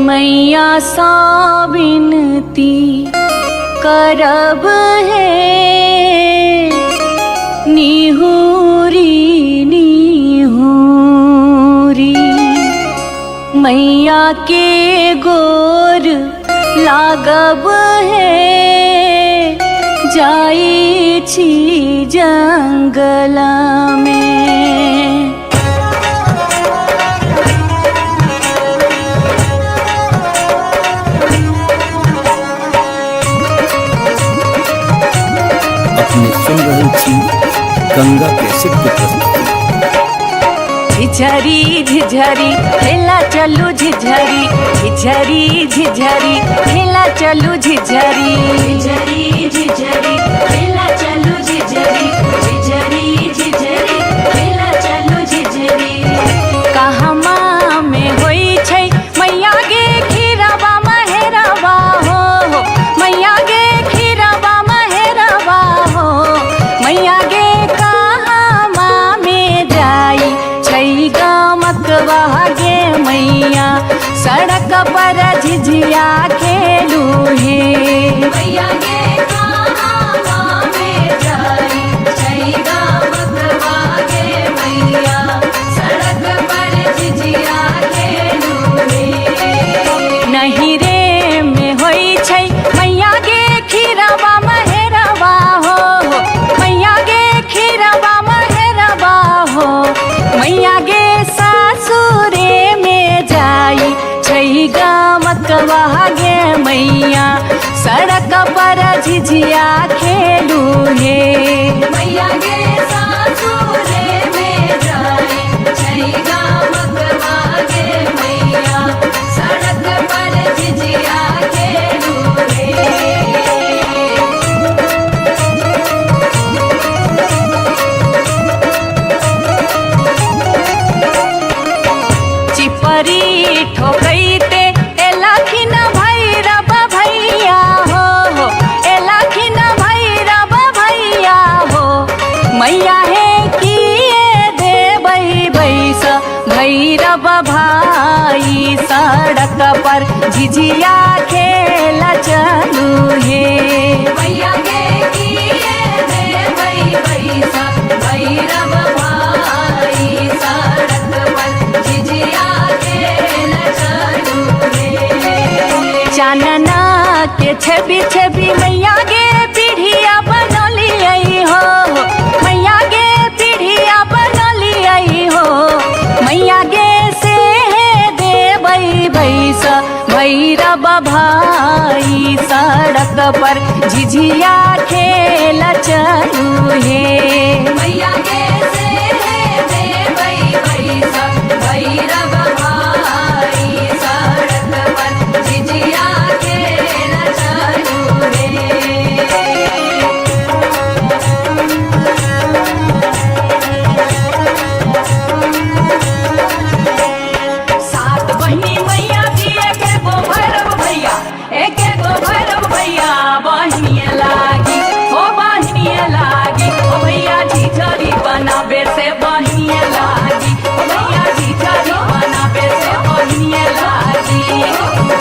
मैया सा विनती करब है, निहुरी निहुरी मैया के गोर लागब है, जाई छी जंगल में। अपने सुन रहे थी गंगा कैसेट की प्रस्तुति। झिझरी झिझरी खेला चलू झिझरी, झिझरी झिझरी खेला चलू झिझरी, झिझरी झिझरी खेला चलू झिझरी, झिझरी झिझरी खेला चलू झिझरी। कहमा में होई छै मैया गे खीरवा महेरवा हो, मैया गे खीरवा महेरवा हो, मैया गे कहमा में जाई छै गमकवा गे मैया, सड़क पर झिझिया खेलू हे। मैया गे कहमा में जाई छै गमकवा गे मैया, सड़क पर झिझिया खेलू हे। नहीं रे में होई छै मैया गे खीरवा महेरवा हो, मैया गे खीरवा महेरवा हो, मैया गे सासुरे में जाई छै गमकवा गे मैया, सड़क पर झिझिया खेलू हे। मैया गे सासुरे में जाई छै गमकवा गे मैया, सड़क पर झिझिया खेलू हे। चिपरी ठोकैते एलखिन भैरव भैया हो, एलखिन भैरव भैया हो, मैया हे किए देबै बैस भैरव भाई, सड़क पर झिझिया खेल चलू हे। मैया गे किए देबै बैस भैरव भाई, सड़क पर झिझिया खेल चलू हे। चानना के छवि छवि मैया गे पीढ़िया बनलियै हो, मैया गे पीढ़िया बनलियै हो, मैया गे से देबै बैस भैरव भाई, सड़क पर झिझिया खेल चलू हे। मैया गे से देबै बैस भैरव भाई, सड़क पर झिझिया खेल चलू हे। सात बहिनी मैया जी एक गो भैरव भैया, एक गो भैरव भैया, बहिनिया लागी हो बहिनिया लागी, ओ भैया झिझरी बनाबे से बहिनिया लागी, ओ भैया झिझरी बनाबे से बहिनिया लागी।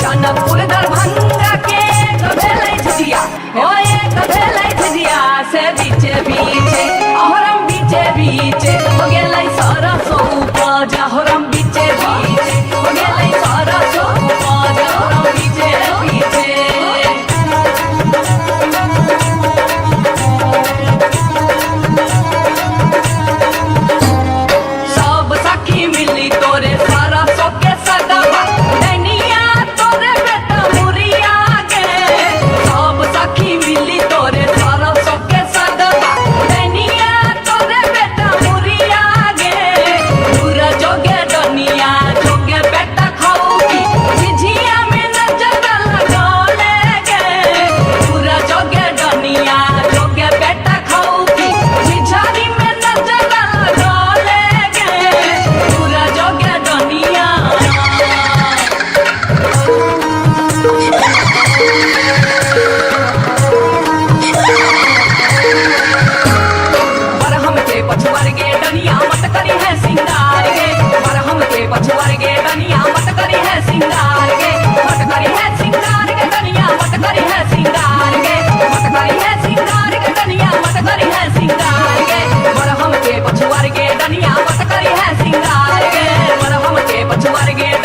जनकपुर दरभंगा के एक भेलै झिझिया, हो एक भेलै झिझिया, से बीचे बीचे अहरम बीचे बीचे हो गेलै सरसो उपजा, अहरम बीचे बीचे हो गेलै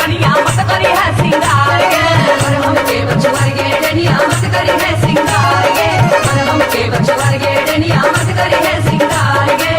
डनिया मत करी है सिंगार गे पर हमके बचवर गे डनिया मत करी है सिंगार गे पर हमके बचवर गे डनिया मत करी है सिंगार गे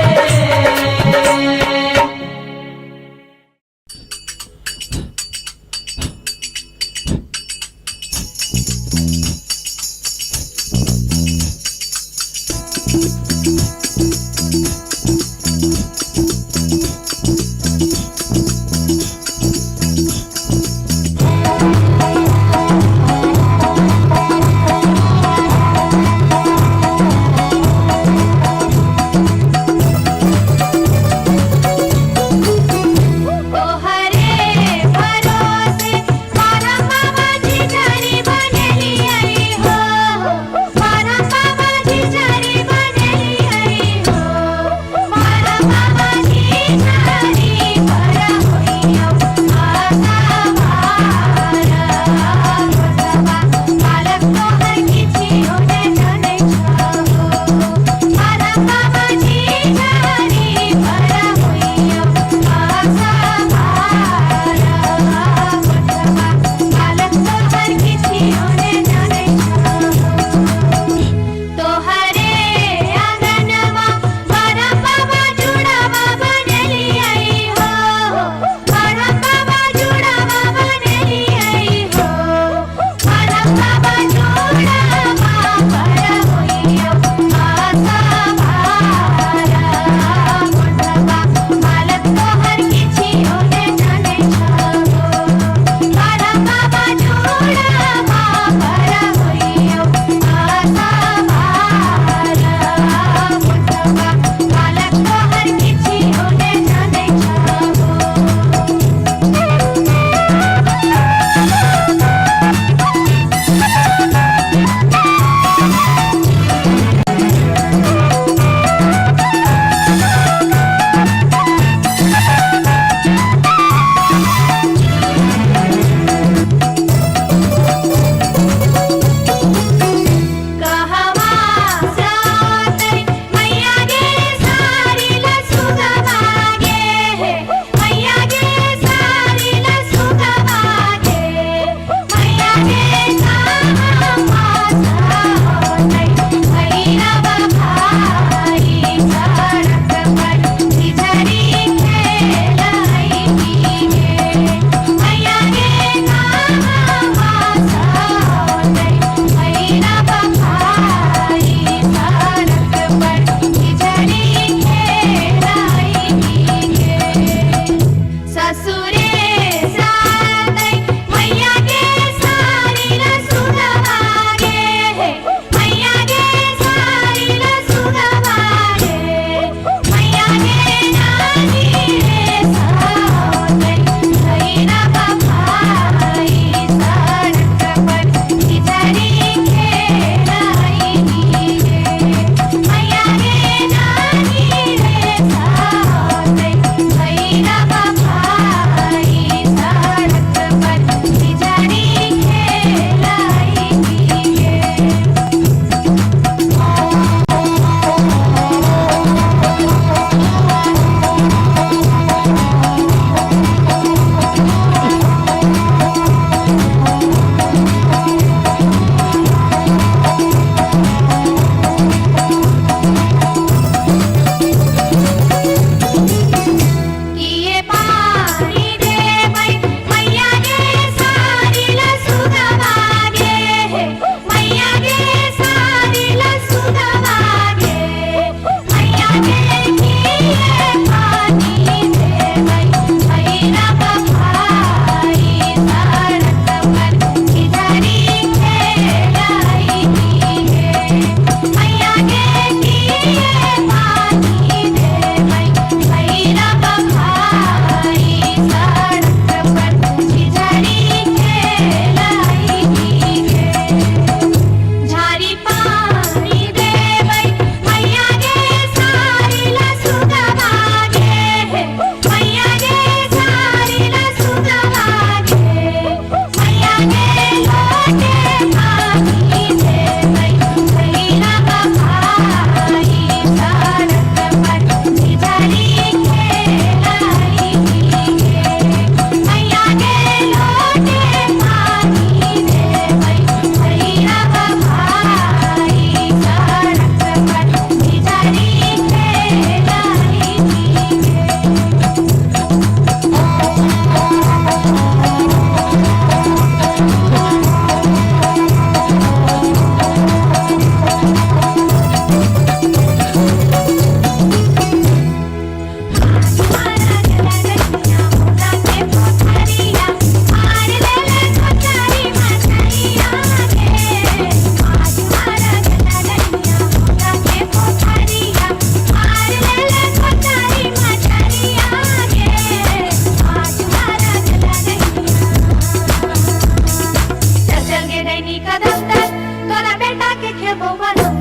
तोरा बेटा के खेबो बनम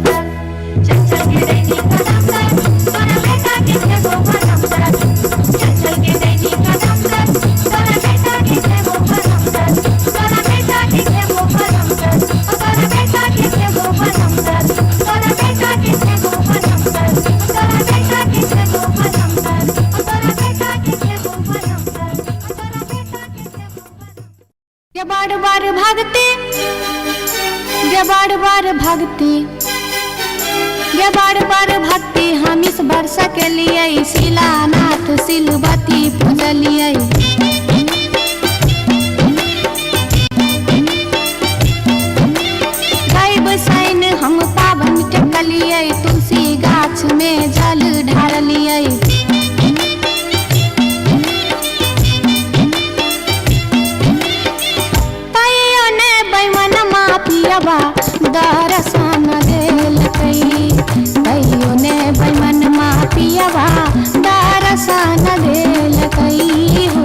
चल चल के दैनी कदम तोरा बेटा के खेबो बनम चल चल के दैनी कदम तोरा बेटा के खेबो बनम तोरा बेटा के खेबो बनम तोरा बेटा के खेबो बनम तोरा बेटा के खेबो बनम तोरा बेटा के खेबो बनम तोरा बेटा के खेबो बनम तोरा बेटा के खेबो ये बार बार भागते ये बार बार भागते ये बार बार भक्ति हम इस वर्ष के लिए शिलानाथ सिलवती पूजलिए गायब सैन हम पावन टेकलिए तुलसी गाछ में जल ढारलिए तैयो ने बैमन मापियबा दर्शन देल कई तैयो ने बैमन मापियबा दर्शन देल कई हो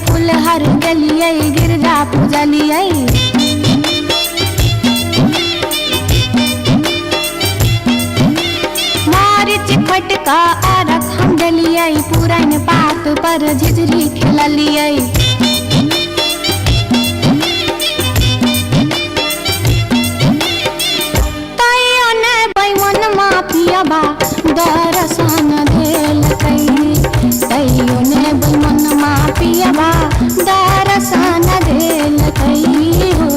फुलहर गलिए गिरजा पूजलिए मारिच फटका आरख हम डलिए पुरन पात पर झिझरी खेललिए तैयो ने बैमन मापियबा दर्शन देल कई तैयो ने बैमन मापियबा दर्शन देल कई हो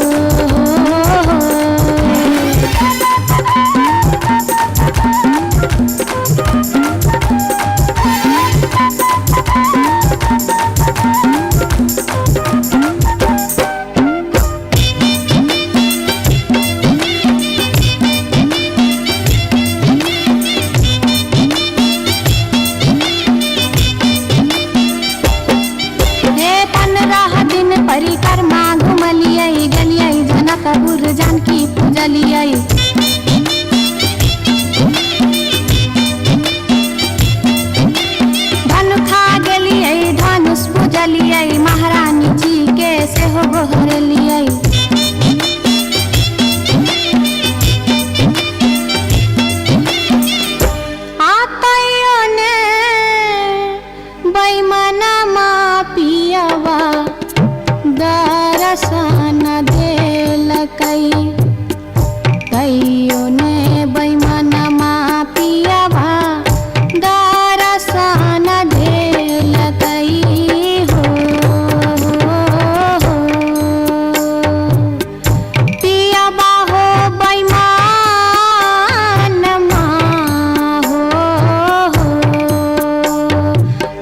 परिक्रमा घुमलिए गलिए जनकपुर जानकी पूजलिए धनुखा गेलिए धनुष पूजलिए महारानी जी के सेहो गोहरलिए तैयो ने बैमन मापियबा दर्शन देल कई तैयो ने बैमन मापियबा दर्शन देल कई हो पियबा हो बैमन हो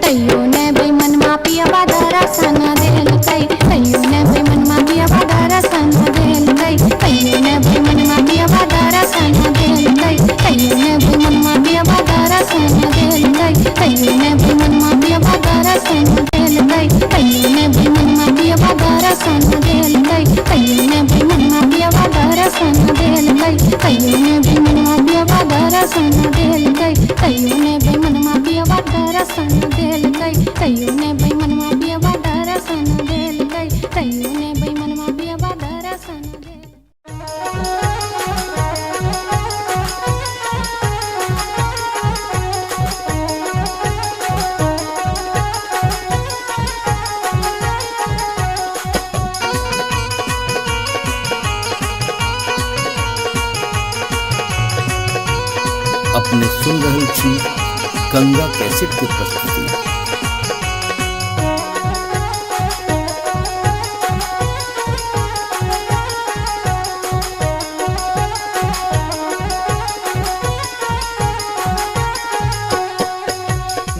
तैयो ने बैमन मापियबा दर्शन देल कई तैयो ने बैमन मापियबा दर्शन देल कई तैयो ने बैमन मापियबा दर्शन देल कई तैयो ने बैमन मापियबा दर्शन देल कई तैयो ने बैमन मापियबा दर्शन देल कई तैयो ने बैमन मापियबा दर्शन देल कई तैयो ने बैमन मापियबा दर्शन देल कई तैयो ने बैमन मापियबा दर्शन देल कई तैयो ने बैमन मापियबा दर्शन देल कई तैयो ने बैमन मापियबा दर्शन देल कई तैयो ने बैमन मापियबा दर्शन देल अपने सुन रहे छी गंगा कैसेट की प्रस्तुति।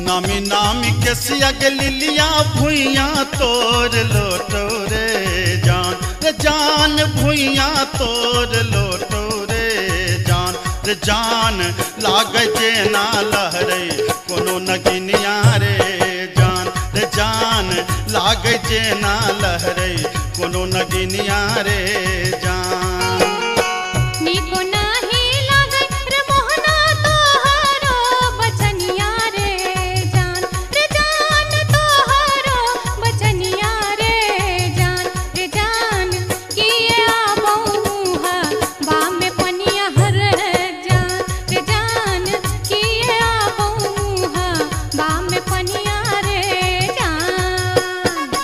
नामी नामी के सियग लिलिया भुइया तोर लोटो रे जान भुइया तोर लोटो रे रे जान लागे जे ना लहरे कोनो नगिनिया रे जान रे जान लागे जे ना लहरे कोनो नगिनिया रे जान नीको नाही लागे रे मोहना तोहारो बचनिया रे जान तोहारो बचनिया रे जान किए आबहुहा बा में पनिया हर जान किए आबहुहा बा में पनिया रे जान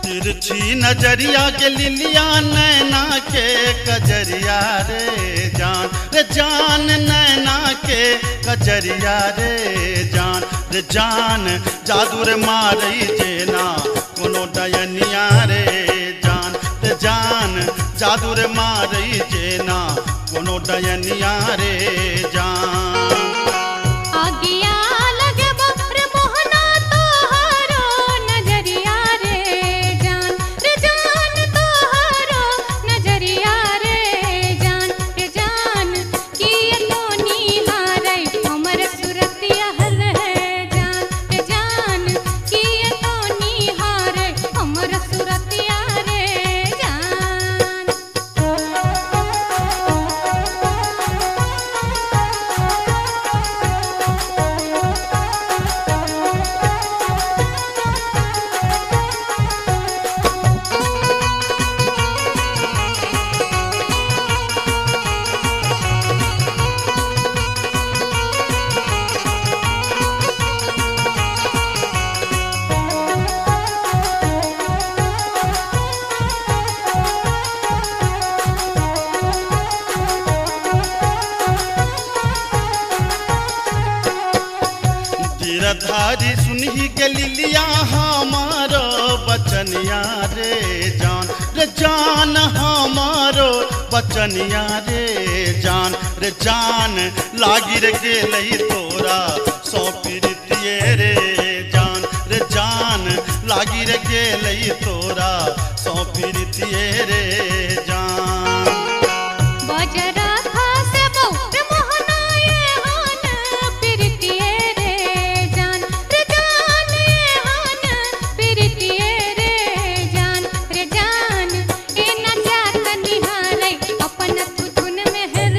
तिरछी नजरिया के लिलिया नैना के कजरिया रे जान नैना के कजरिया रे जान जादू रे मारई जेना कोनो डयनिया रे जान जादू रे मारई जेना कोनो डयनिया रे जान आगिया लगे रे मोहना तोहारो नजरिया रे जान तोहारो नजरिया रे जान किए तो निहारै हमर सुरतिया हल जान किए तो निहारै हमर सुरतिया रे जान गिरधारी सुनही के लिलिया हमारो बचनिया रे जान हमारो बचनिया रे जान लागी रे गेलई तोरा सौ पीरितिये रे जान लागी रे गेलई तोरा सौ पीरितिये रे जान बजरा खासे बहुत मोहना ये हान प्रीतिये रे जान ये हान प्रीतिये रे जान ए न जात निहारै अपन थुथुन में हर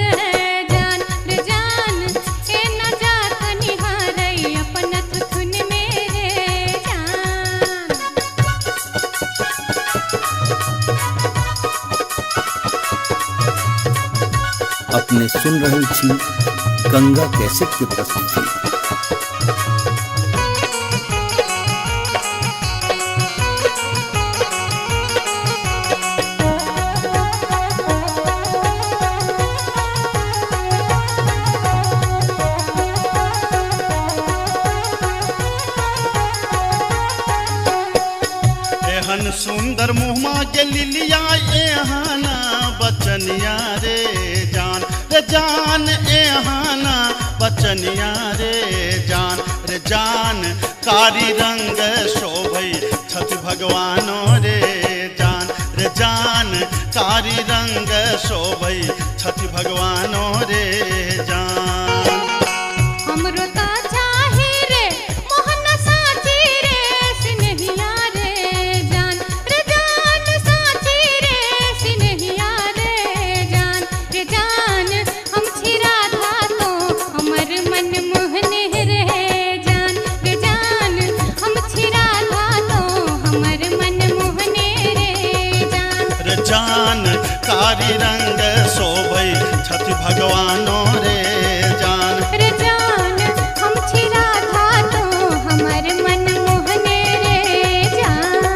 जान ए न जात निहारै अपन थुथुन में रे जान अपने सुन रहल छी गंगा कैसेट के प्रस्तुति। एहन सुंदर मुहमा के लिलिया एहाना बचनिया रे जान एहाना बचनिया रे जान कारी रंग शोभई छठ भगवानो रे जान कारी रंग शोभई छठ भगवानो रे जान हमरो ता चाही रे मोहन साची रे सिनहिया रे जान साची रे सिनहिया रे जान हम छिरा था तो हमर मन मोहने रे जान हम छिरा था तो हमर मन मोहने रे जान कारी रंग शोभई छठ भगवानो रे जान हम छिरा था तो हमर मन मोहने रे जान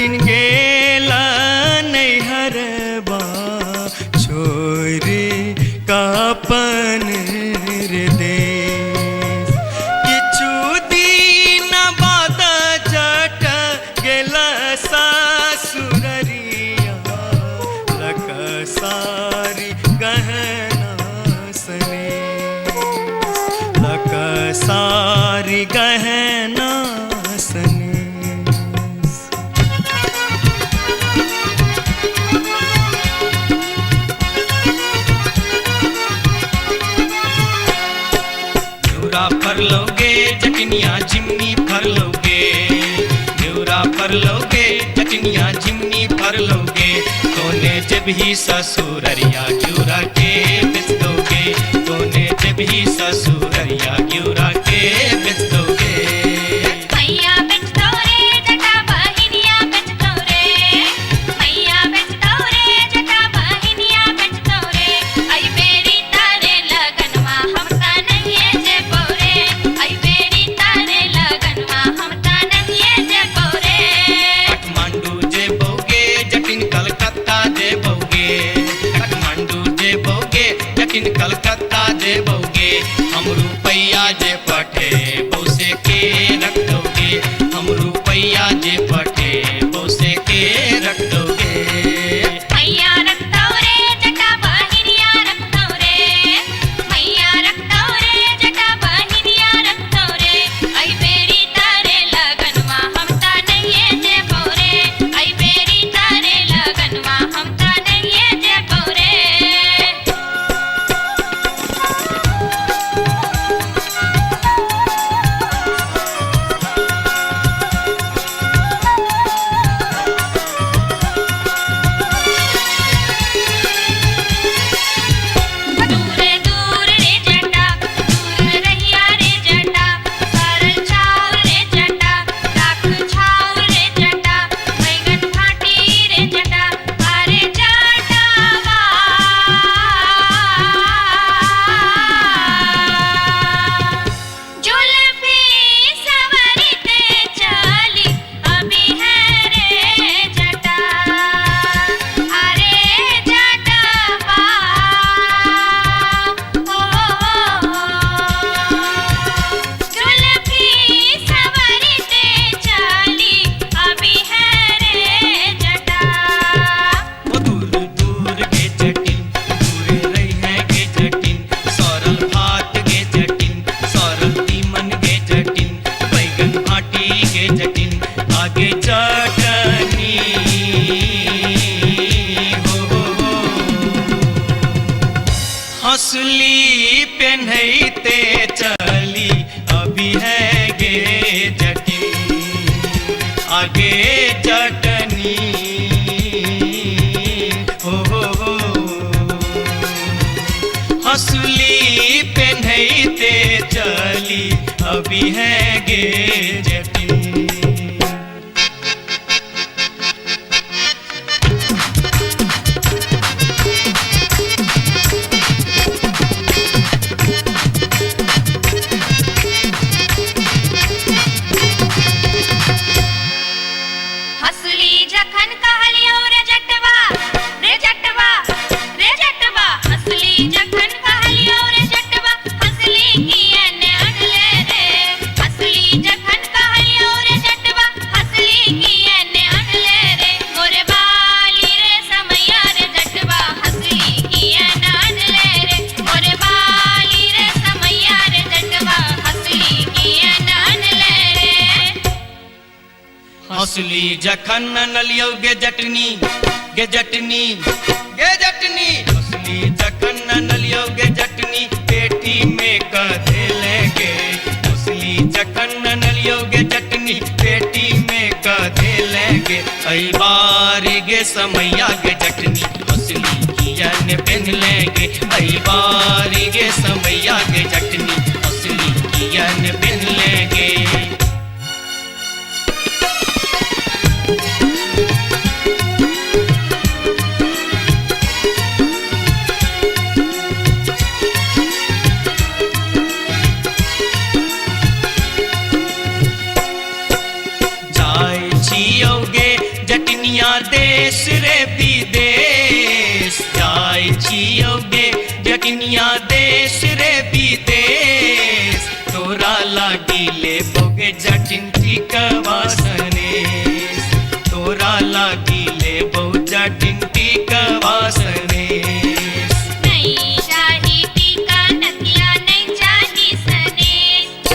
जटिन गेला नैहरबा छोरी कापन रे देश किछु दिन बाद जट गेला सासुररिया लकसारी गहना सने लकसारी गहना सने फर लोगे जटनिया जिमनी फर लोगे न्यूरा फर लोगे जटनिया जिमनी फर लोगे तोने जब ही ससुररिया ग्यूरा के बेच दोगे तोने जब ही ससुररिया ग्यूरा के बेच दोगे मैया बेच दो रे जटा बहिनिया बेच दो रे मैया बेच दो रे जटा बहिनिया बेच दो रे आई बेरी तारे लगनवा हम ता नहीं जे बोरे आई बेरी तारे लगनवा हम ता नहीं जे बोरे काठमांडू जे बोगे जटिन कलकत्ता जे बोगे काठमांडू जे बोगे जटिन कलकत्ता जे बोगे हम रुपैया जे पठे बौसे के रख दोगे हम रुपैया जे पठे बौसे के रख दोगे मैया रख दो रे जटा बहिनिया रख दो रे मैया रख दो रे जटा बहिनिया रख दो रे आई बेरी तारे लगनवा हम ता नहीं जे बोरे आई बेरी तारे लगनवा हम ता नहीं जे बोरे दूर दूर रे जटा दूर रहिया रे जटा सरल छाव रे जटा राख छाव रे जटा बैगन फाटी रे जटा अरे जटावा जुल्फी सवरते चली अभी है रे जटा अरे जटावा जुल्फी सवरते चली अभी है रे जटा वो दूर दूर के जटिन दूर रही है के जटिन सरल भात के जटिन सरल तीमन के जटिन बैगन भाटी के जटिन आगे चटनी हो हंसली पेन्हते चली अभी है गे जटिन आगे चटनी हो हंसली पेन्हते चली अभी है गे जटिन हसली जखन कहलियो रे जटवा रे जटवा रे जटवा हसली जखन कहलियो रे जटवा हसली कियने अनले रे हसली जखन कहलियो रे जटवा हसली कियने अनले रे मोरे बाली रे समैया रे जटवा हसली कियने अनले रे मोरे बाली रे समैया रे जटवा हसली कियने अनले रे हंसली जखन नलियो गे जटनी गे जटनी गे जटनी हंसली जखन नलियो गे जटनी पेटी में कधे लेगे हंसली जखन नलियो गे जटनी पेटी में कधे लेगे आई बारी गे समैया गे जटनी हंसली कियन पेन लेगे आई बारी गे समैया गे जटनी हंसली कियन पेन लेगे देश रे विदेश जाय छियौ गे जटनिया देश रे विदेश तोरा लागी लेबो गे जटिन टिकवा सनेश तोरा लागी लेबो जटिन टिकवा सनेश नहीं चाही टीका नथिया नहीं चाही सनेश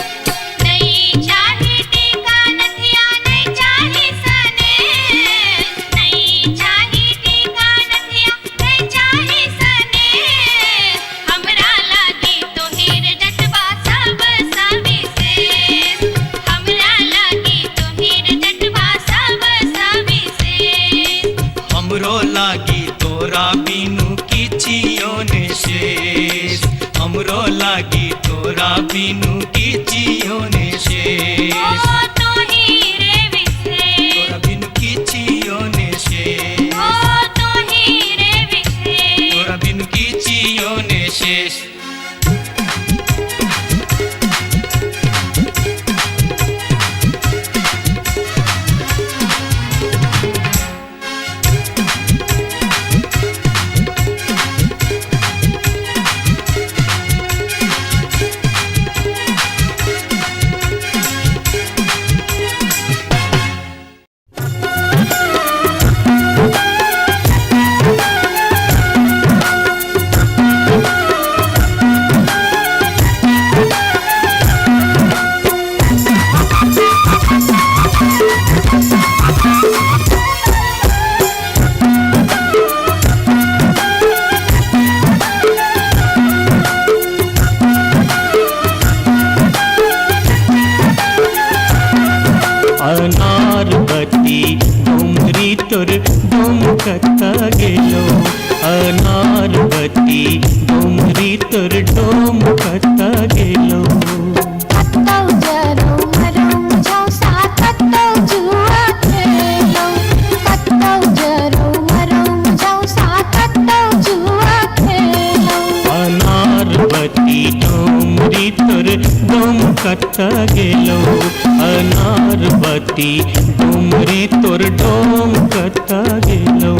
नहीं चाही टीका नथिया नहीं चाही सनेश नहीं चाही टीका नथिया नहीं चाही सनेश हमरा लागी तो हीर जटवा सब सविशेष हमरा लागी तो हीर जटवा सब सविशेष हमरो लागी तोरा बिनु किछियो ने शेष हमरो लागी तोरा बिनु किछियो ने शेष ओ तो हीरे विशेष तोरा बिनु किछियो ने शेष ओ तो हीरे विशेष तोरा बिनु किछियो ने शेष अनारबती डोंगरी तोर डोमकता गेलो अनारबती डोंगरी तोर डोमकता गेलो कत्तौ जरौ मरौ मुझौ सा कत्तौ जुआ खेलौ कत्तौ जरौ मरौ मुझौ सा कत्तौ जुआ खेलौ अनारबती डोंगरी तोर डोमकता गेलो अनारबती डोंगरी तोर डोमकता गेलो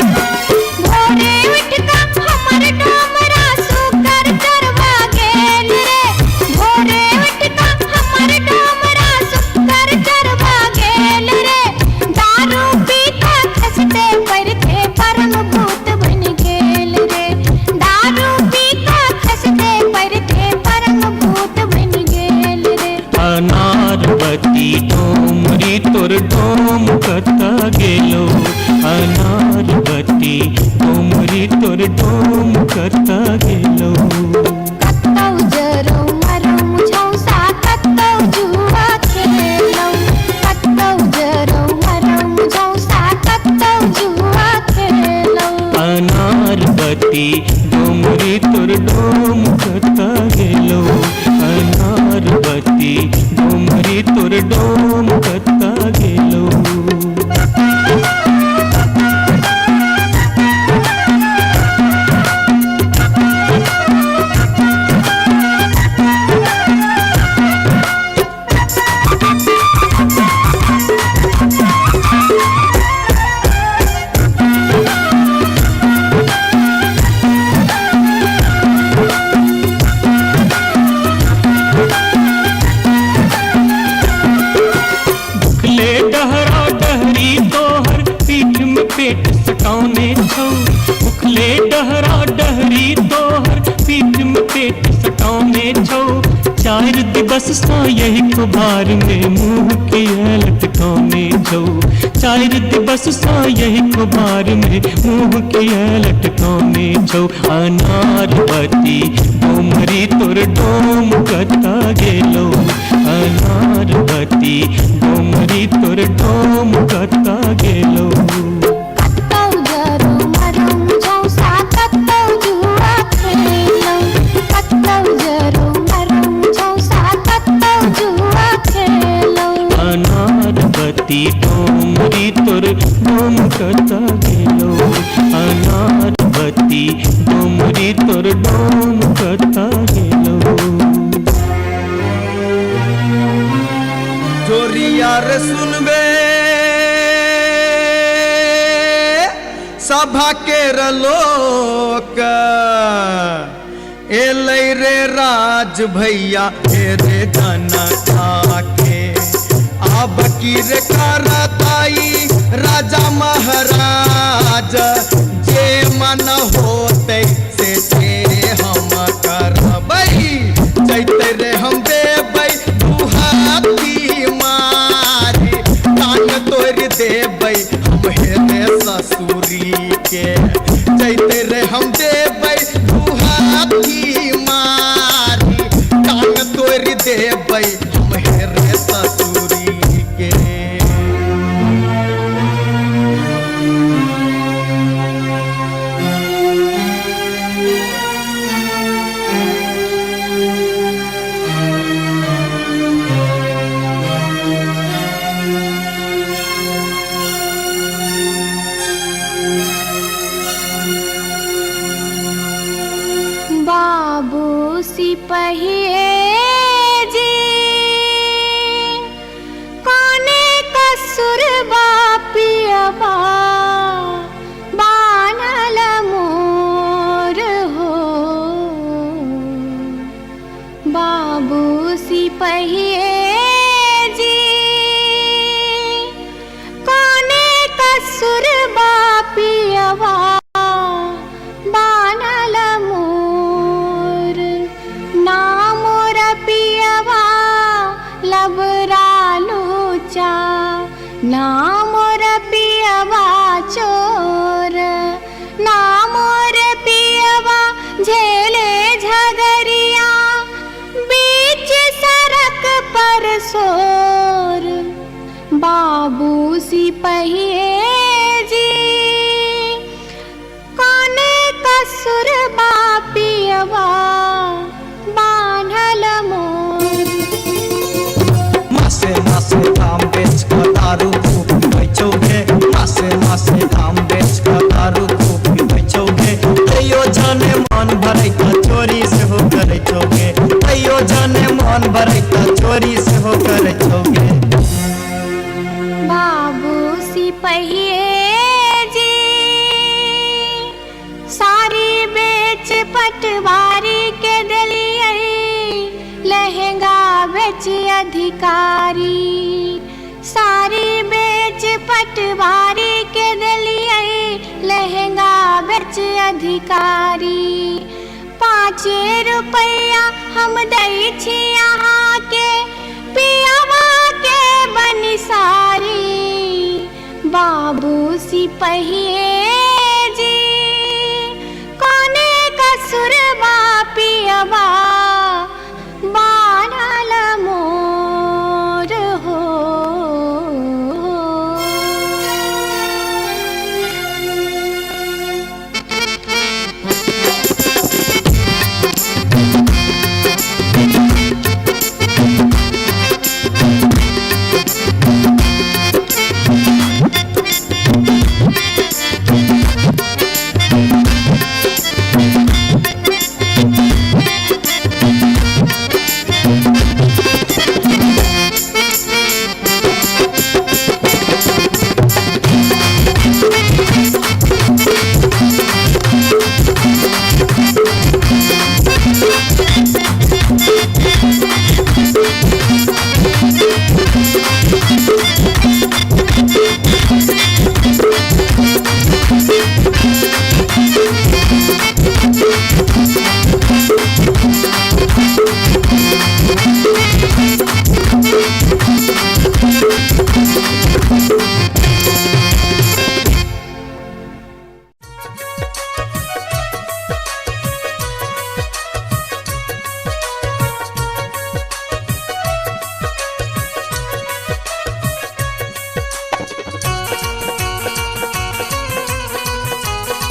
भोरे उठका हमर डोमरा सुकर चरवा गेल रे भोरे उठका हमर डोमरा सुकर चरवा गेल रे दारू पीता खसते परथे परम भूत बन गेल रे दारू पीता खसते परथे परम भूत बन गेल रे अनारबती डोमरी तोर डोमकता गेलो अनारबती डोमरी तोर डोमकता गेलो कत्तौ जरौ मरौ मुझौ सा कत्तौ जुआ खेलौ कत्तौ जरौ मरौ मुझौ सा कत्तौ जुआ खेलौ अनारबती डोमरी तोर डोमकता गेलो अनारबती डोमरी तोर डोमकता गेलो भुखले डहरा डहरी तोहर पीठ में पेट सटाउने छौ भुखले डहरा डहरी तोहर पीठ में पेट सटाउने छौ चार दिवस सा यही कुबार में मुंह के लटकाउने छौ चार दिवस सा यही कुबार में मुंह के लटकाउने छौ अनारबती डोमरी तोर डोमकता गेलो अनारबती डोमरी तोर डोमकता गेलो कत्तौ जरौ मरौ मुझौ डोम कता गेलो अनार बत्ती डोमरी तोर डोम कता गेलो जोरिया रे सुनबे सभा के लोक एलै रे राज भैया हे रे जनता के अब की रे करताई राजा महाराज जे मन होते से हम करबै जैते रे हम देबै दुहाती मारी कान तोड़ देबै हम हेरे ससुरी के जैते रे हम देबै दुहाती मारी कान तोड़ देबै हम हेरे ससुरी के बाबू सिपहिए जी कोने कसुर बापियबा बानल मोर हो बाबू सिपहिए जी कोने कसुर बापियबा बानल मोर ना मोर पियवा लबरा लूचा ना मोर पियवा चोर ना मोर पियवा झेले झगरिया बीच सड़क पर सोर बाबू सिपहिए जी कोने कसुर बापियवा बान्हल मोर मासे मासे दाम बेच कर दारू खूब बेचोगे मासे मासे दाम बेच कर दारू खूब बेचोगे तैयो जाने मन भरै त चोरी से हो करे छोगे तैयो जाने मन भरै त चोरी से हो करे छोगे बाबू सिपहिए जी सारी बेच पटवारी के दलिए लहंगा बेच अधिकारी सारी बेच पटवारी के दलिए लहंगा बेच अधिकारी 5 रुपया हम दै छी यहाँ के पियावा के बनिसारी बाबू सिपहिए जी कोने कसुर बापियवा बानल मोर हो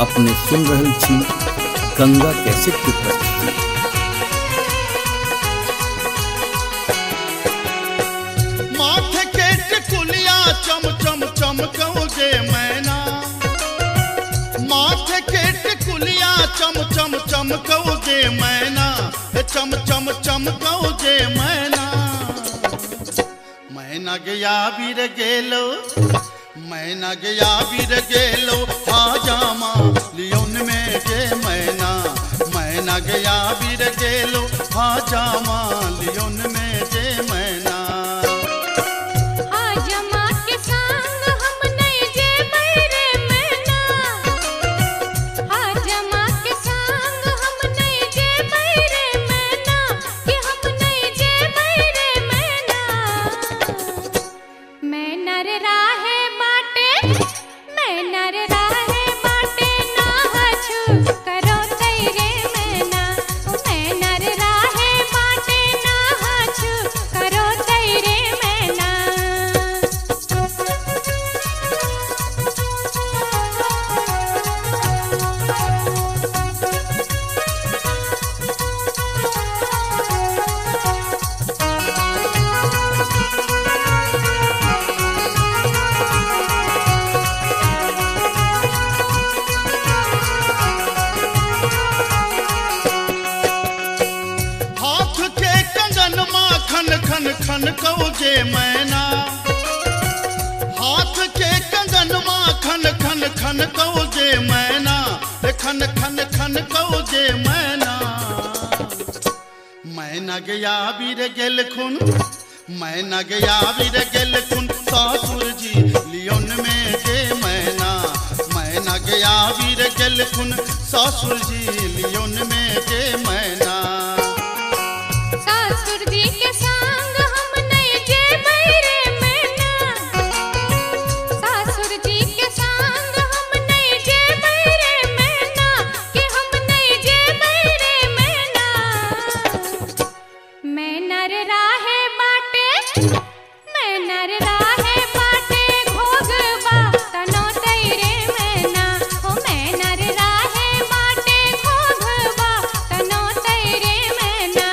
अपने सुन रहल छी गंगा कैसेट की प्रस्तुति। माथे के टिकुलिया चम चम चमकौगे चम चमकौगे मैना, चम चम चमकौगे मैना। मैना गया बीर गेलो, मैना गया बीर गेलो, हाजामा लियोन में गे मैना। मैना गया बीर गेलो, हाजामा लियोन में गे मैना। हाजमा के संग हम नहीं जे बैरे मैना, हाजमा के संग हम नहीं जे बैरे मैना, कि हम नहीं जे बैरे मैना। मैना रे राहे बाटे, मैना रे राहे बाटे, ना हछु करो तैरे मैना। मैना रे राहे बाटे, ना हछु करो तैरे मैना। हाथ के कंगन माखन खन खन कौगे मैना। हाथ के कंगन माखन खन खन कौगे मैना, खन खन खन कौगे मैना। मैना गया बीर गेल खुन, मैना गया बीर गेल खुन, सासुर जी लियोन में गे मैना। मैना गया बीर गेल खुन, सासुर जी लियोन में गे मैना। सासुर जी के संग हम नहीं जे बैरे मैना, सासुर जी के संग हम नहीं जे बैरे मैना, कि हम नहीं जे बैरे मैना। मैना रे राहे बाटे, मैना रे राहे बाटे, घोगबा तनो तैरे मैना। हो मैना रे राहे बाटे, घोगबा तनो तैरे मैना।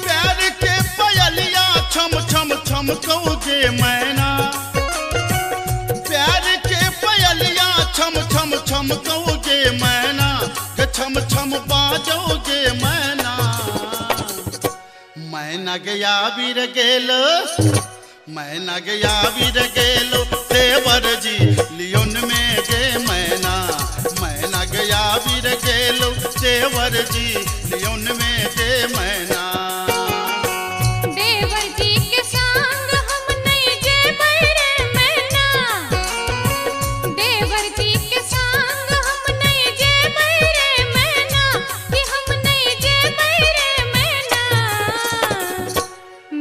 प्यार के पयलिया छम छम छम कौगे मैना। प्यार के पयलिया छम छम छम कौगे मैना, के छम छम बाजोगे मैना। मैना गया बीर गेलो, मैना गया बीर गेलो, देवर जी लियोन में गे मैना। मैना गया बीर गेलो, देवर जी लियोन में गे मैना। देवर जी के संग हम नहीं जे बैरे मैना, देवर जी के संग हम नहीं जे बैरे मैना, कि हम नहीं जे बैरे मैना।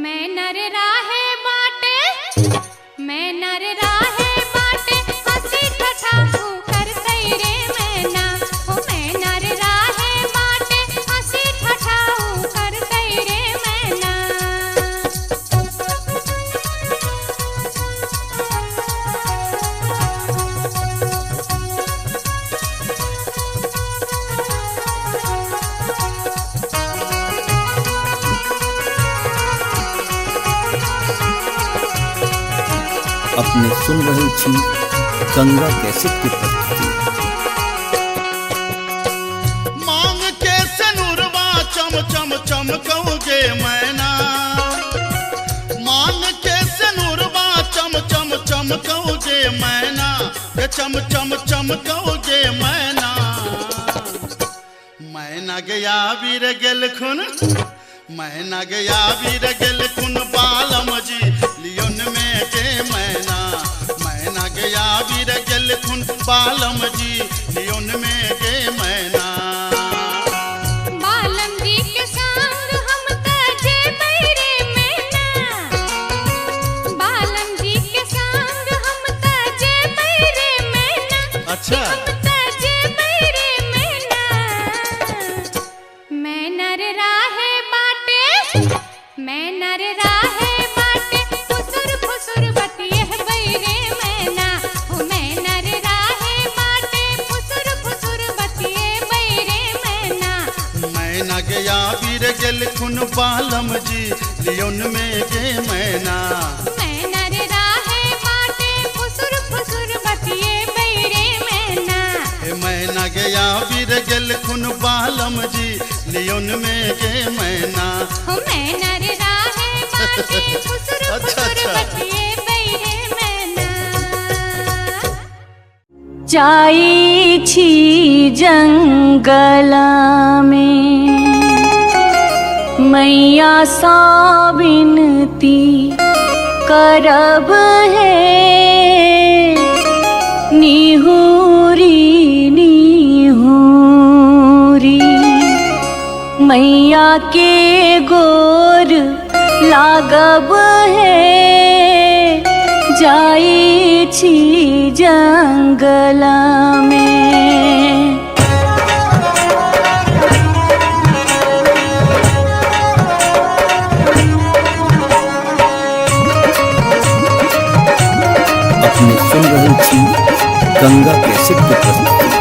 मैना रे राहे बाटे, मैना रे राहे बाटे, हंसी ठठा कर तैरे मैना। हो मैना रे राहे बाटे, हंसी ठठा कर तैरे मैना। अपने सुन रहे छी गंगा कैसेट की प्रस्तुति। मांग के सनुरवा चम चम चम कौगे मैना। मांग के सनुरवा चम चम चम कौगे मैना, के चम चम चम कौगे मैना। मैना गया बीर गेल खुन, मैना गया बीर गेल खुन, बालम जी लियोन में गे मैना। मैना गया बीर गेल खुन, बालम जी लियोन में गे मैना। बालम जी के संग हम तजे बैरे मैना, बालम जी के संग हम तजे बैरे मैना। अच्छा हम तजे बैरे मैना। मैना रे राहे बाटे, मैं नर राहे बाटे फुसुर फुसुर बतिये बैरे मैना हो मैं नर राहे बाटे फुसुर फुसुर बतिये बैरे मैना मैना गया वीर गेल खुन बालम जी लियोन में गे मैना मैं नर राहे बाटे फुसुर फुसुर बतिये बैरे मैना मैना गया वीर गेल खुन बालम जी लियोन में गे मैना हो मैं नर राहे बाटे फुसुर फुसुर बतिये बैरे मैना जाई छी जंगला में मैया सा विनती करब है निहुरी निहुरी मैया के गोर लागब है जाई छी जंगला में अपने सुन रहे छी गंगा कैसेट की प्रस्तुति।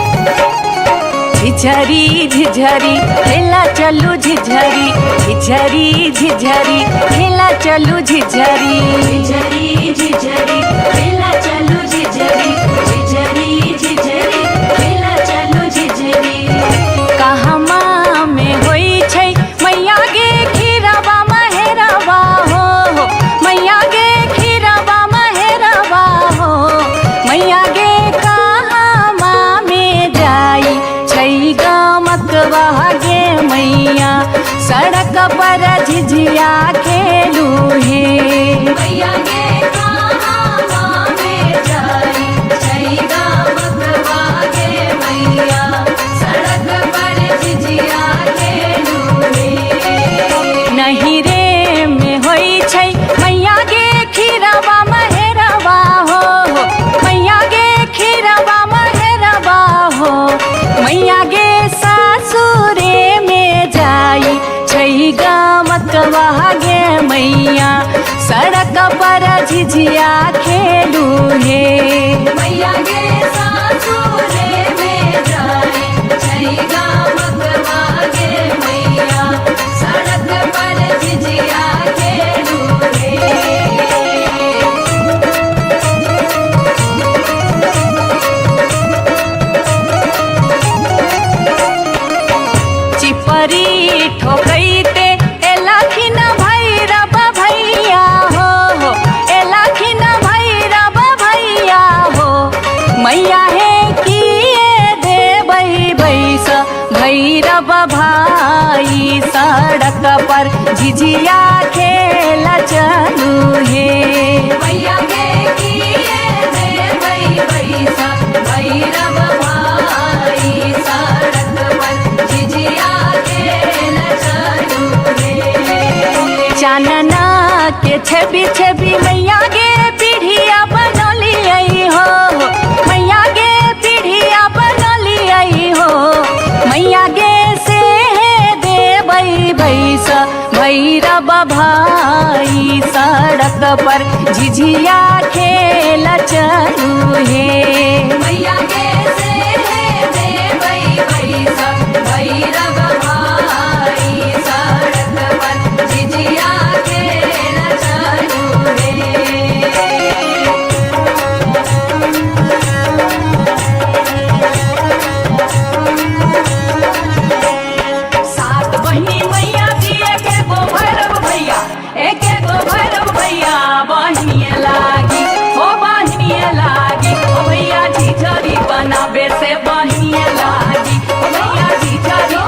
झिझरी झिझरी खेला चलू झिझरी झिझरी झिझरी खेला चलू झिझरी झिझरी झिझरी खेला चलू झिझरी झिझरी झिझरी खेला चलू झिझरी कहमा में होई छै मैया गे खीरवा महेरवा हो मैया गे खीरवा महेरवा हो मैया गे कहमा में जाई छै गमकवा गे मैया सड़क पर झिझिया खेलू हे मैया गे कहमा में जाई छै गमकवा गे मैया सड़क पर झिझिया खेलू हे नहीं रे में होई छै मैया गे खीरवा महेरवा हो मैया गे खीरवा महेरवा हो मैया गे सासुरे में जाई छै गमकवा गे मैया सड़क पर झिझिया खेलू हे मैया गे सासुरे में जाई छै गमकवा गे मैया सड़क पर झिझिया खेलू हे चिपरी ठोकैते एलाखिन भैरव भैया हो एलाखिन भैरव भैया हो मैया हे किए देबै बैस भैरव भाई सड़क पर झिझिया खेल चलू हे मैया गे किए देबै बैस भैरव भाई सड़क पर झिझिया खेल चलू हे चानना के छवि छवि मैया गे पीढ़िया बनलियै हो मैया गे पीढ़िया बनलियै हो मैया गे से देबै बैस भैरव भाई सड़क पर झिझिया खेल चलू हे मैया गे से देबै बैस भैरव भाई सड़क पर झिझिया खेल चलू हे सात बहिनी मैया जी एके गो भैरव भैया एके गो भैरव भैया बहिनिए लागी हो बहिनिए लागी ओ भैया झिझरी बनाबे से बहिनिए लागी ओ भैया झिझरी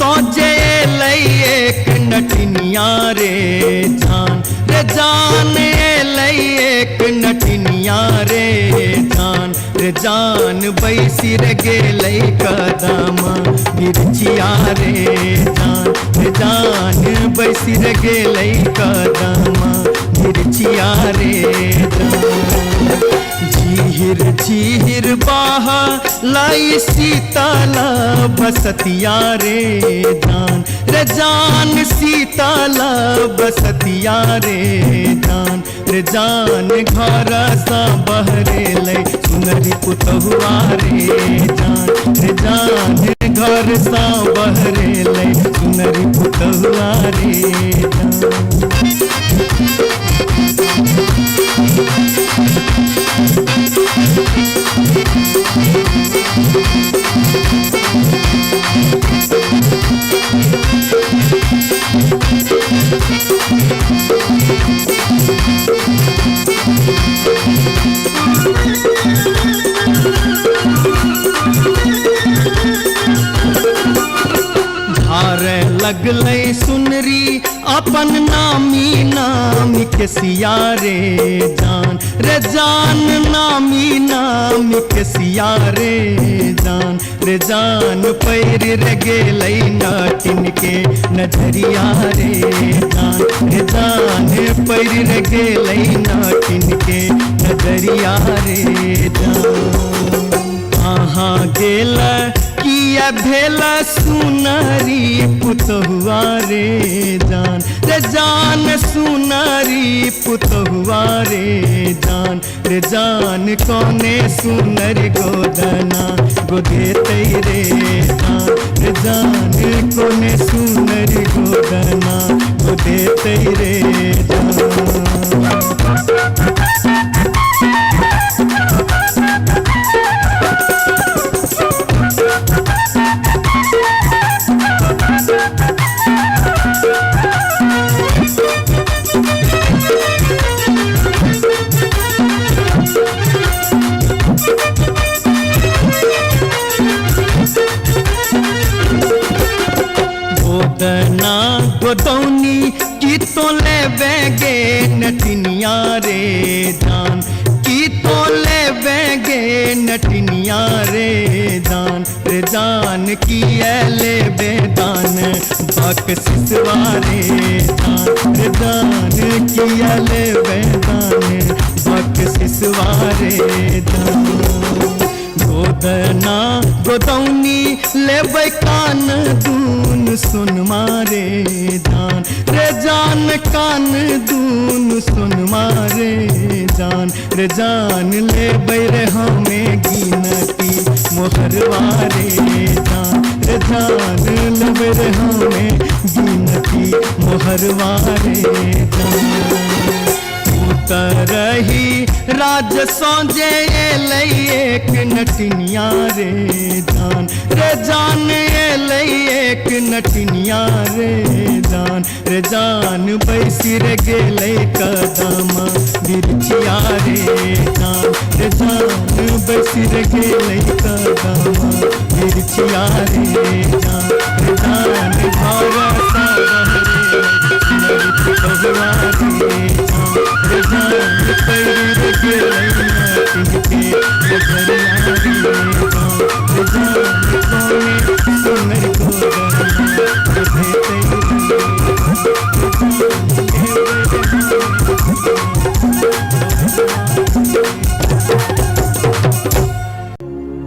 सोचे लई एक नटनिया रे जान लई एक नटनिया रे जान बैसी रे गेलई कदम बिरचिया रे जान बैसी रे गेलई कदम बिरचिया रे झीर झीर बाहा लाई सीताला बसतिया रे जान सीताला बसतिया रे जान घर सा बहरे लई सुनरी पुतहुआ रे जान घर सा बहरे लई सुनरी पुतहुआ रे धारे लगलै सुनरी अपन नामी नाम के सिया रे जान नामी के सिया रे जान पैर रे गेलई नाटिन के नजरिया रे जान पैर रे गेलई नाटिन के नजरिया रे कहाँ गेल किया भेला सुनरी पुतहुआ रे जान सुनरी पुतहुआ रे जान कौने सुनर गोदना गोदे रे जान कौने सुनर गोदना गोदे रे गोदना गोदौनी की तो ले बेगे नटनिया रे जान की तो ले बेगे नटनिया रे जान की ले बेदान बक सिसवारे जान की ले बेदान बक सिसवारे गोदना गोदौनी लेबै कान दून सुन मारे जान कान दून सुन मारे जान लेबै रे हमें गिनती मोहरवारे जान लेबै रे हमें गिनती मोहरवारे रही राज सोजे लई एक नटनिया रे जान लई एक नटनिया रे जान बैसी रे गेलई कदम बिरचिया रे जान बैसी रे गेलई कदम बिरचिया रे जान घर सा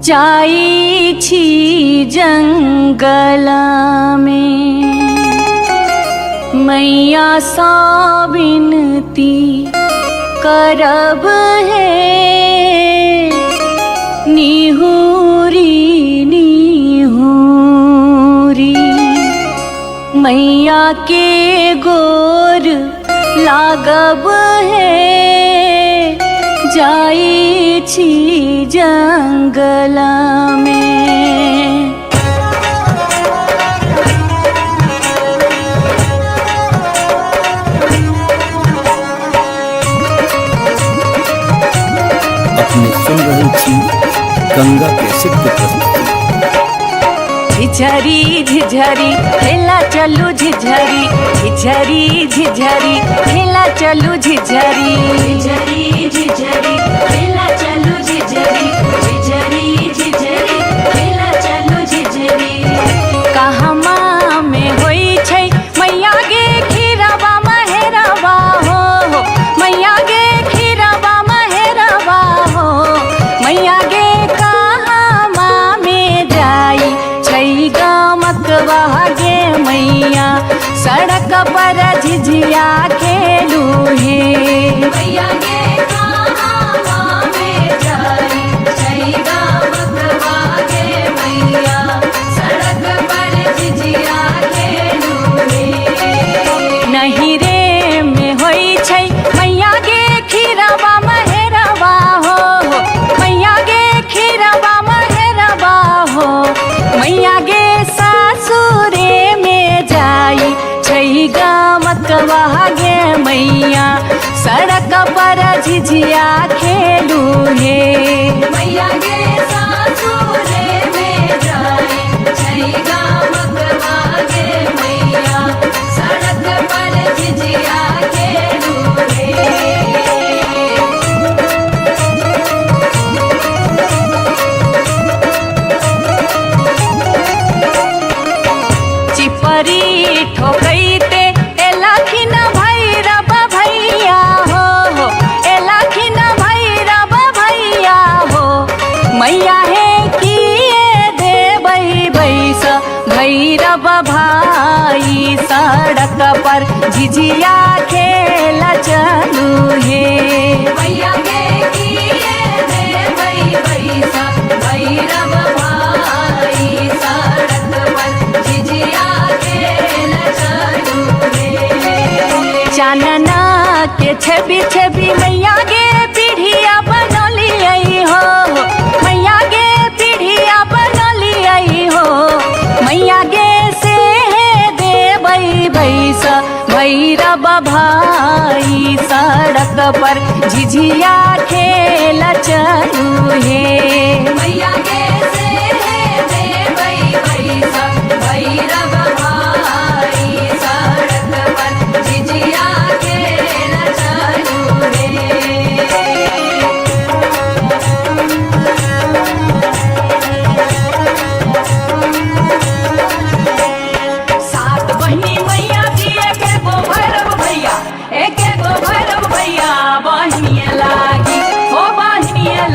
जाई छी जंगल में मैया सा विनती करब है निहुरी निहुरी मैया के गोर लागब है जाई छी जंगल में। अपने सुन रहे थी गंगा कैसेट की प्रस्तुति। झिझरी झिझरी खेला चलू झिझरी झिझरी झिझरी खेला चलू झिझरी झिझरी झिझरी खेला चलू झिझरी झिझरी झिझरी खेला चलू झिझरी कहमा में होई छै मैया गे खीरवा महेरवा हो मैया गे खीरवा महेरवा हो मैया गे कहमा में जाई छै गमकवा गे मैया सड़क पर झिझिया खेलू हे मैया गे कहमा में जाई छै गमकवा गे मैया सड़क पर झिझिया खेलू हे नहीं रे में होई छै मैया गे खीरवा महेरवा हो मैया गे खीरवा महेरवा हो मैया गे सासुरे में जाई छै गमकवा गे मैया सड़क पर झिझिया खेलू हे मैया गे सासुरे में जाई छै गमकवा गे मैया सड़क पर झिझिया खेलू हे चिपरी ठोकैते एलखिन भैरव भैया हो एलखिन भैरव भैया हो मैया हे किए देबै बैस भैरव भाई सड़क पर झिझिया खेल चलू हे मैया गे किए देबै बैस भैरव भाई सड़क पर झिझिया खेल चलू हे चानना के छवि छवि मैया गे पीढ़िया बनलियै हो मैया गे पीढ़िया बनलियै हो मैया गे से देबै बैस भैरव भाई सड़क पर झिझिया खेल चलू हे मैया गे से देबै बैस भैरव भाई सड़क पर झिझिया खेल चलू हे सात बहिनी मैया जी एक गो भैरव भैया एक गो भैरव भैया बहिनिया लागी ओ भैया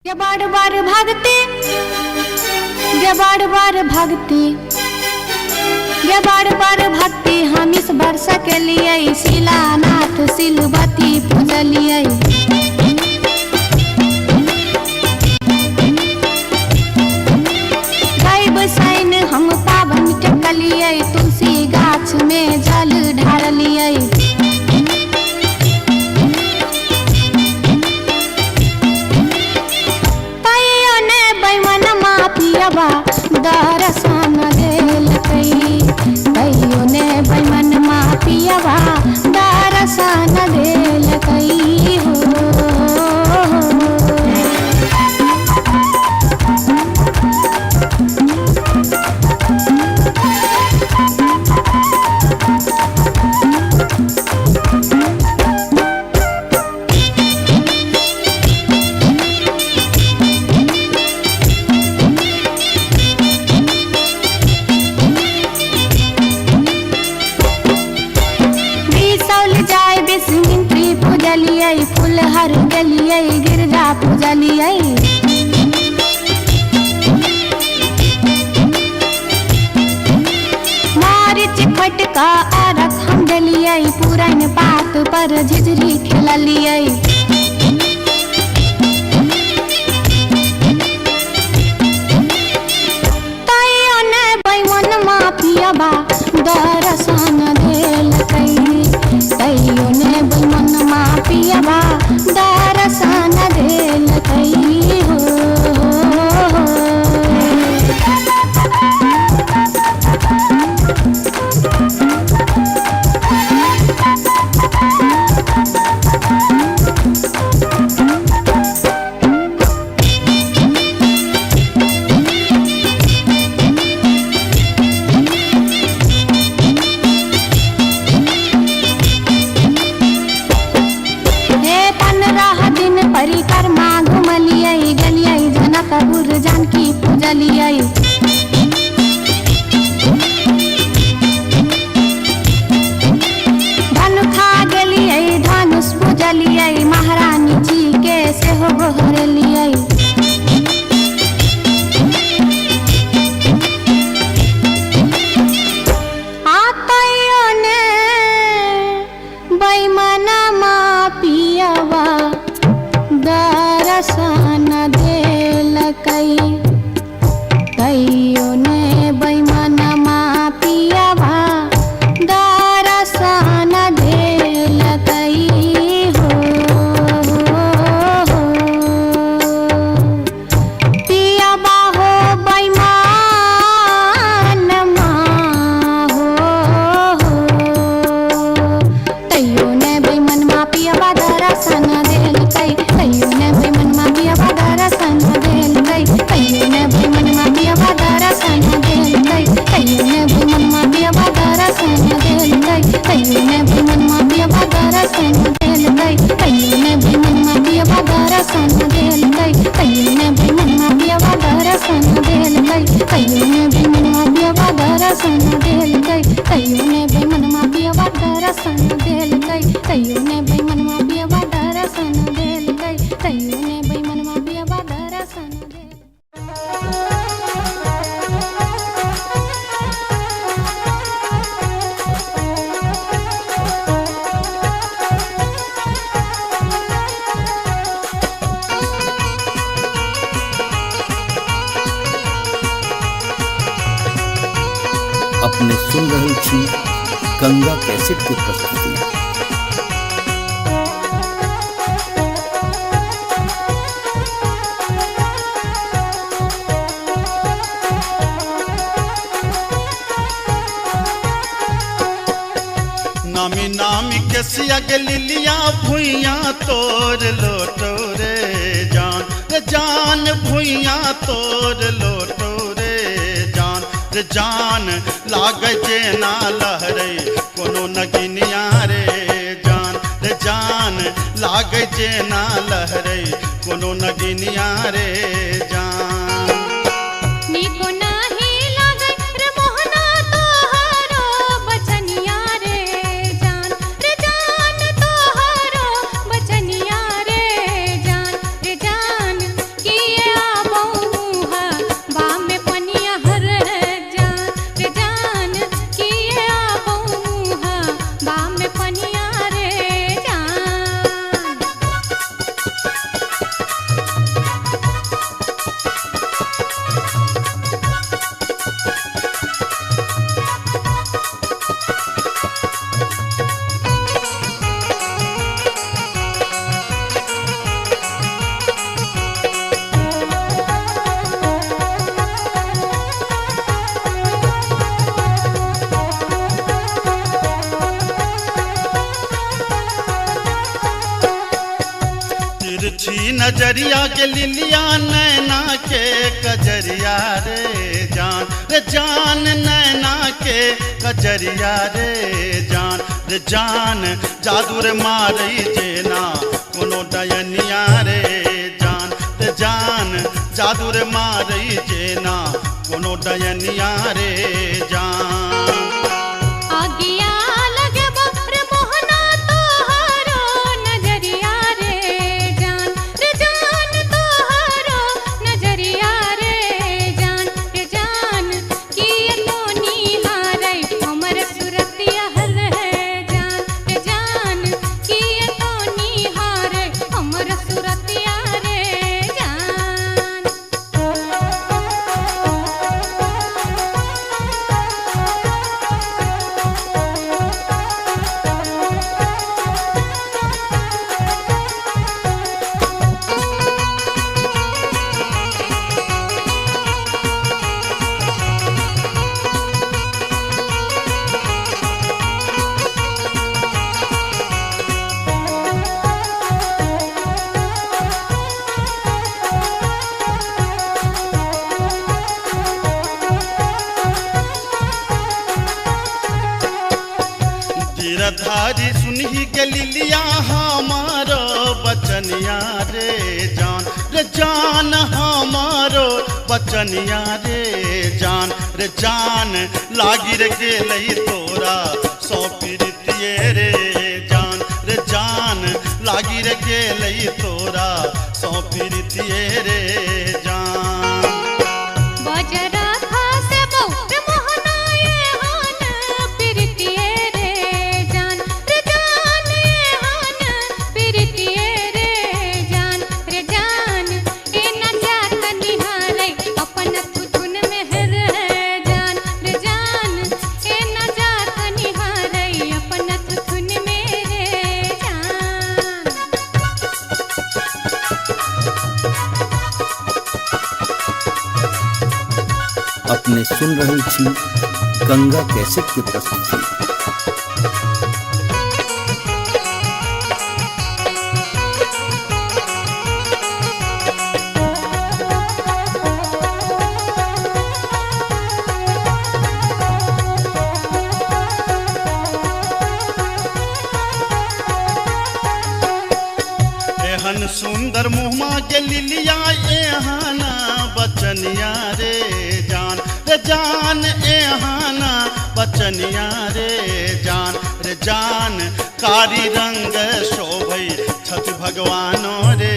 ये बार बार भागते, ये बार बार भागते, ये बार बार भागते हम इस वर्ष के लिए शिलानाथ सिलवती पूजलिए। सैन हम पावन टकलिए, तुलसी गाछ में जल ढारलिए। तैयो ने बैमन मापियबा दर्शन देलकै, तैयो ने बैमन मापियबा दर्शन देलकै हो। फुलहर गलिए गिरजा पूजलिए। मारिच फटका अरख हम डलिए, पुरन पात पर झिझरी खेललिए। तैयो ने बैमन मापियबा दर्शन देलकै, तैयो ने बैमन मापियबा दर्शन देलकै हो। परिक्रमा घुमलिए, गलिए जनकपुर जानकी पूजलिए। धनुखा गेलिए धनुष पूजलिए, महारानी जी के सेहो गोहरलिए। तैयो ने बैमन मापियबा दर्शन देलकै, तैयो ने बैमन मापियबा दर्शन देलकै हो। पियबा हो बैमन मा हो, तैयो ने बैमन मापियबा दर्शन देलकै, तैयो ने बैमन मापियबा दर्शन देलकै, तैयो ने बैमन मापियबा दर्शन देलकै, तैयो ने बैमन मापियबा दर्शन देलकै, तैयो ने बैमन मापियबा दर्शन देलकै, तैयो ने बैमन मापियबा दर्शन देलकै, तैयो ने बैमन मापियबा दर्शन देलकै, तैयो ने बैमन मापियबा दर्शन देलकै, तैयो ने बैमन मापियबा दर्शन देलकै, तैयो ने बैमन मापियबा दर्शन देलकै, तैयो ने बैमन मापियबा दर्शन देलकै। अपने सुन रहे छी गंगा कैसेट की प्रस्तुति। नामी नामी के सियग लिलिया भुइया तोर लोटो रे जान, रे जान भुइया तोर लोटो रे जान, रे जान लागे जे ना लहरे कोनो नगिनिया रे जान, रे जान लागे जे ना लहरे कोनो नगिनिया रे जान। निको नाही लागे रे मोहना तोहरो बचनिया रे जान, रे जान तोहरो बचनिया रे जान, रे जान की नजरिया के लिलिया नैना के कजरिया रे जान नैना के कजरिया रे जान जादू रे मारई जेना कोनो डयनिया रे जान जादू रे मारई जेना कोनो डयनिया रे जान आगिया लगे रे मोहना तोहरो नजरिया रे जान तोहरो नजरिया रे जान किए तो निहारै हमर सुरतिया रे जान किए तो निहारै हमर सुरतिया रे जान गिरधारी सुनही के लिलिया हमारो बचनिया रे जान हमारो बचनिया रे जान लागी रे गेलई तोरा सौ पीरितिये रे जान लागी रे गेलई तोरा सौ पीरितिये रे जान बजरा खासे बहुत मोहनाए हान प्रीतिये रे जान हान प्रीतिये रे जान ए न जात निहारै अपन थुथुन में रे जान ए न जात निहारै अपन थुथुन में रे जान अपने सुन रही थी गंगा कैसेट की प्रस्तुति। एहन सुंदर मुहमा के लिलिया एहाना बचनिया रे जान एहाना बचनिया रे जान कारी रंग शोभई छठ भगवानो रे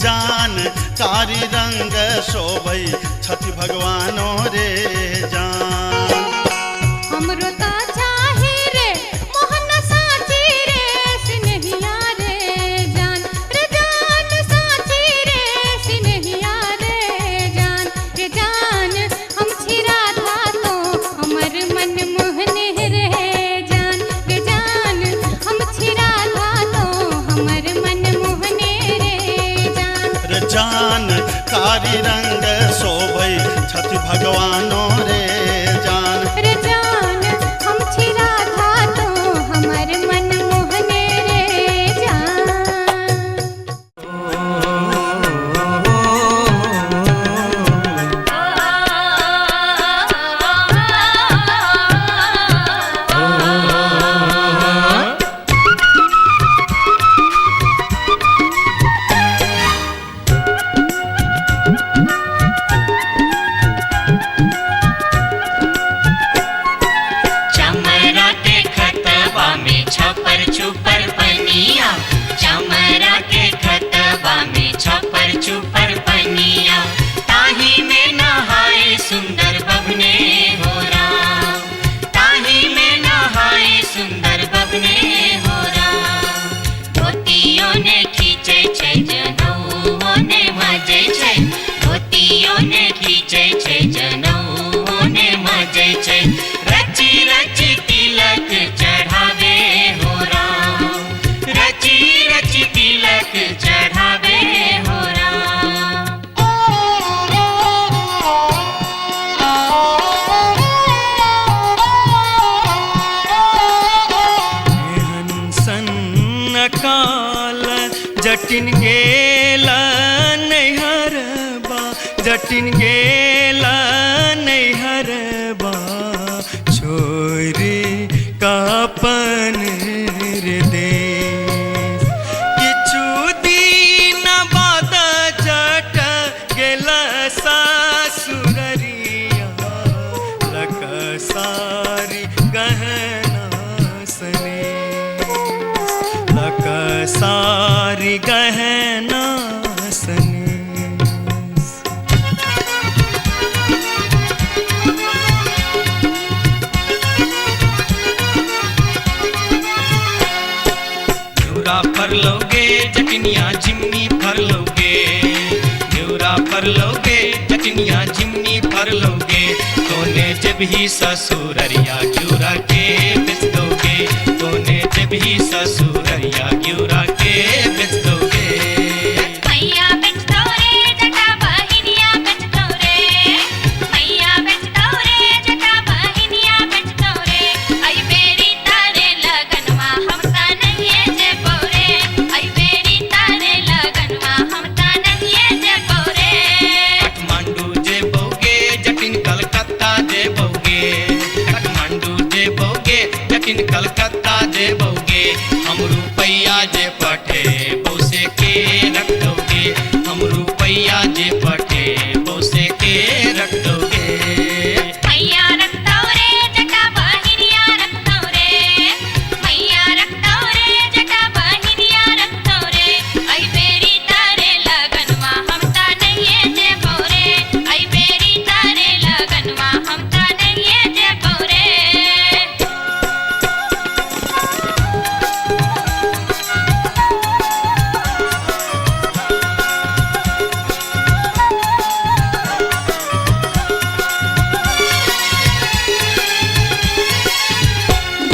जान कारी रंग शोभई छठ भगवानो रे जान हमरो ता चाही रे मोहन साची रे सिनहिया रे जान साची रे सिनहिया रे जान हम छिरा था तो हमर मन मोहने रे जान हम छिरा था तो हमर मन मोहने रे जान कारी रंग शोभई छठ भगवानो रे जान हम छिरा था तो हमर मन मोहने रे जान जटिन गेला नैहरबा छोड़ कापन रे देश किछु दिन बाद जट गेला सासुररिया लक सारी गहना सने लक सारी गहना सने फर लोगे जटनिया जिमनी फर लोगे न्यूरा फर लोगे जटनिया जिमनी फर लोगे तोने जब ही ससुररिया ग्यूरा के बेच दोगे तोने जब ही ससुररिया ग्यूरा के बेच दोगे मैया बेच दो रे जटा बहिनिया बेच दो रे मैया बेच दो रे जटा बहिनिया बेच दो रे आई बेरी तारे लगनवा हम ता नहीं जे पोरे आई बेरी तारे लगनवा हम ता नहीं जे पोरे काठमांडू जे बोगे जटिन कलकत्ता जे बोगे काठमांडू जे बोगे जटिन कलकत्ता जे बोगे हम रुपैया जे पठे बोसे के रख दोगे हम रुपैया जे पठे बोसे के रख दोगे मैया रख दो रे जटा बहिनिया रख दो रे मैया रख दो रे जटा बहिनिया रख दो रे आई बेरी तारे लगनवा हम ता नहीं जे पोरे आई बेरी तारे लगनवा हम ता नहीं जे पोरे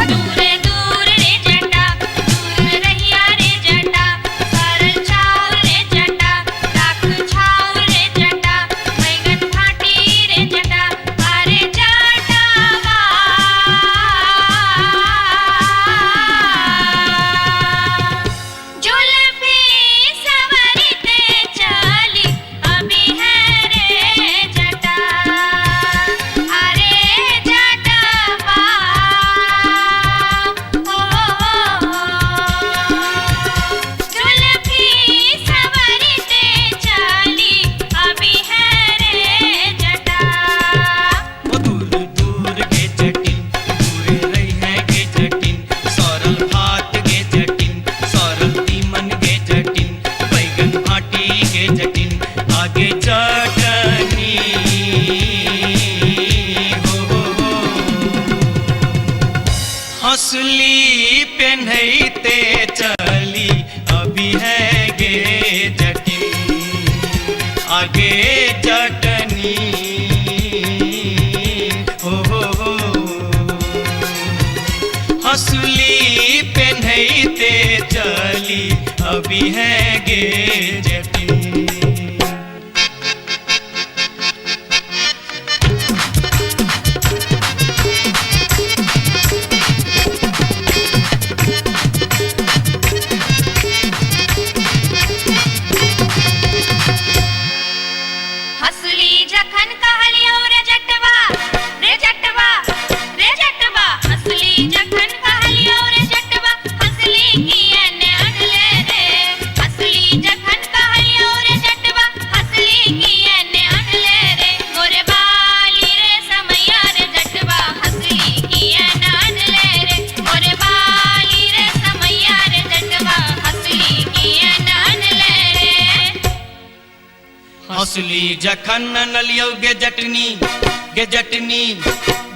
दूर दूर रे जटा दूर रहिया रे जटा सरल छाव रे जटा राख छाव रे जटा बैगन भाटी रे जटा अरे जटावा जुल्फी सवरते चली अभी है रे जटा अरे जटावा जुल्फी सवरते चली अभी है रे जटा वो दूर दूर के जटिन दूर रही है के जटिन सरल भात के जटिन सरल तीमन के जटिन बैगन भाटी के जटिन आगे चटनी हो हंसली पेन्हते चली अभी है गे जटिन आगे चटनी हो हंसली पेन्हते चली अभी है गे जटिन हसली जखन कहलियो रे जटवा रे जटवा रे जटवा हसली जखन कहलियो रे जटवा हसली कियने अनले रे हसली जखन कहलियो रे जटवा हसली कियने अनले रे मोरे बाली रे समैया रे जटवा हसली कियने अनले रे मोरे बाली रे समैया रे जटवा हसली कियने अनले रे हंसली जखन नलियो गे जटनी गे जटनी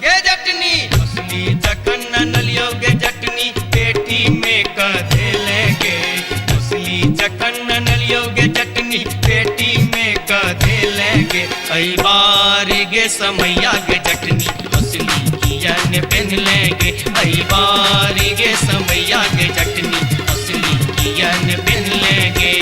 गे जटनी हंसली जखन नलियो गे जटनी पेटी में कधे लेगे हंसली जखन नलियो गे जटनी पेटी में कधे लेगे आई बारी गे समैया गे जटनी हंसली किया ने पहन लेगे आई बारी गे समैया गे जटनी हंसली किया ने पहन लेगे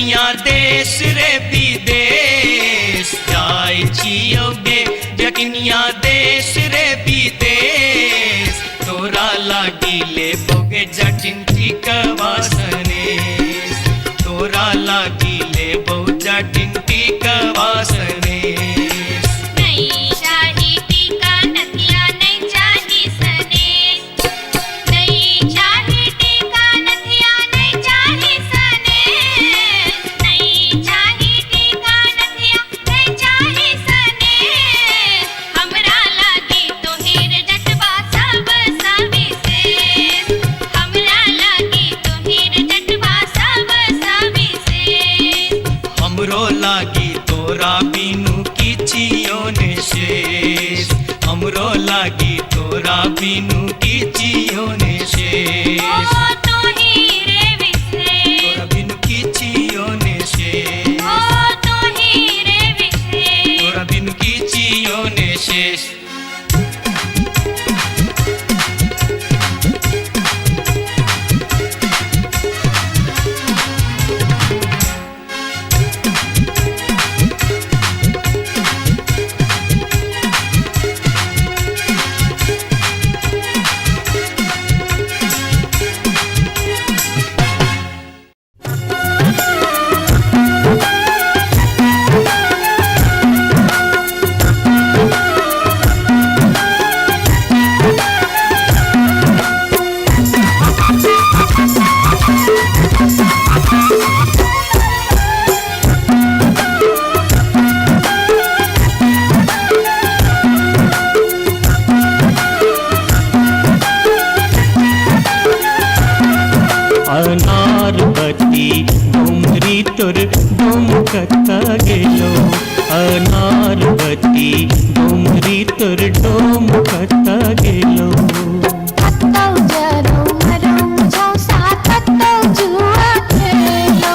जटनिया देश रे विदेश जाय छियो गे जटनिया देश रे विदेश तोरा लागी ले बोगे जटिन टिकवा सनेश तोरा लागी ले बो जटिन टिकवा सनेश नहीं चाही टीका नथिया नहीं चाही सनेश नहीं चाही टीका नथिया नहीं चाही सनेश नहीं चाही टीका नथिया नहीं चाही सनेश हमरा लागी तोहेर जटवा सब सविशेष हमरा लागी तोहेर जटवा सब सविशेष हमरो लागी तोरा बिनु किछियो ने शेष हमरो लागी तोरा बिनु किछियो ने शेष ओ तोही रे विशेष तोरा बिनु किछियो ने शेष ओ तोही रे विशेष तोरा बिनु किछियो ने शेष अनारबती डोमरी तोर डोमकता गेलो अनारबती डोमरी तोर डोमकता गेलो कत्तौ जरौ मरौ मुझौ साथ कत्तौ जुआ खेलौ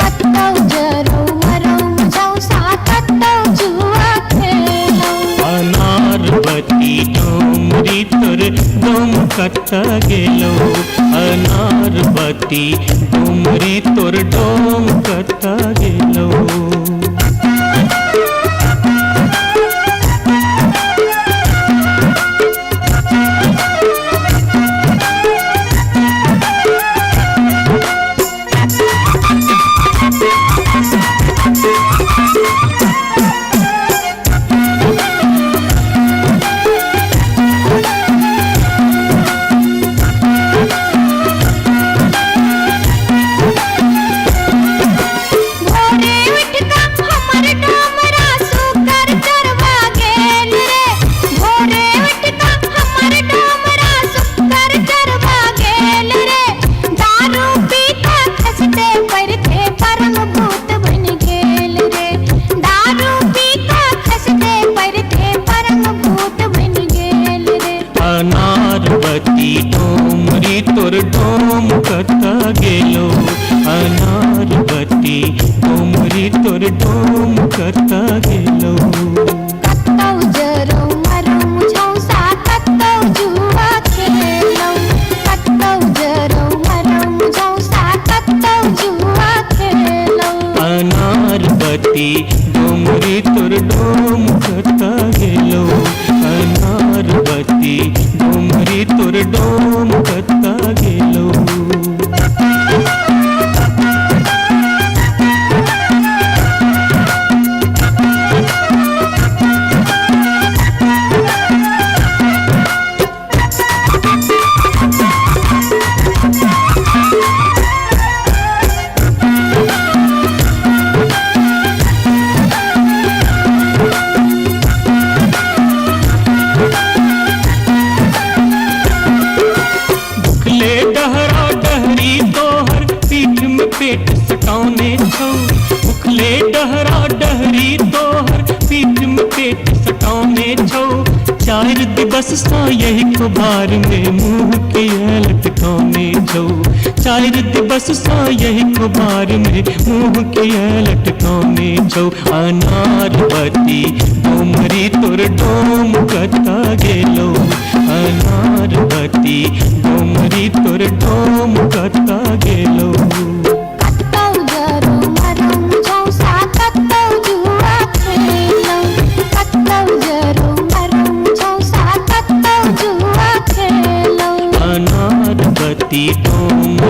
कत्तौ जरौ मरौ मुझौ साथ कत्तौ जुआ खेलौ अनारबती डोमरी तोर डोमकता गेलो अनारबती डोमरी तोर डोमकता गेलो अनारबती डोमरी तोर डोमकता गेलो अनारबती डोमरी तोर डोमकता गेलो कत्तौ जरौ मरौ मुझौ साथ कत्तौ जुआ खेलौ कत्तौ जरौ मरौ मुझौ साथ कत्तौ जुआ खेलौ अनारबती डोमरी तोर डोमकता गेलो अनारबती डोमरी तोर डोमकता गेलो पेट सटाउने छौ उखले डहरा डहरी तोहर पीठ में पेट सटाउने छौ चार दिवस सा यही कुबार में मुंह के लटकाउने छौ चार दिवस सा यही कुबार में मुंह के लटकाउने छौ अनारबती डोमरी तोर डोम कता गेलो अनारबती डोमरी तोर डोम कता गेलो कत्तौ जरौ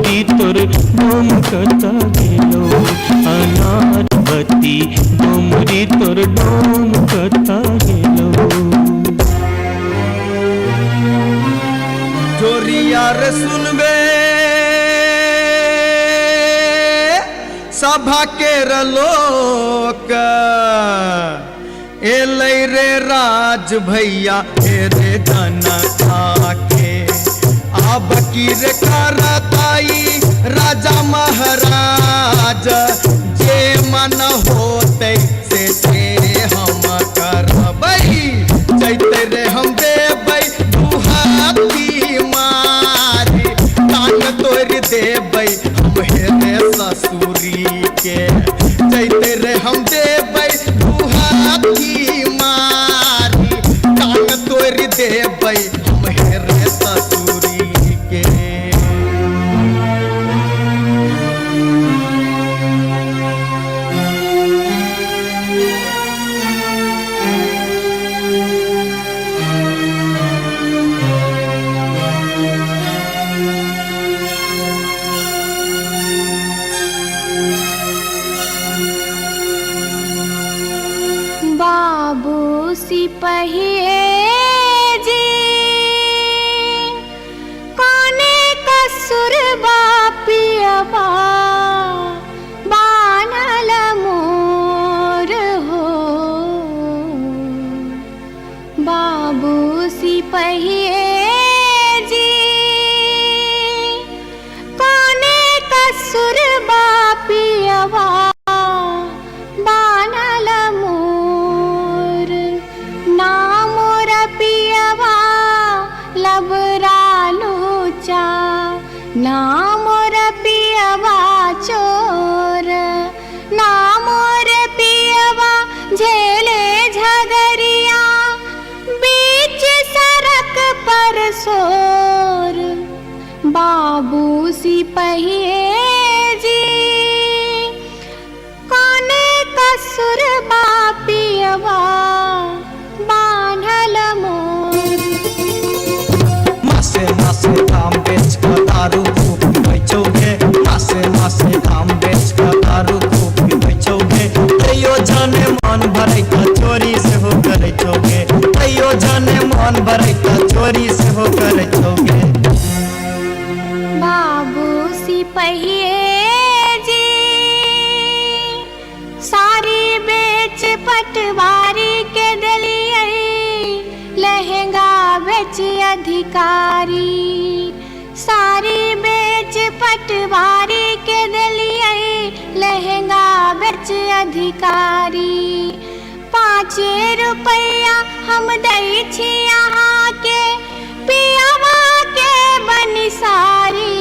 डोमरी तोर डोम कता गेलो अनार बत्ती डोमरी तोर डोम कता गेलो जोरिया रे सुनबे सभा के लोक एलै रे राज भैया हे रे जनता के अब की रे करताई राजा महाराज जे मन होते से हम करबै जैते रे हम देबै दुहाती मारी कान तोड़ देबै हम हेरे ससुरी के जैते रे हम देबै दुहाती मारी कान तोड़ देबै हम हेरे ससुरी के बाबू सिपहिए जी कोने कसुर बापियबा बानल मोर हो बाबू सिपहिए जी कोने कसुर बापियबा बानल मोर ना मोर पियवा लबरालू चा ना मोर पियवा चोर ना मोर पियवा झेले झगरिया बीच सड़क पर सोर बाबू सिपहिए जी कोने कसुर बापियवा बान्हल मोर मासे मासे दाम बेच कर दारू खूब बेचोगे मासे मासे दाम बेच कर दारू खूब बेचोगे तैयो जाने मन भरे का चोरी से हो करे चोगे तैयो जाने मन भरे का चोरी से हो करे चोगे बाबू सिपहिए जी सारी बेच पटवारी के दलिए लहंगा बेच अधिकारी सारी बेच पटवारी के दलिए लहंगा बेच अधिकारी 5 रुपया हम दै छी यहाँ के पियावा के बनिसारी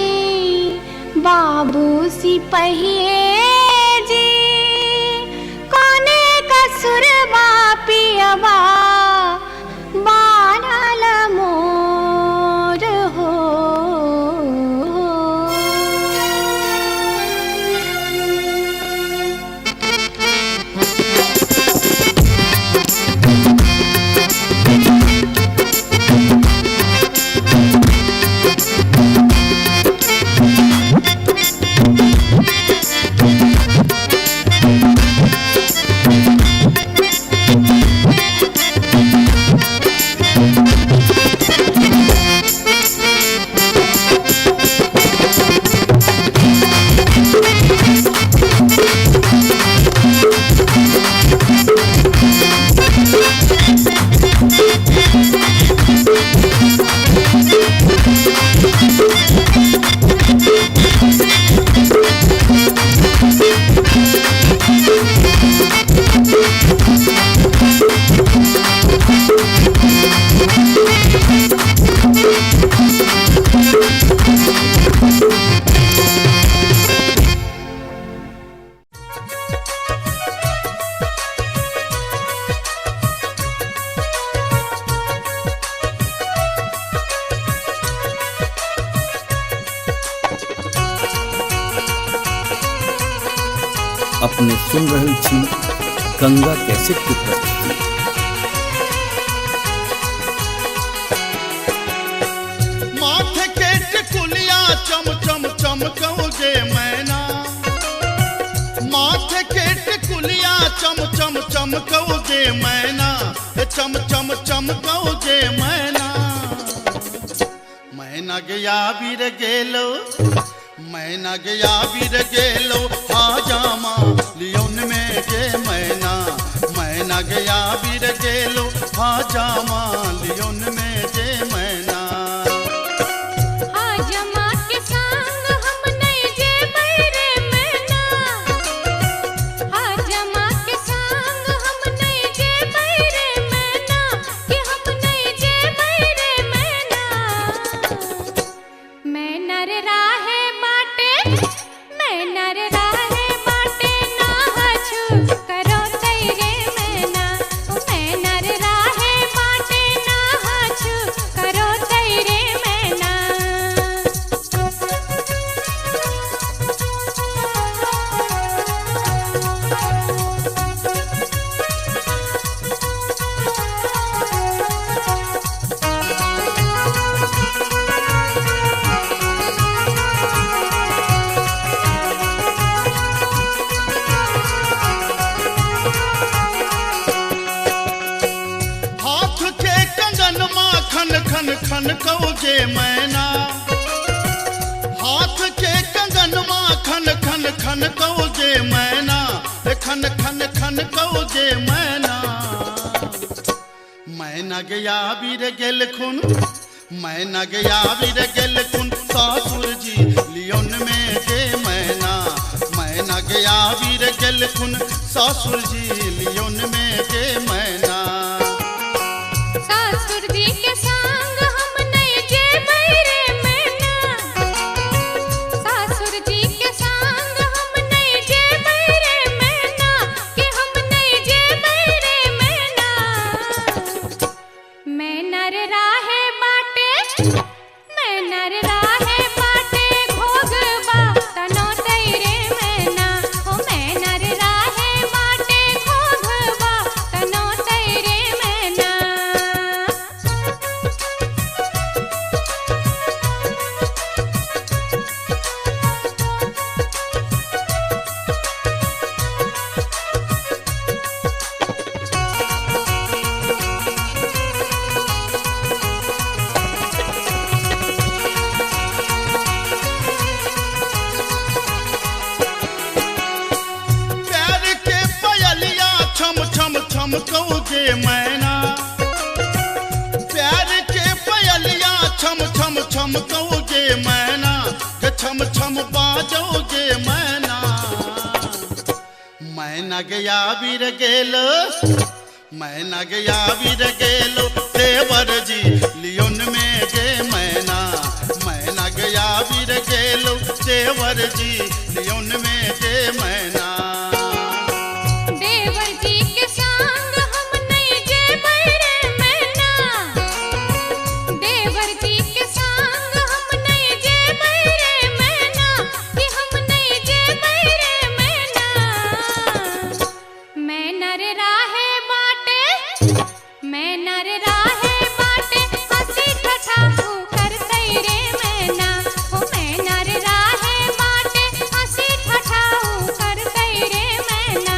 बाबू सिपहिए जी कोने कसुर बापियवा बानल मोर हो अपने सुन रहल छी गंगा कैसेट की प्रस्तुति। माथे के टिकुलिया चम चम चमक चमकौगे मैना। मैना गया बीर गेलो, मैना गया बीर गेलो हाजामा लियोन में गे मैना। मैना गया बीर गेलो हाजामा लियोन में गे मैना। हाजमा के संग हम नहीं जे बैरे मैना। हाजमा के संग हम नहीं जे बैरे मैना, कि हम नहीं जे बैरे मैना। मैना रे राहे बाटे, मैना रे राहे बाटे ना हछु करो तैरे मैना। मैना रे राहे बाटे ना हछु करो तैरे मैना। हाथ के कंगन माखन खन खन कौगे मैना। हाथ के कंगन माखन खन खन कौगे मैना। खन खन खन कौगे मैना। मैना गया बीर गेल खुन, मैना गया बीर गेल खुन सासुर जी लियोन में गे मैना। मैना गया बीर गेल खुन सासुर जी लियोन में गे मैना। सासुर जी के संग हम नहीं जे बैरे मैना। सासुर जी के संग हम नहीं जे बैरे मैना, कि हम नहीं जे बैरे मैना। मैना रे राहे बाटे, मैना रे राहे बाटे घोगबा तनो तैरे मैना। मैना रे राहे बाटे घोगबा तनो तैरे मैना। प्यार के पयलिया छम छम छम कौगे मैना। प्यार के पयलिया छम छम छम कौगे मैना। के छम छम बाजोगे मैना। मैना गया बीर गेलो, मैना गया बीर गेलो देवर जी लियोन में गे मैना। मैना गया बीर गेलो देवर जी लियोन में गे मैना। देवर जी के संग हम नहीं जे बैरे मैना। देवर जी के संग हम नहीं जे बैरे मैना, कि हम नहीं जे बैरे मैना। मैना रे राहे बाटे, मैना रे राहे बाटे हंसी ठठा कर तैरे मैना। मैना रे राहे बाटे हंसी ठठा कर तैरे मैना।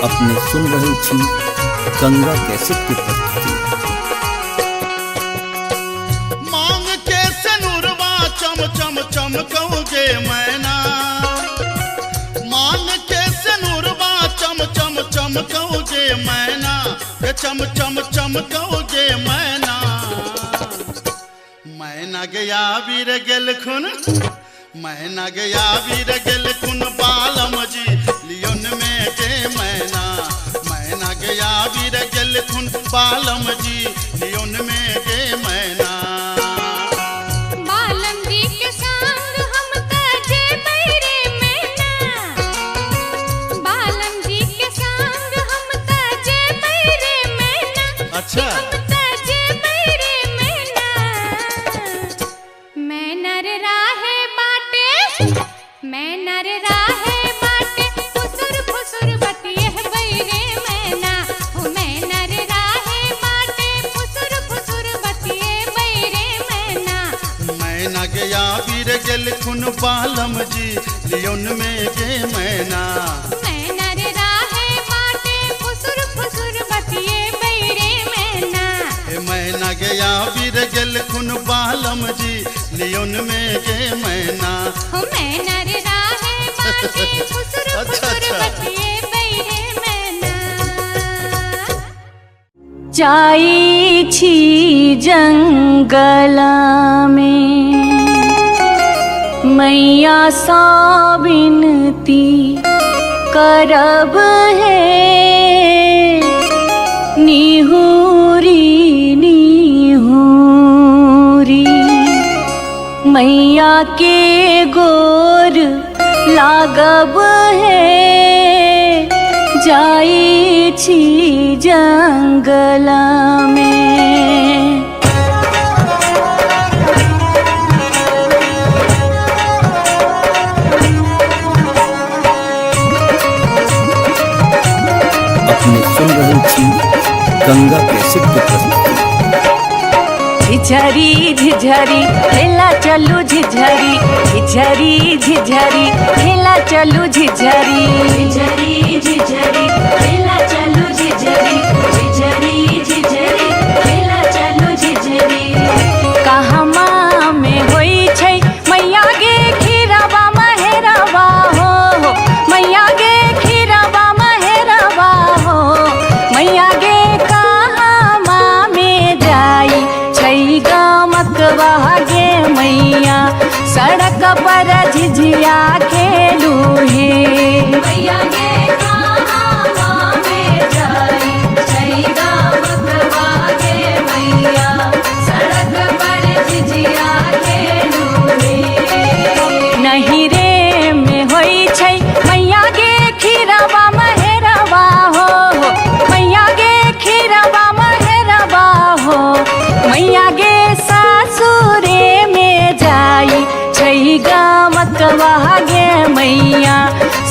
अपने सुन रहे छी गंगा कैसेट की प्रस्तुति। मांग के सनुरवा चम चम चम कौगे मैना। मांग के सनुरवा चम चम चम कौगे मैना। के चम चम चम कौगे मैना। मैना गया बीर गेल खुन, मैना गया बीर गेल खुन बालम जी लियोन में गे मैना। मैना गया बीर गेल खुन बालम जी लियोन में गे मैना। बालम जी के संग हम तजे बैरे मैना। बालम जी के संग हम तजे बैरे मैना। अच्छा हम तजे बैरे मैना। मैना रे राहे बाटे, मैना रे राहे बाटे फुसुर फुसुर बतिये बैरे मैना गया वीर गेल खुन बालम जी लियोन में गे मैना मैना रे राहे बाटे फुसुर फुसुर बतिए बैरे मैना मैना गया वीर गेल खुन बालम जी लियोन में गे मैना हो मैना रे राहे बाटे फुसुर फुसुर बतिए बैरे मैना जाई छी जंगला में मैया सा विनती करब है निहुरी निहुरी मैया के गोर लागब है जाई छी जंगला में अपने सुन रहे छी गंगा कैसेट की प्रस्तुति। झिझरी झिझरी खेला चलू झिझरी झिझरी झिझरी खेला चलू झिझरी झिझरी झिझरी खेला चलू झिझरी झिझरी झिझरी खेला चलू झिझरी कहमा में होई छै मैया गे खीरवा महेरवा हो मैया गे खीरवा महेरवा हो मैया गे कहमा में जाई छै गमकवा गे मैया सड़क पर झिझिया खेलू हे मैया गे कहमा में जाई छै गमकवा गे मैया सड़क पर झिझिया खेलू हे नहीं रे में होई छै मैया गे खीरवा महेरवा हो मैया गे खीरवा महेरवा हो मैया गे सासुरे में जाई छै गमकवा गे मैया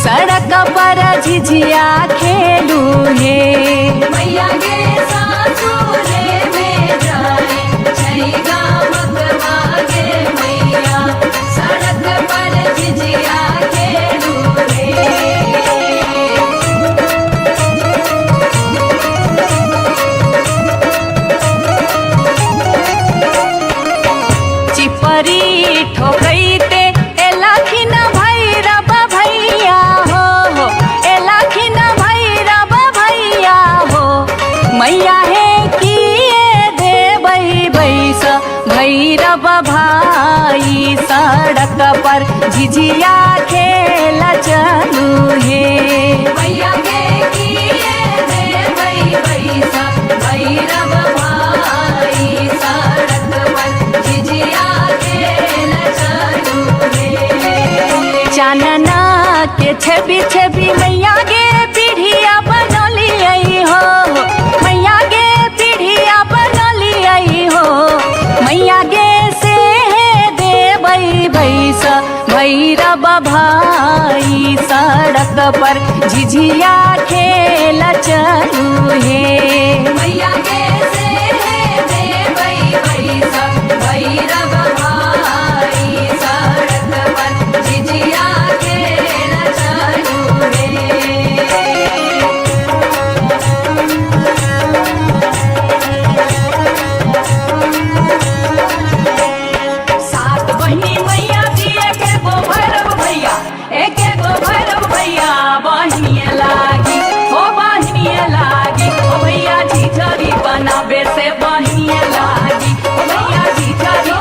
सड़क पर झिझिया खेलू हे मैया गे सासुरे में जाई छै गमकवा गे मैया सड़क पर झिझिया खेलू हे चिपरी ठोकैते एलाखिन भैरव भैया हो एलाखिन भैरव भैया हो मैया हे किए देबै बैस भैरव भाई सड़क पर झिझिया खेल चलू हे मैया गे किए देबै बैस भैरव भाई सड़क पर झिझिया खेल चलू हे चानना के छवि छवि मैया गे पीढ़िया बनलियै हो मैया गे पीढ़िया बनलियै हो मैया गे से देबै बैस भैरव भाई सड़क पर झिझिया खेल चलू हे मैया गे से देबै बैस भैरव भाई सड़क पर झिझिया खेल चलू हे सात बहिनी मैया जी एके गो भैरव भैया एके गो भैरव भैया बहिनिए लागी हो बहिनिए लागी ओ भैया झिझरी बनाबे से बहिनिए लागी ओ भैया झिझरी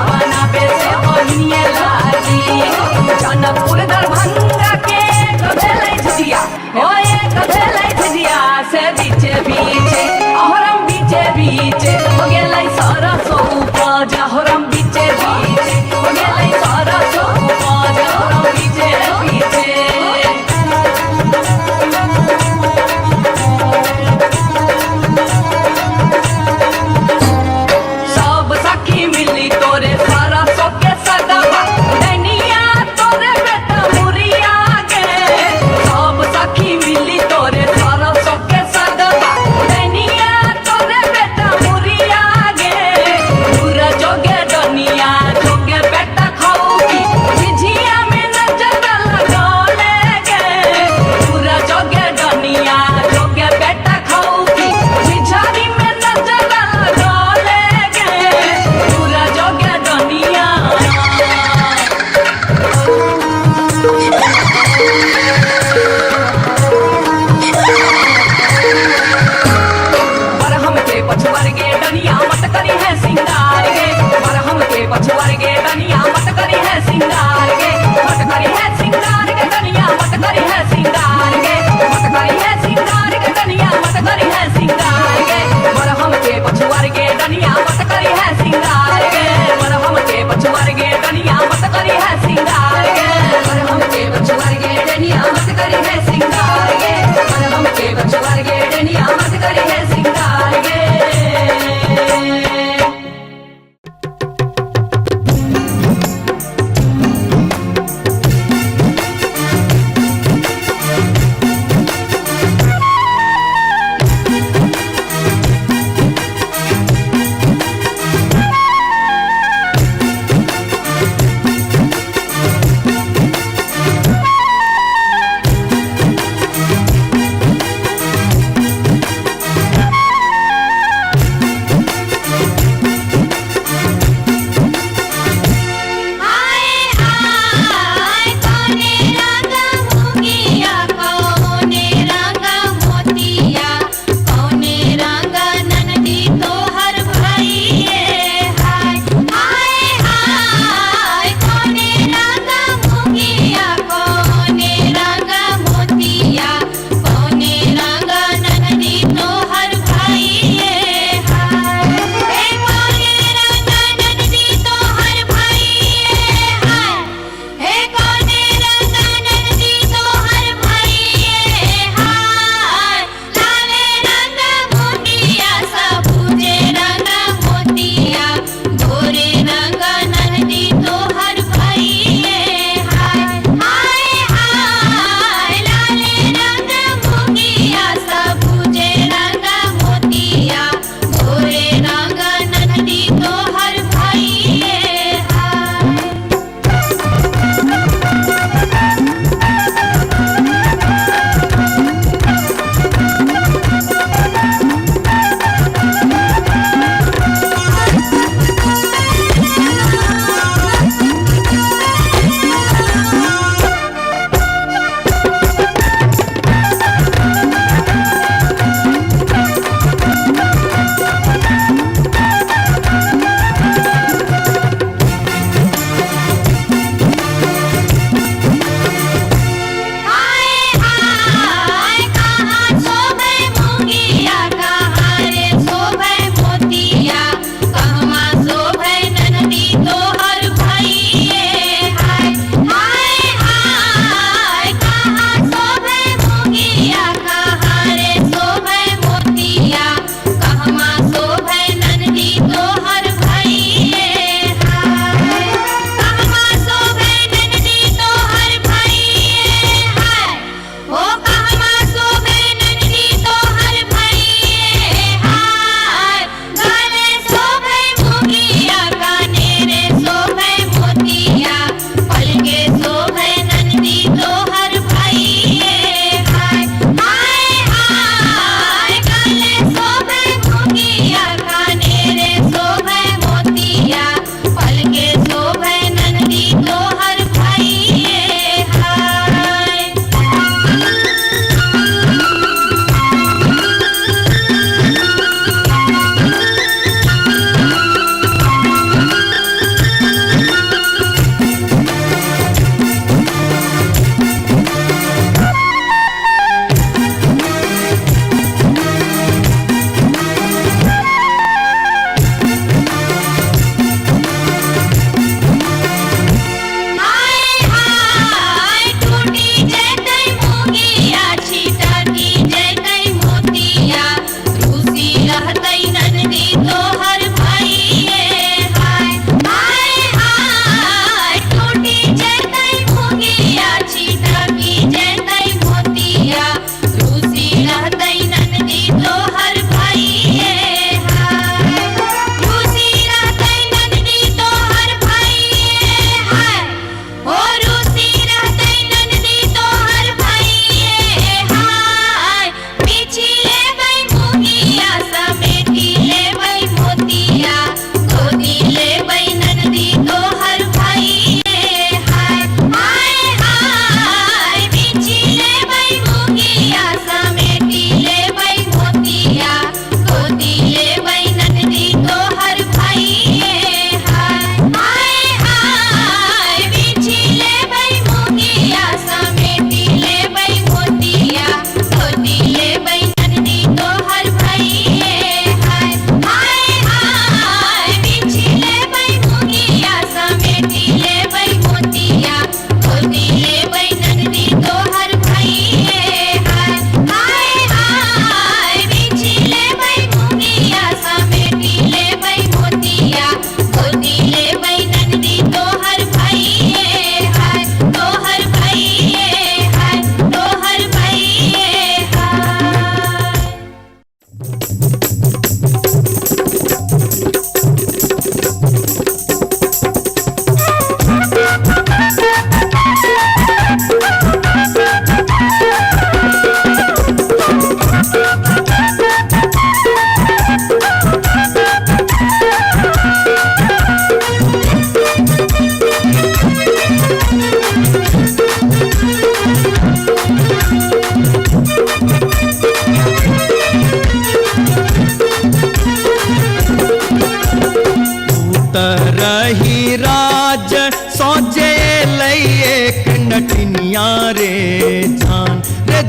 सोचे लई एक नटनिया रे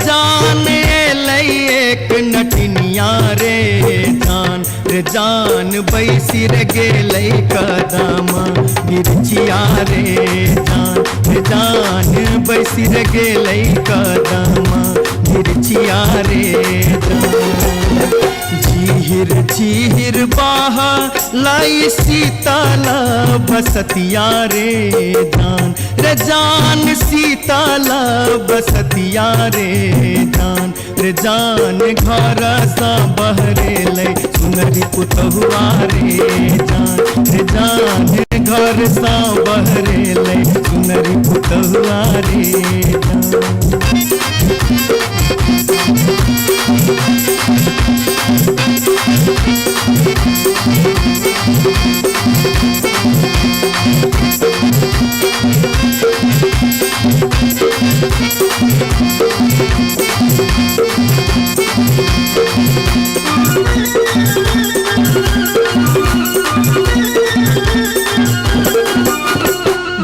जान लई एक नटनिया रे जान बैसी रे गेलै कदम गिरचिया रे जान बैसी रे गेलै कदम गिरचिया रे झीर झीर बाहा लाई शीतल बसतिया रे जान शीतल बसतिया रे जान घर सा बहरे ले सुनरी पुतहुआ रे जान घर सा बहरे ले सुनरी पुतहुआ रे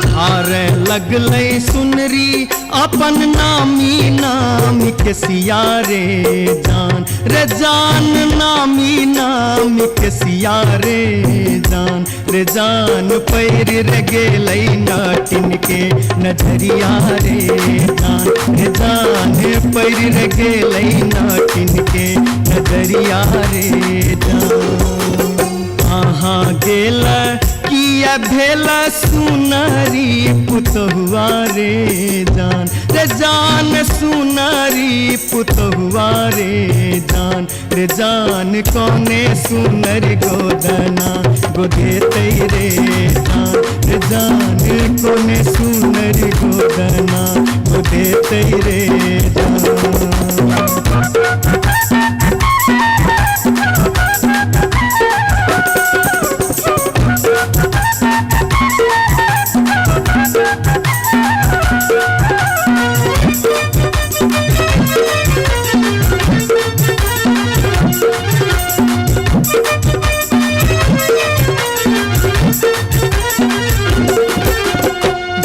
धारे लगलै सुनरी अपन नामी नाम के सिया रे जान नामी नाम के सिया रे जान पैर रे गेलै नाटिन के नजरिया रे जान पैर रे गेलै नाटिन के नजरिया रे कहाँ गेल किया भेल सुनरी पुतहुआ रे जान सुनरी पुतहुआ रे जान कौने सुनर गोदना गोदेतै रे जान कौने सुनर गोदना गोदेतै रे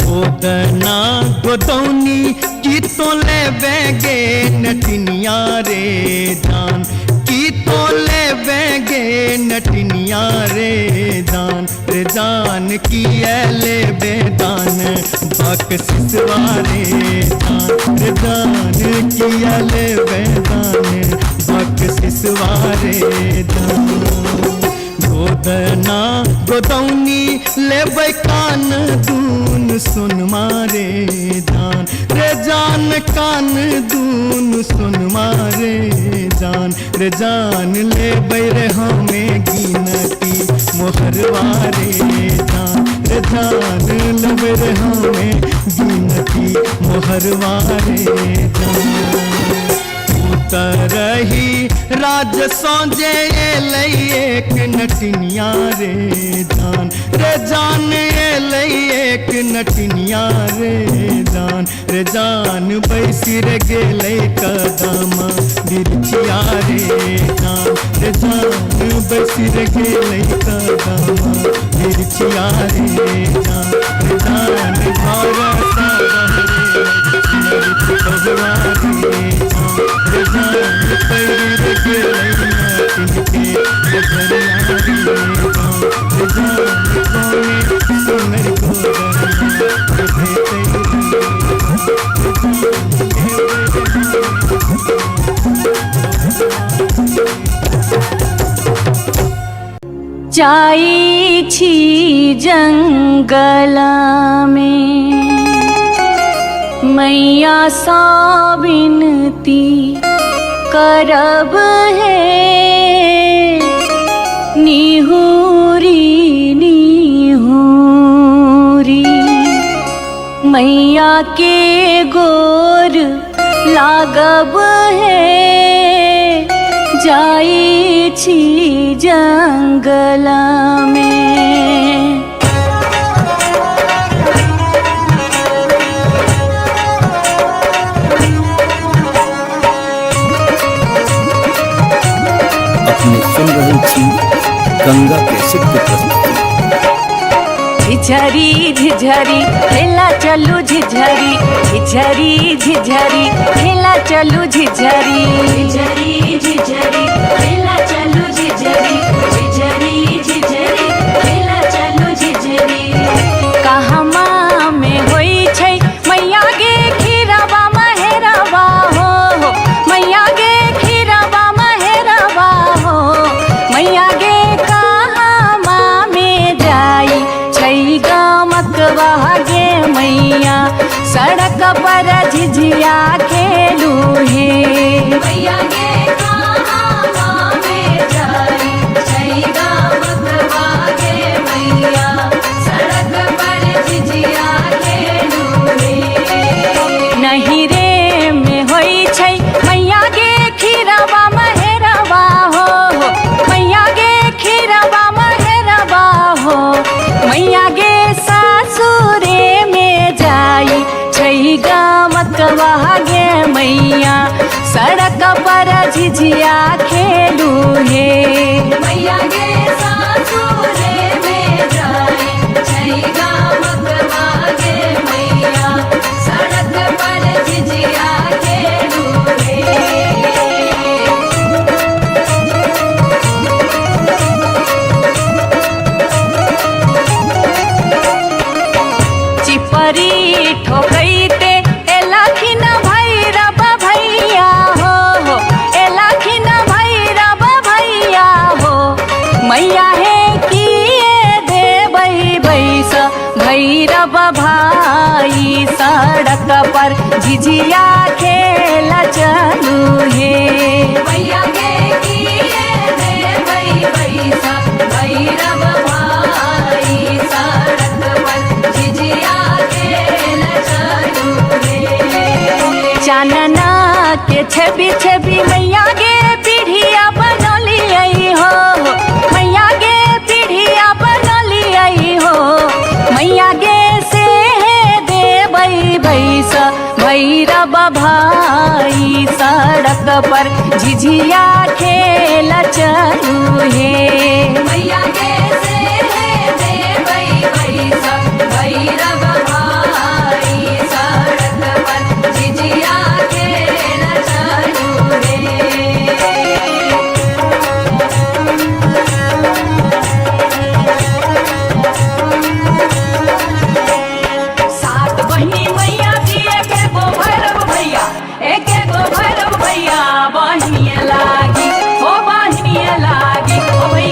गोदना गोदौनी की तो ले बेगे नटनिया रे जान की तो ले बेगे नटनिया रे जान की ले बेदान बख्शिसवा रे जान की ले बेदान बख्शिसवा रे गोदना गोदौनी लेबै कान दून सुन मारे जान कान दून सुन मारे जान लेबै रे हमें गिनती मोहरवा रे जान लेबै रे हमें गिनती मोहरवा रे रही राज सौजे लई एक नटनिया रे जान लई एक नटनिया रे जान बैसी रे गेलै कदम गिरचिया रे जान बैसी रे गेलै कदम गिरचिया रे जान घर सा बहरे पुतहुआ रे जान पैर गेलै नाटिन के नजरिया रे जान कौने सुनर गोदना गोदेतै जाई छी जंगल में मैया सा विनती करब है निहुरी निहुरी मैया के गोर लागब है जाई छी जंगल में। अपने सुन रहे थी गंगा कैसेट की प्रस्तुति। झिझरी झिझरी खेला चलू झिझरी झिझरी झिझरी खेला चलू झिझरी झिझरी झिझरी खेला चलू झिझरी झिझरी झिझरी खेला चलू झिझरी कहमा में होई छै मैया गे खीरवा महेरवा हो मैया गे खीरवा महेरवा हो मैया गे कहमा में जाई छै गमकवा गे मैया सड़क पर झिझिया खेलू हे मैया गे कहमा में जाई छै गमकवा गे मैया सड़क पर झिझिया खेलू हे नहीं रे में होई छै मैया गे खीरवा महेरवा हो मैया गे खीरवा महेरवा हो मैया गे सासुरे में जाई छै गमकवा गे मैया सड़क पर झिझिया खेलू हे मैया गे सासुरे में जाई छै गमकवा गे मैया सड़क पर झिझिया खेलू हे चिपरी ठोकैते एलखिन भैरव भैया हो एलखिन भैरव भैया हो मैया हे किए देबै बैस भैरव भाई सड़क पर झिझिया खेल चलू हे मैया गे किए देबै बैस भैरव भाई सड़क पर झिझिया खेल चलू हे चानना के छवि छवि मैया गे पीढ़िया बनलियै हो मैया गे पीढ़िया बनलियै हो मैया गे से देबै बैस भैरव भाई सड़क पर झिझिया खेल चलू हे मैया गे से देबै बैस भैरव भाई सड़क पर झिझिया खेल चलू हे सात बहिनी मैया जी एके गो भैरव भैया एके गो भैरव भैया बहिनिया लागी ओ बहिनिया लागी ओ भैया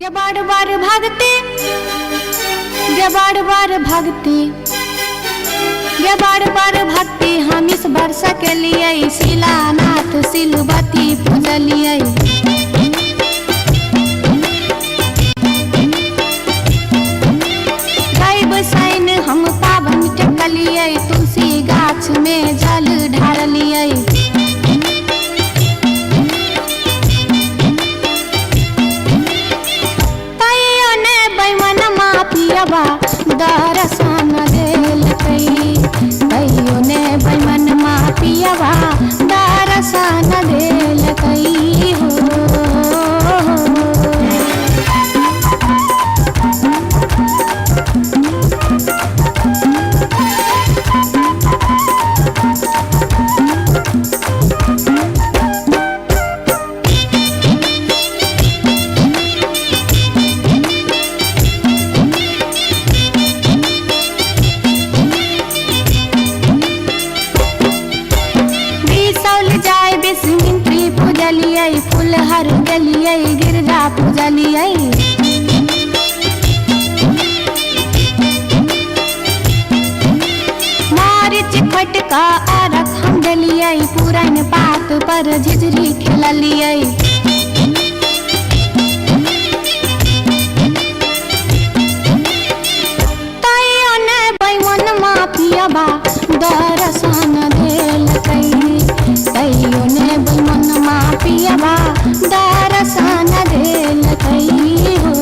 ये बार बार भागते, ये बार बार भागते, ये बार बार भागते हम इस वर्ष के लिए शिलानाथ सिलवती पूजलिए। सैन हम पावन टेकलिए, तुलसी गाछ में जल ढारलिए। तैयो ने बैमन मापियबा दर्शन देलकै, तैयो ने बैमन मापियबा दर्शन देलकै हो। फुलहर गलिए गिरजा पूजलिए। मारिच फटका अरख हम डलिए, पुरन पात पर झिझरी खेललिए। तैयो ने बैमन मापियबा दर्शन देलकै, तैयो ने बैमन मापियबा दर्शन देलकै हो।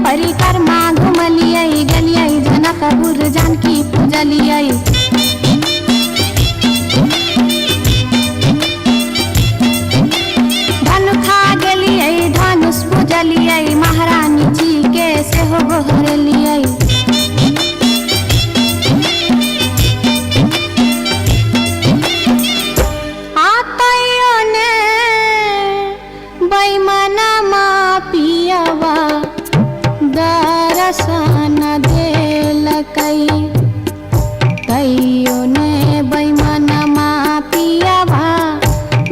परिक्रमा घुमलिए, गलिए जनकपुर जानकी पूजलिए। धनुखा गेलिए धनुष पूजलिए, महारानी जी के सेहो गोहरलिए। तैयो ने बैमन मापियबा दर्शन देलकै, तैयो ने बैमन मापियबा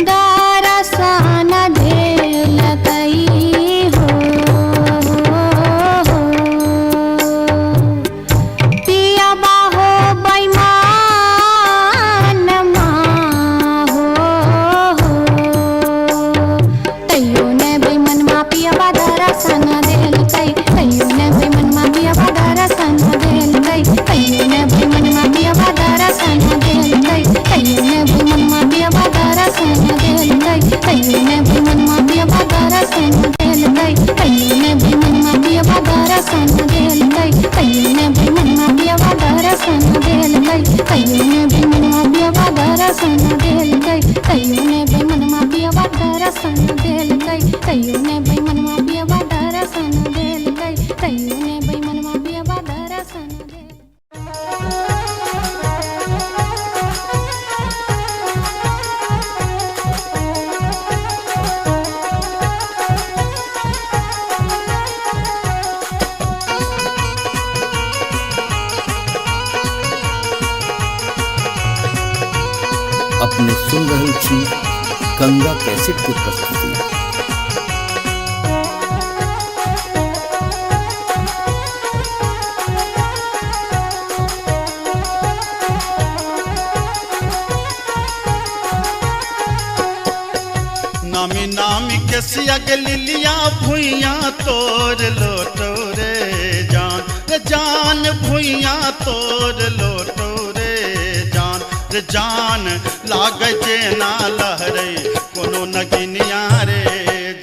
दर्शन देलकै हो। पियबा हो बैमन मा हो, तैयो ने बैमन मापियबा दर्शन देलकै, तैयो ने बैमन मापियबा दर्शन देलकै, तैयो ने बैमन मापियबा दर्शन देलकै, तैयो ने बैमन मापियबा दर्शन देलकै, तैयो ने बैमन मापियबा दर्शन देलकै, तैयो ने बैमन मापियबा दर्शन देलकै, तैयो ने बैमन मापियबा दर्शन देलकै, तैयो ने बैमन मापियबा दर्शन देलकै, तैयो ने बैमन मापियबा दर्शन देलकै, तैयो ने बैमन मापियबा दर्शन देलकै, तैयो ने बैमन मापियबा दर्शन देलकै। अपने सुन रहे छी गंगा कैसेट की प्रस्तुति। नामी नामी के सियग लिलिया भुइया तोर लोटो रे जान, रे जान भुइया तोर लोटो रे जान, रे जान लागे जे ना लहरे कोनो नगिनिया रे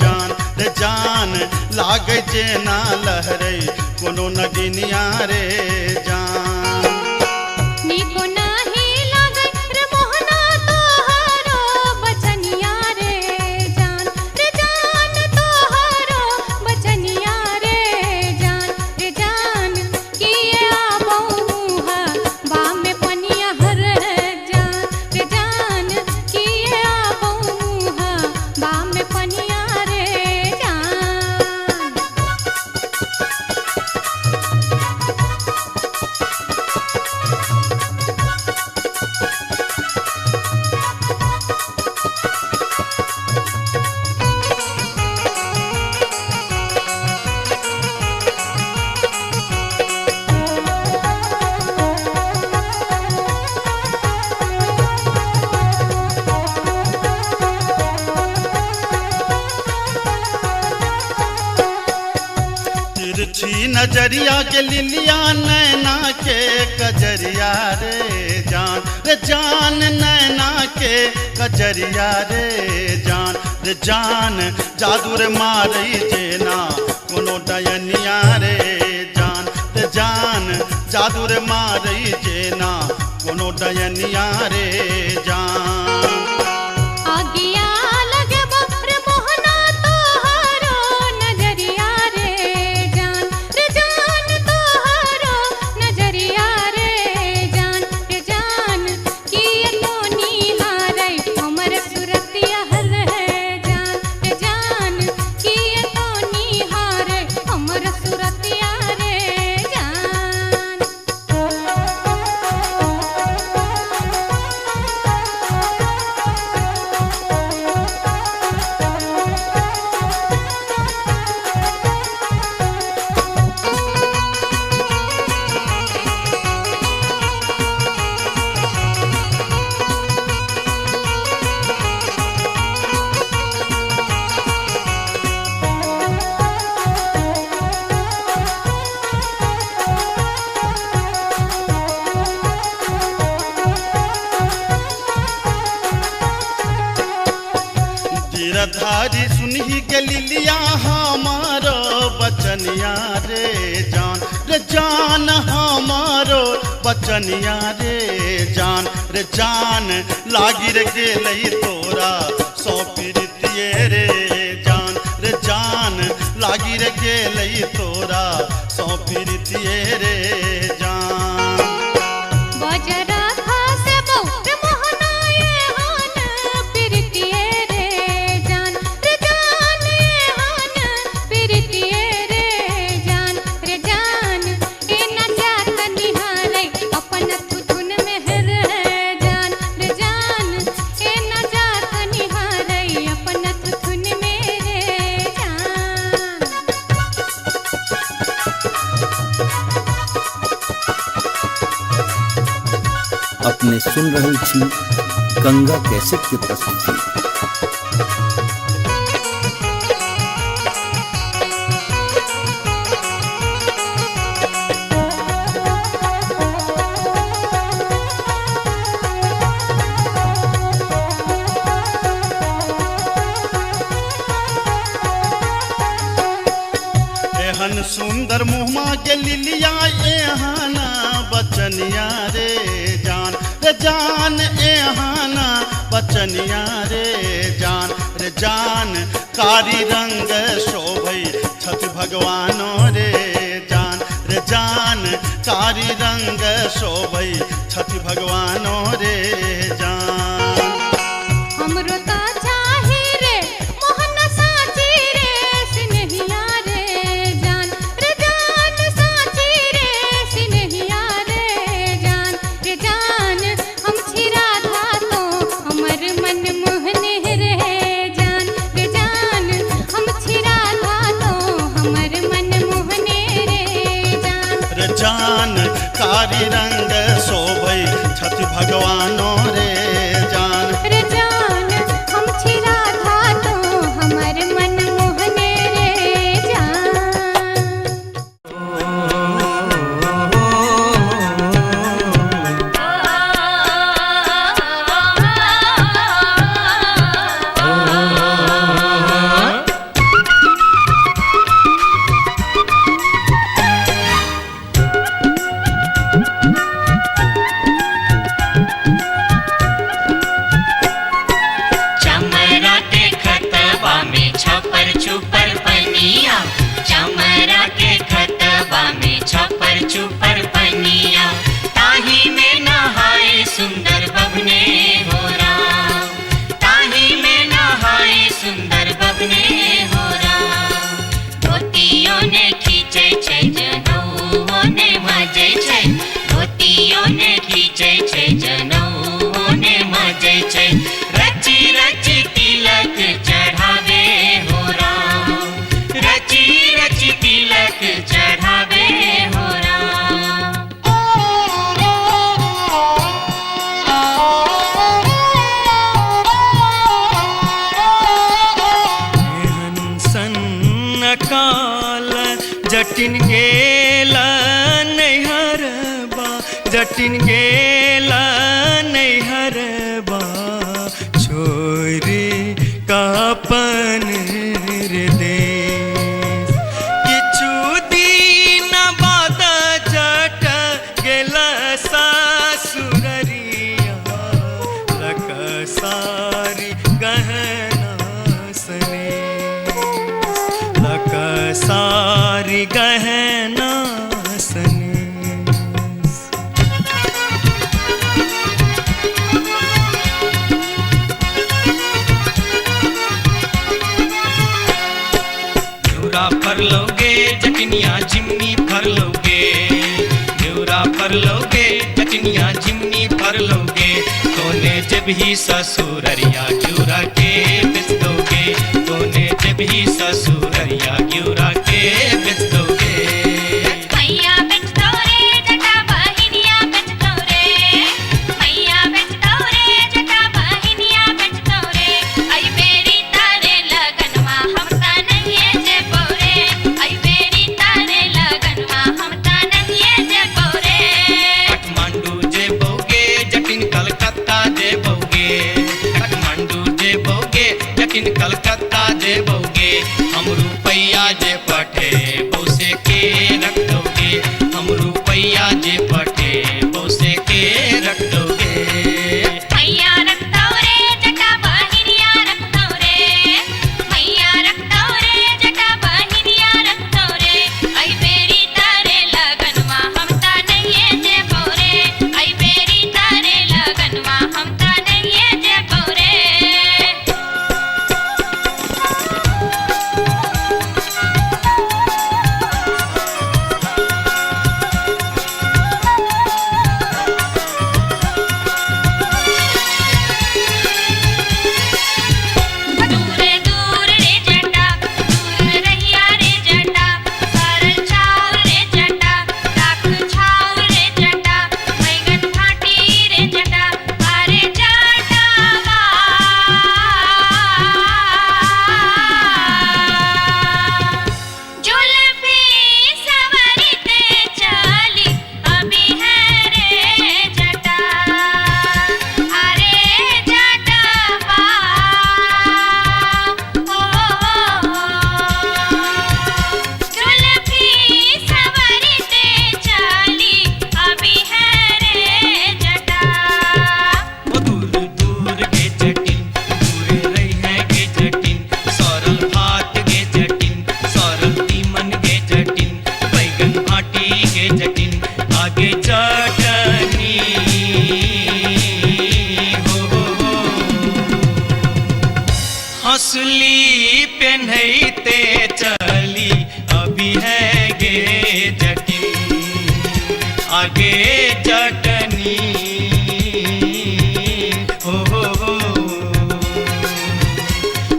जान, रे जान लागे जे ना लहरे कोनो नगिनिया रे जान। निको नाही लागे रे मोहना तोहरो बचनिया रे जान, रे जान तोहरो बचनिया रे जान, रे जान की गुजरिया के लिलिया नैना के कजरिया रे जान नैना के कजरिया रे जान जादू रे मारई जेना कोनो डयनिया रे जान जादू रे मारई जेना कोनो डयनिया रे जान आगिया लगे रे मोहना तोहरो नजरिया रे जान तोहरो नजरिया रे जान किए तो निहारै हमर सुरतिया रे जान किए तो निहारै हमर सुरतिया रे गिरधारी सुनही के लिलिया हमारो बचनिया रे जान हमारो बचनिया रे जान लागी रे गेलई तोरा सौ पीरितिये रे जान लागी रे गेलई तोरा सौ पीरितिये रे जान बजरा खासे बहुत मोहनाए हान प्रीतिये रे जान हान प्रीतिये रे जान ए न जात निहारै अपन थुथुन में रे जान ए न जात निहारै अपन थुथुन में रे जान अपने सुन रहल छी गंगा कैसेट के प्रस्तुति। एहन सुंदर मुहमा के लिलिया एहना बचनिया रे जान एहना बचनिया रे जान कारी रंग शोभई छठ भगवानो रे जान कारी रंग शोभई छठ भगवानो रे जान हमरो ता चाही रे मोहन साची रे सिनहिया रे जान साची रे सिनहिया रे जान हम छिरा था तो हमर मन मोहने रे जान हम छिरा था तो हमर मन मोहने रे जान कारी रंग शोभई छठ भगवानो रे जान हम छिरा था तो हमर मन मोहने रे जान नैना सने। घिउरा फरलोगे जटनिया जिमनी फरलोगे, घिउरा फरलोगे जटनिया जिमनी फरलोगे, तोने जब ही ससुररिया घिउरा के बेच दोगे, तोने जब ही ससुररिया घिउरा के बेच दोगे। मैया बेच दो रे जटा बहिनिया बेच दो रे, मैया बेच दो रे जटा बहिनिया बेच दो रे, आई बेरी तारे लगनवा हम ता नहीं जे पोरे, आई बेरी तारे लगनवा हम ता नहीं जे पोरे। काठमांडू जे बोगे जटिन कलकत्ता जे बोगे, काठमांडू जे बोगे जटिन कलकत्ता जे बोगे, हम रुपैया जे पठे बौसे के रख दोगे, हम रुपैया जे पठे बौसे के रख दोगे। मैया रख दो रे जटा बहिनिया रख दो रे, मैया रख दो रे जटा बहिनिया रख दो रे, आई बेरी तारे लगनवा हम ता नहीं जे पोरे, आई बेरी तारे लगनवा हम ता नहीं जे पोरे। दूरे दूर रे जटा, दूर रहिया रे जटा, सरल छाव रे जटा, राख छाव रे जटा, बैगन भाटी रे जटा, अरे जटावा जुल्फी सवरते चली अभी है रे जटा, अरे जटावा जुल्फी सवरते चली अभी है रे जटा। ओ दूर दूर के जटिन दूर रही है के जटिन, सरल भात के जटिन सरल तीमन के जटिन, बैगन भाटी के जटिन आगे चटनी हो। हंसली पेन्हते चली अभी है गे जटिन आगे चटनी हो।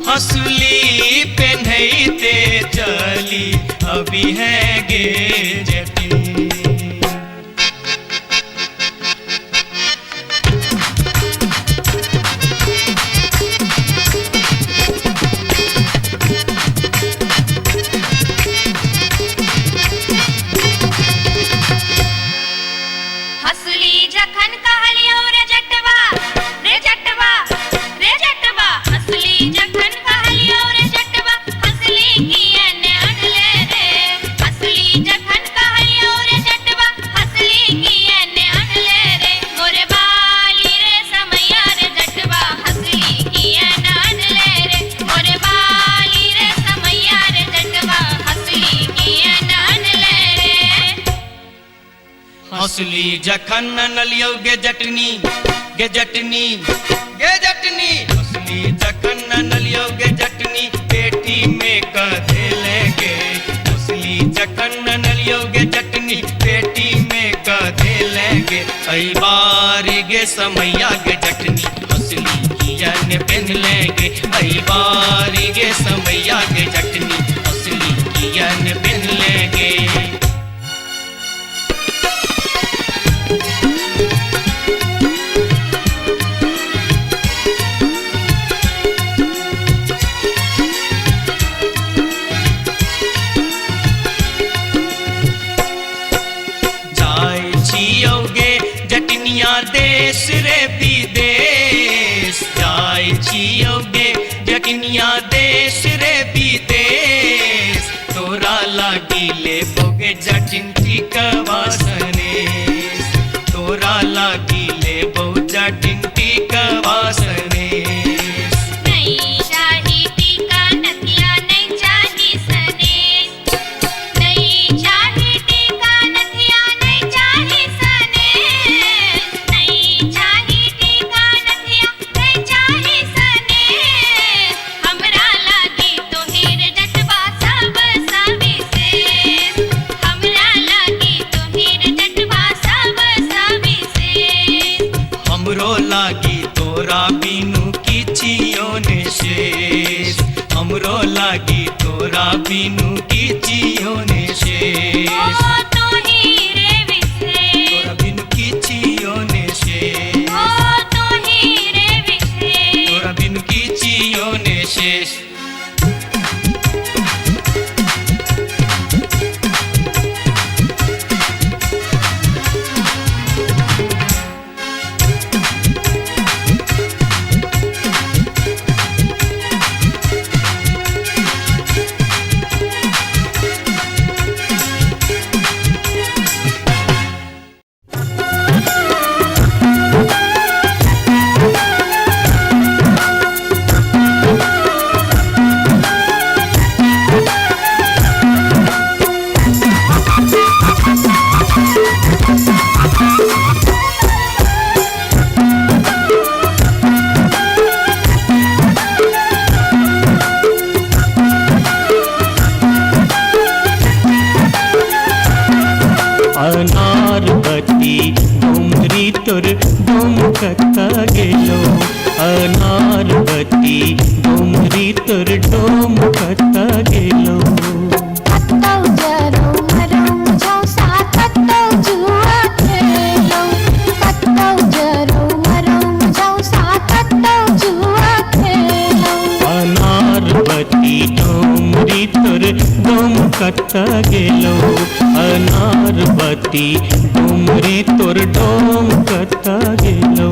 हंसली पेन्हते चली अभी है गे जटिन। हंसली जखन कहलियो रे जटवा रे जटवा रे जटवा, हंसली जखन कहलियो रे जटवा, हंसली कियन अनले रे, हंसली जखन कहलियो रे जटवा, हंसली कियन अनले रे, मोरे बाली रे समैया रे जटवा, हंसली कियन अनले रे, मोरे बाली रे समैया रे जटवा, हंसली कियन अनले रे। हंसली जखन नलियो गे जटनी गे जटनी गे जटनी, हंसली जखन नलियो गे जटनी पेटी में कधे लेगे, हंसली जखन नलियो गे जटनी पेटी में कधे लेगे, आई बारी गे समैया गे जटनी हंसली कियन पेन लेगे, आई बारी गे समैया गे जटनी हंसली कियन पेन लेगे। जाय छियोगे जटनिया देश रे विदेश, जाय छियोगे जटनिया देश रे विदेश, तोरा लागिले बोगे जटिन टिकवा सनेश, तोरा लागिले बो जटिन टिकवा सनेश। नहीं चाही टीका नथिया नहीं चाही सनेश, नहीं चाही तोरा बिनु किछियो ने शेष तोरा बिनु किछियो ने शेष तोरा बिनु किछियो ने शेष अनारबती डोमरी तोर डोमकता गेलो अनारबती डोमरी तोर डोमकता गेलो कत्तौ जरो मरो मुझौ सा कत्तौ जुआ खेलो कत्तौ जरो मरो मुझौ सा कत्तौ जुआ खेलो अनारबती डोमरी तोर डोमकता गेलो अनारबती डोमरी तोर डोमकता गेलो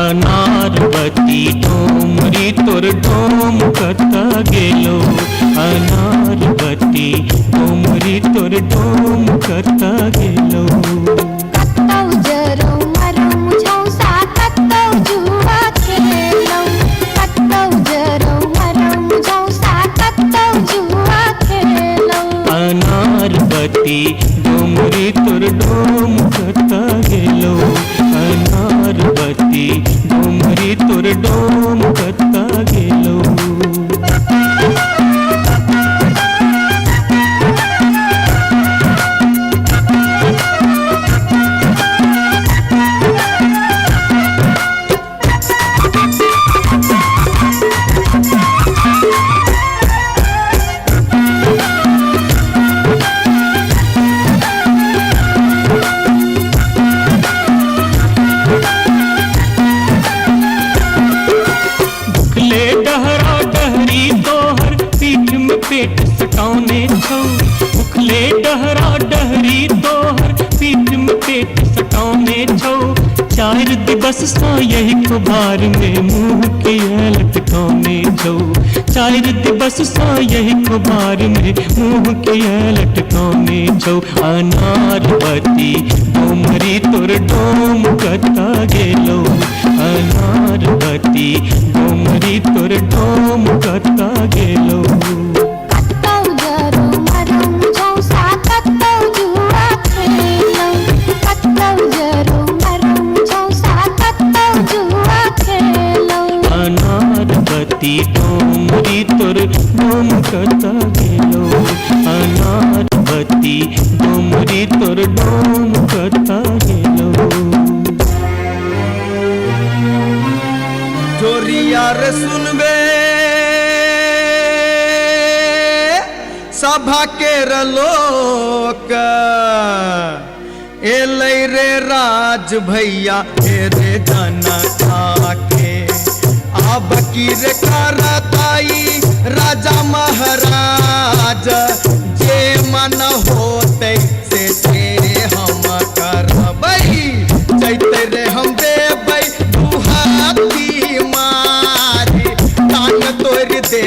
अनारबती डोमरी तोर डोमकता गेलो अनारबती डोमरी तोर डोमकता गेलो कत्तौ जरो मरो मुझौ सा कत्तौ जुआ खेलो कत्तौ जरो मरो मुझौ सा कत्तौ जुआ खेलो अनारबती डोमरी तोर डोमकता गेलो अनारबती डोमरी तोर डोमकता गेलो पेट सटाउने छौ उखले डहरा डहरी तोहर पीठ में पेट सटाउने छौ चार दिवस सा यही कुबार में मुंह के लटकाउने छौ चार दिवस सा यही कुबार में मुंह के लटकाउने छौ अनारबती डोमरी तोर डोमकता गेलो अनारबती डोमरी तोर डोमकता गेलो अनारबती डोमरी तोर डोमकता गेलो अनारबती डोमरी तोर डोमकता गेलो जोरिया रे सुनबे सभा के लोक एलै रे राज भैया हे रे जनता के अब की रे करताई राजा महाराज जे मन होते से हम करबै जैते रे हम देबै 2000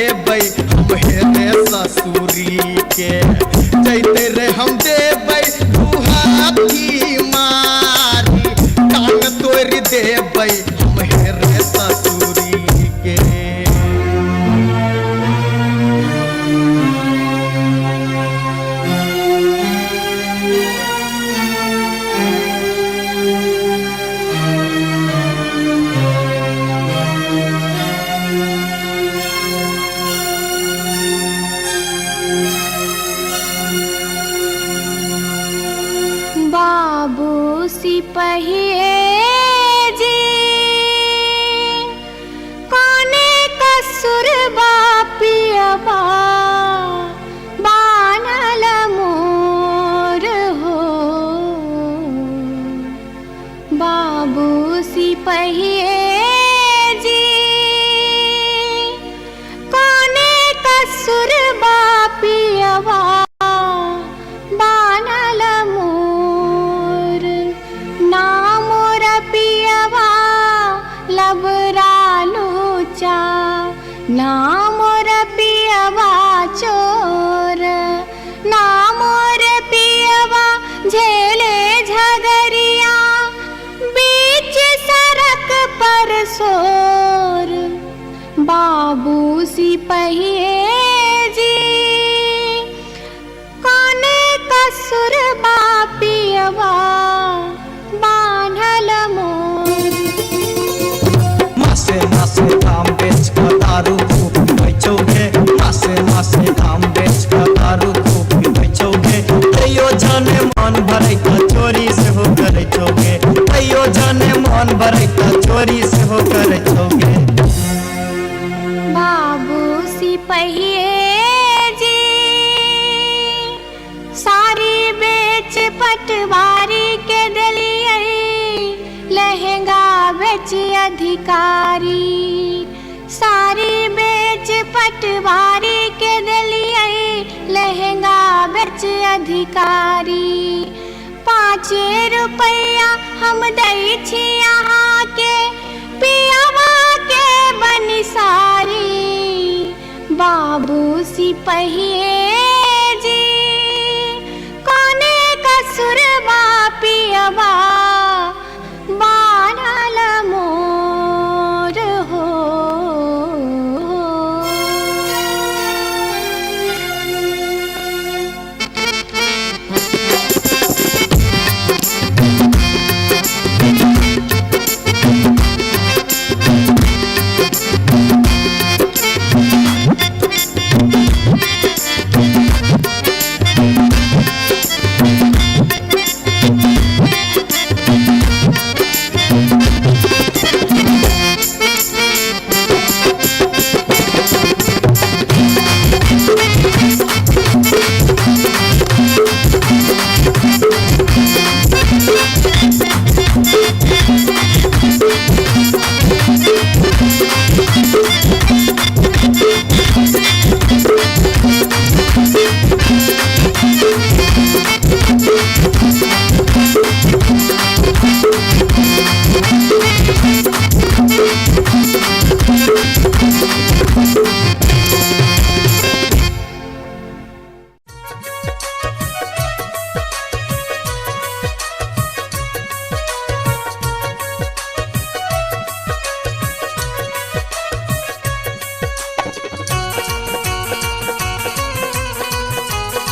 देबै हम हेरे ससुरी के जैते रे हम देबै दुहाती मारी टांग तोड़ देबै हम हेरे ससुरी के। बाबू सिपहिए जी कोने कसुर बापियबा बानल मोर हो। बाबू सिपहिए जी कोने कसुर बापियबा बानल मोर। ना मोर पियवा लबरालूचा ना मोर पियवा चोर। ना मोर पियवा झेले झगरिया बीच सड़क पर सोर। बाबू सिपहिए जी कोने कसुर बापियवा बान्हल मोर। मासे मासे दाम बेच कर दारू खूब बेचोगे मासे मासे दाम बेच कर दारू खूब बेचोगे। तैयो जाने मन भरे का चोरी से हो करे चोगे तैयो जाने मन भरे का चोरी से हो करे चोगे। बाबू सिपहिए जी सारी बेच पटवारी के दलिए लहंगा बेच अधिकारी। सारी बेच पटवारी के दलिए लहंगा बेच अधिकारी। 5 रुपया हम दै छी यहाँ के पियावा के बनिसारी। बाबू सिपहिए जी कोने कसुर बापियवा बानल मोर हो।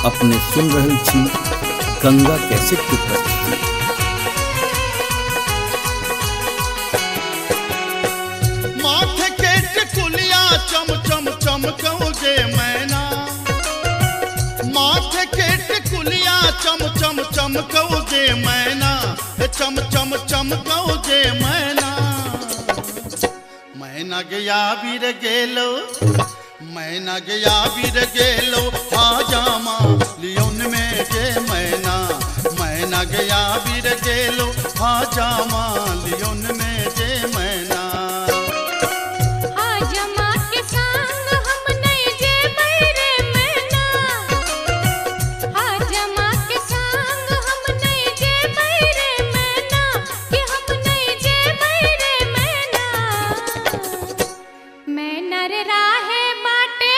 अपने सुन रहल छी गंगा कैसेट की प्रस्तुति। माथे के टिकुलिया चम चम चमकौगे मैना माथे के टिकुलिया चम चम चमकौगे मैना चम चम चमकौगे मैना। मैना गया बीर गेलो मैना गया बीर गेलो हाजामा लियोन में गे मैना। मैना गया बीर गेलो हाजामा लियोन में गे मैना। हाजमा के संग हम नहीं जेबै रे मैना। हाजमा के संग हम नहीं जेबै रे मैना कि हम नहीं जेबै रे मैना। मैना रे राहे बाटे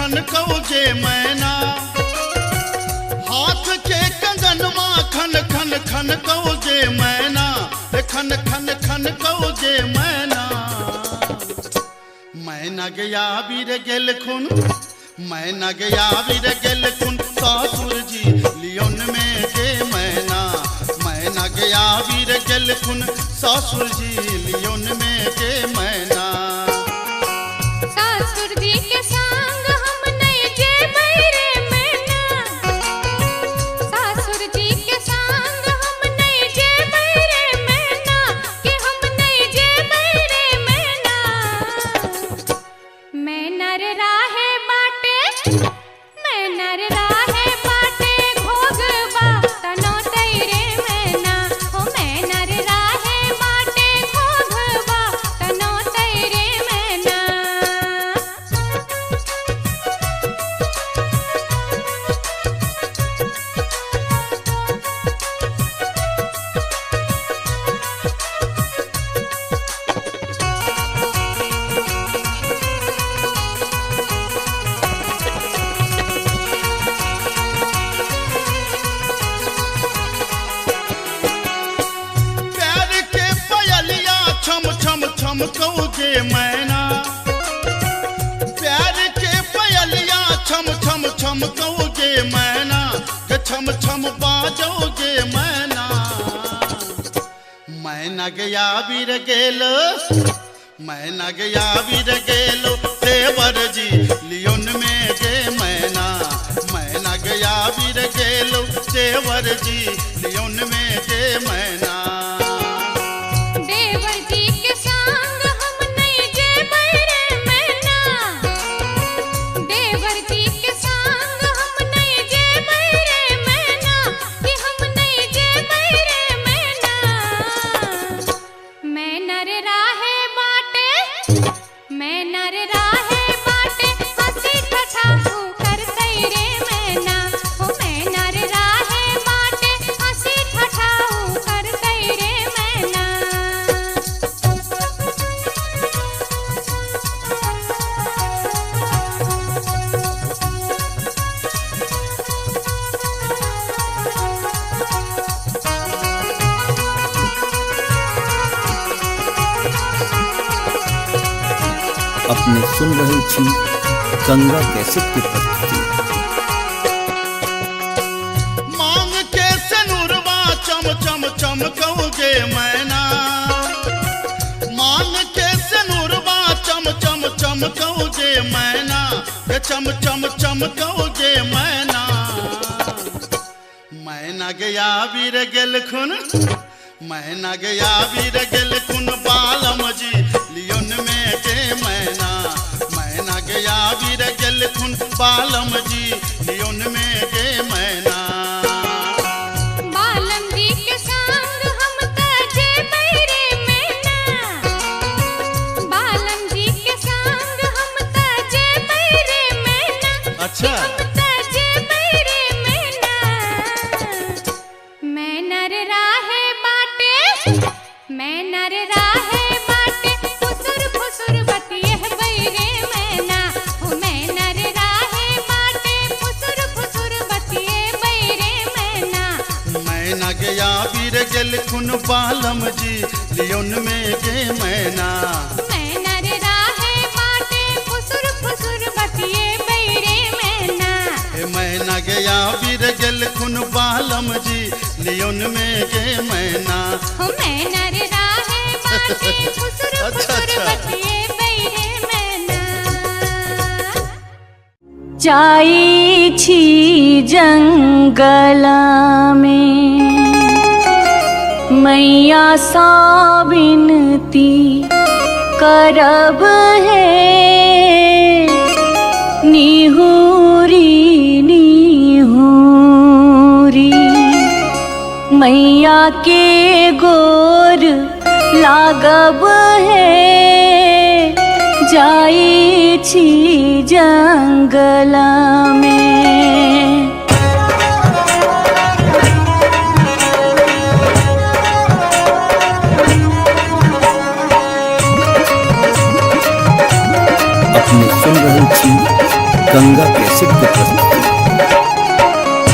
खन कौजे मैना हाथ के कंगन खन खन खन कौजे मैना खन खन खन कौजे मैना मैना गया बीर गेल खुन मैना गया बीर गेल खुन ससुर जी लियोन में के मैना मैना गया बीर गेल खुन ससुर जी लियोन में के मैना सासुर जी के संग हम नहीं जेबै रे मैना सासुर जी के संग हम नहीं जेबै रे मैना कि हम नहीं जेबै रे मैना मैना रे राहे बाटे मैना रे राहे बाटे घोगबा तनो तैरे मैना हो मैना रे राहे बाटे घोगबा तनो तैरे मैना प्यार के पयलिया छम छम छम कौजे मैना प्यार के पयलिया छम छम छम कौजे मैना के छम छम बाजोगे मैना मैना गया बीर गेल मैना गया बीर गेलो देवर जी लियोन में गे मैना मैना गया बीर गेलो देवर जी लियोन में गे मैना देवर जी के संग हम नहीं जेबै रे मैना देवर जी के संग हम नहीं जेबै रे मैना कि हम नहीं जेबै रे मैना मैना रे राहे बाटे मैना रे राहे बाटे हंसी ठठाकू करतै रे मैना हो मैना रे राहे बाटे हंसी ठठाकू करतै रे मैना अपने सुन रहे छी गंगा कैसेट की प्रस्तुति। मांग के सनुरवा चम चम चम कौगे मैना मांग के सनुरवा चम चम चम कौगे मैना के चम चम चम कौगे मैना मैना गया बीर गेल खुन मैना गया बीर गेल खुन बालम जी लियोन में के मैना मैना गया बीर गेल खुन बालम जी लियोन में के मैना बालम जी के संग हम त जेबै रे मैना बालम जी के संग हम त जेबै रे मैना अच्छा हम त जेबै रे मैना मैना रे राहे बाटे मैना रे राहे बाटे फुसुर फुसुर बतियहबै रे मैना हो मैना रे राहे बाटे फुसुर फुसुर बतियहबै रे मैना मैना गया बीर गेल खुन बालम जी लियोन में के मैना मैना रे राहे बाटे फुसुर फुसुर बतियहबै रे मैना ए मैना गया बीर गेल खुन बालम जी लियोन में के मैना हो मैना रे राहे बाटे फुसुर अच्छा, फुसुर अच्छा। बतियहबै रे मैना जाई छी जंगल में मैया सा विनती करब है निहुरी निहुरी मैया के गोर लागब है जाई छी जंगल में। अपने सुन रहे छी गंगा कैसेट की प्रस्तुति।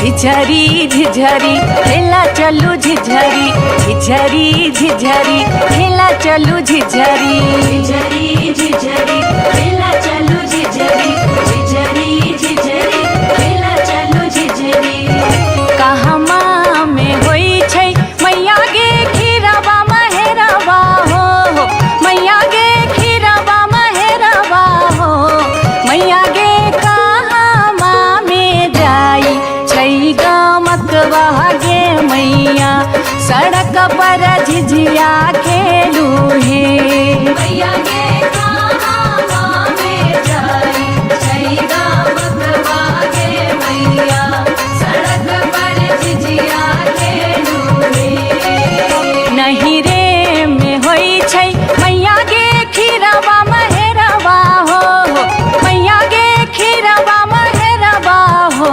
झिझरी झिझरी खेला चलू झिझरी, झिझरी झिझरी खेला चलू झिझरी, झिझरी झिझरी खेला चलू झिझरी, झिझरी झिझरी खेला चलू झिझरी। कहमा में होई छै मैया गे खीरवा महेरवा हो, मैया गे खीरवा महेरवा हो, मैया गे कहमा में जाई छै गमकवा गे मैया, सड़क पर झिझिया खेलू हे। मैया गे कहमा में जाई छै गमकवा गे मैया, सड़क पर झिझिया खेलू हे। नहीं रे में होई छै मैया गे खीरवा महेरवा हो, मैया गे खीरवा महेरवा हो,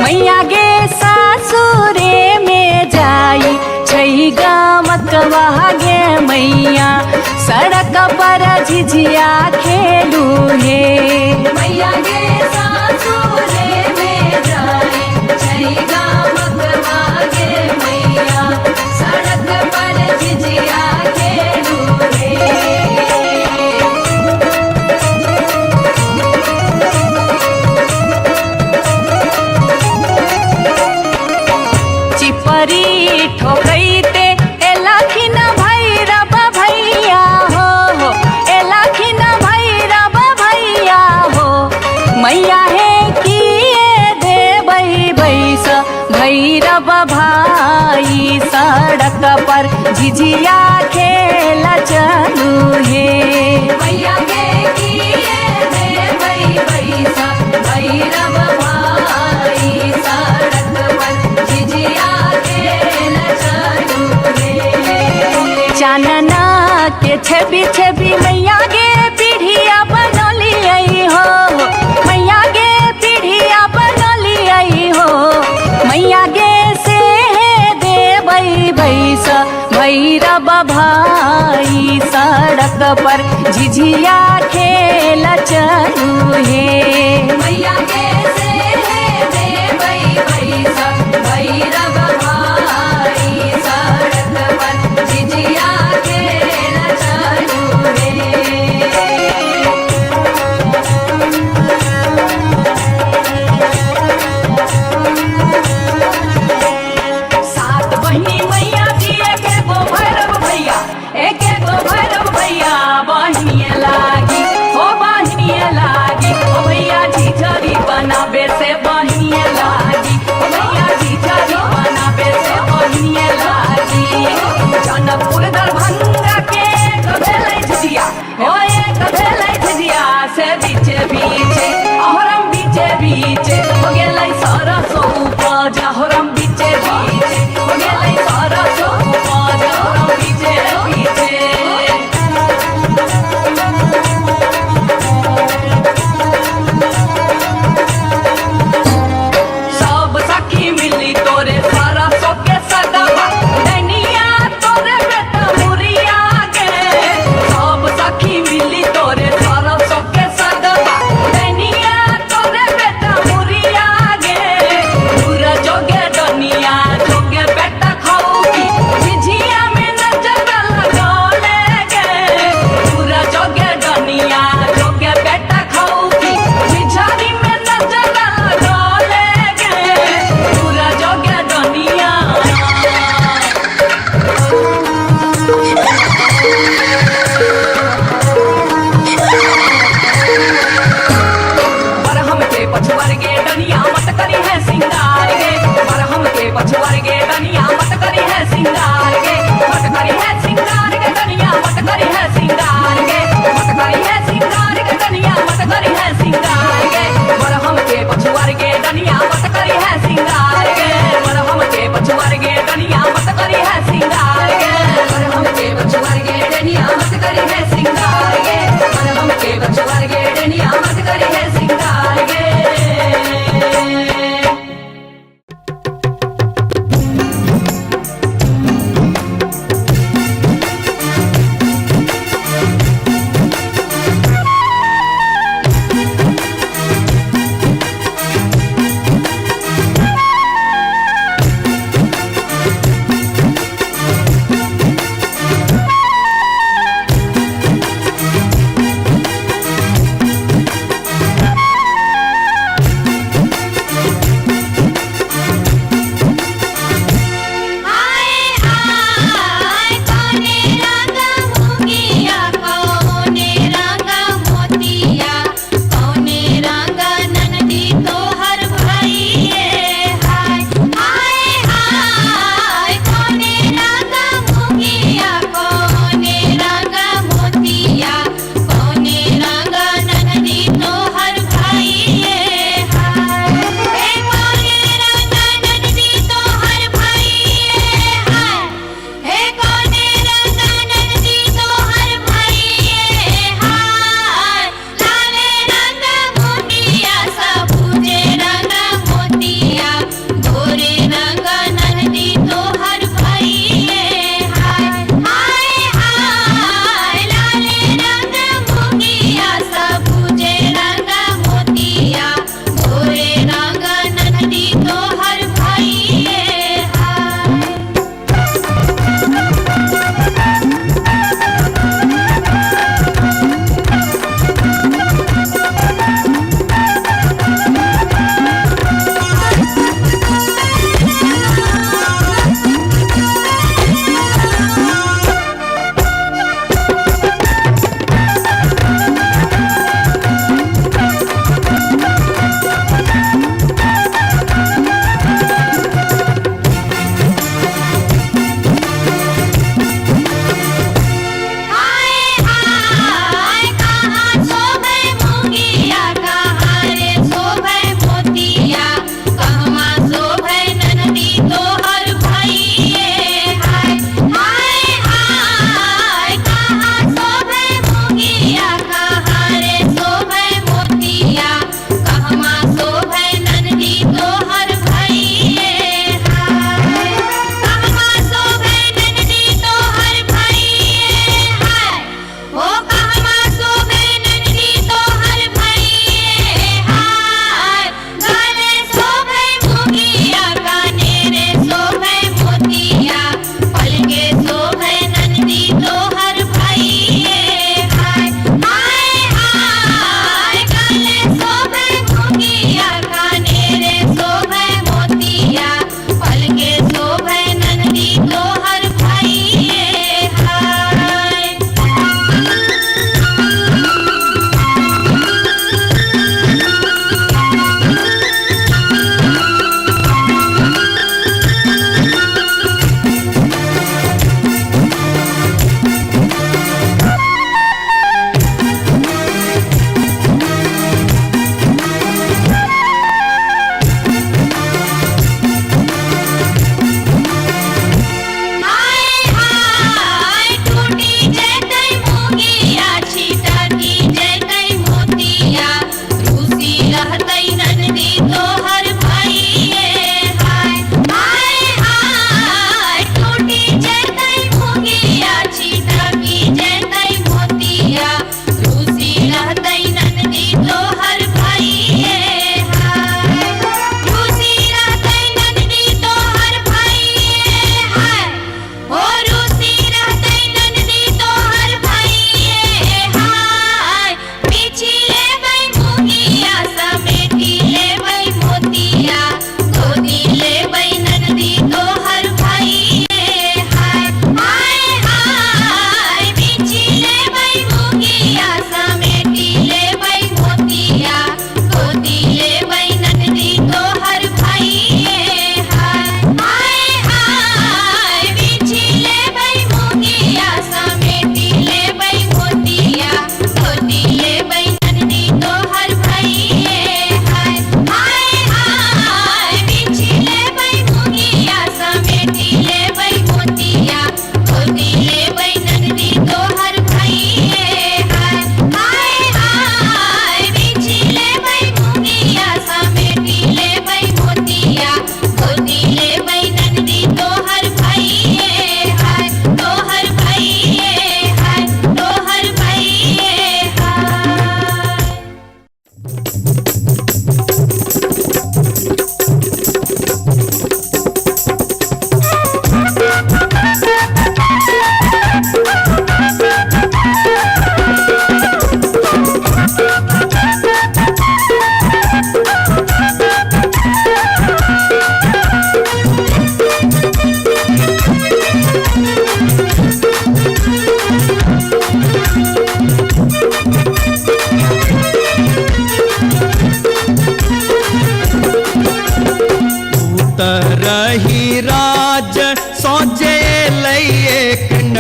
मैया गे सासुरे में जाई छै गमकवा गे मैया, सड़क पर झिझिया खेलू हे। मैया गे सासुरे में जाई छै गमकवा गे मैया, सड़क पर झिझिया खेलू हे। चिपरी ठोकैते एलाखिन भैरव भैया हो, एलाखिन भैरव भैया हो, मैया हे किए देबै बैस भैरव भाई, सड़क पर झिझिया खेल चलू हे। मैया गे किए देबै बैस भैरव भाई, सड़क पर झिझिया खेल चलू हे। चानना के छवि छवि मैया गे पीढ़िया बनलियै हो, मैया गे पीढ़िया बनलियै हो, मैया गे से देबै बैस भैरव भाई, सड़क पर झिझिया खेल चलू हे। मैया गे से देबै बैस भैरव भाई, सड़क पर झिझिया खेल चलू हे। सात बहिनी मैया जी एके गो भैरव भैया, एके गो भैरव भैया बहिनिए लागी हो, बहिनिए लागी ओ भैया झिझरी बनाबे से बहिनिए लागी, ओ भैया झिझरी बनाबे से बहिनिए लागी। जनकपुर दरभंगा के कभेलै झिझिया हो, एक भेलै झिझिया से बीचे बीचे अहरम बीचे बीचे हो गेलै सरसो उपज, अहरम बीचे बीचे हो गेलै सरसो उपज, अहरम बीचे बीचे। सब सखी मिली तोरे सरसो के सदवा, डनिया तोरे बेटा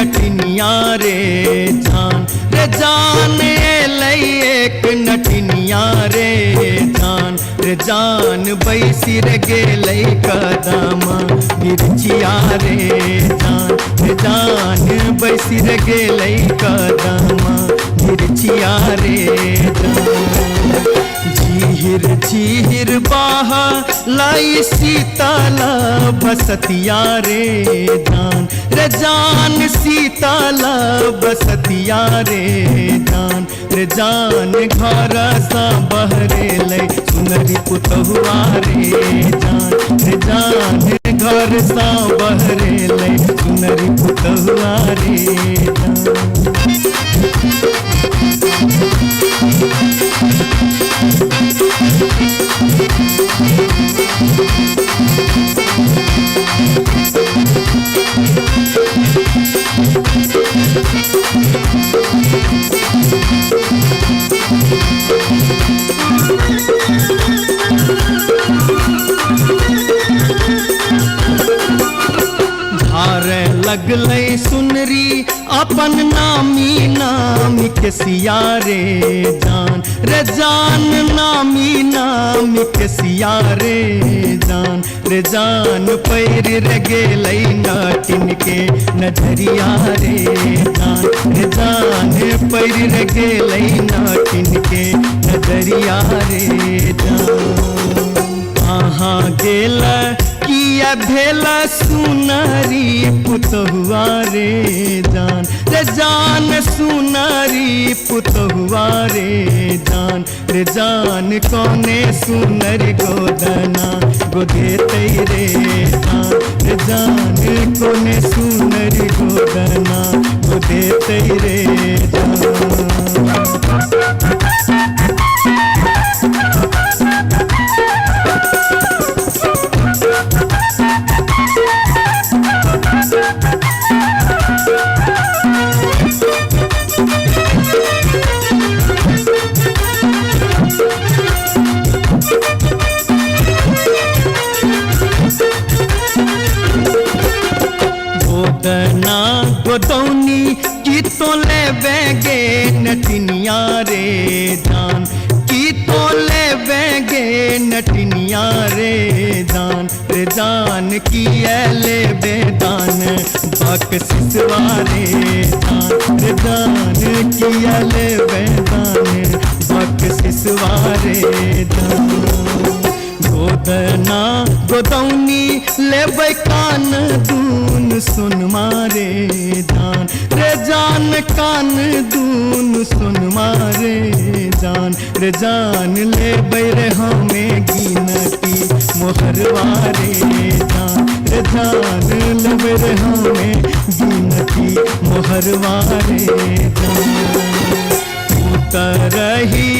नटनिया रे जान रे जान एलै एक नटनिया रे जान रे जान बैसिर गेलै कदम बिरचिया रे जान बैसिर गेलै कदम बिरचिया रे जान झीर झीर बाहा लाई सीताला बसतिया रे जान सीताला बसतिया रे जान घर सा बहरे लै सुनरी पुतहुआ रे जान घर सा बहरे लै सुनरी पुतहुआ रे धारे लगलै सुनरी अपन नामी नाम के सिया रे जान नामी नाम के सिया रे जान पैर रे गेलै नाटिन के नजरिया रे जान पैर रे गेलै नाटिन के नजरिया रे जान कहाँ गेल किया भेल सुनरी पुतहुआ रे जान सुनरी पुतहुआ रे जान कौने सुनरी गोदना गोदेतै रे जान कौने सुनरी गोदना गोदेतै रे जान गोदना गोदौनी की तो ले बेगे नटनिया रे जान की तो ले बेगे नटनिया रे जान की ले बेदान बक सिसवा रे जान की ले बेदान बक सिसवा रे जान गोदना गोदौनी लेबै कान दून सुन मारे जान कान दून सुन मारे जान लेबै रे हमें गिनती मोहरवा रे जान लेबै रे हमें गिनती मोहरवा रे रही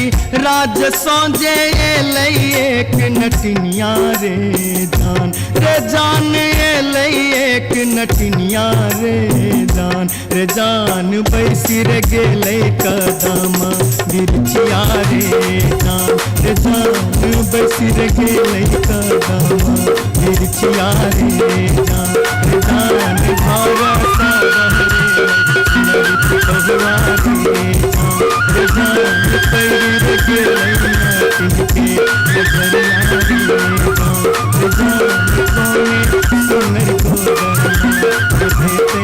राज सौजे एलै एक नटनिया रे जान एलै एक नटनिया रे जान बैसिर गेलै कदम बिरचिया रे जान बैसिर गेलै कदम बिरचिया रे जान घर सा बहरे सुनरी पुतहुआ रे जान पैर गेलै नाटिन के नजरिया रे जान कौने सुनरी गोदना गोदेतै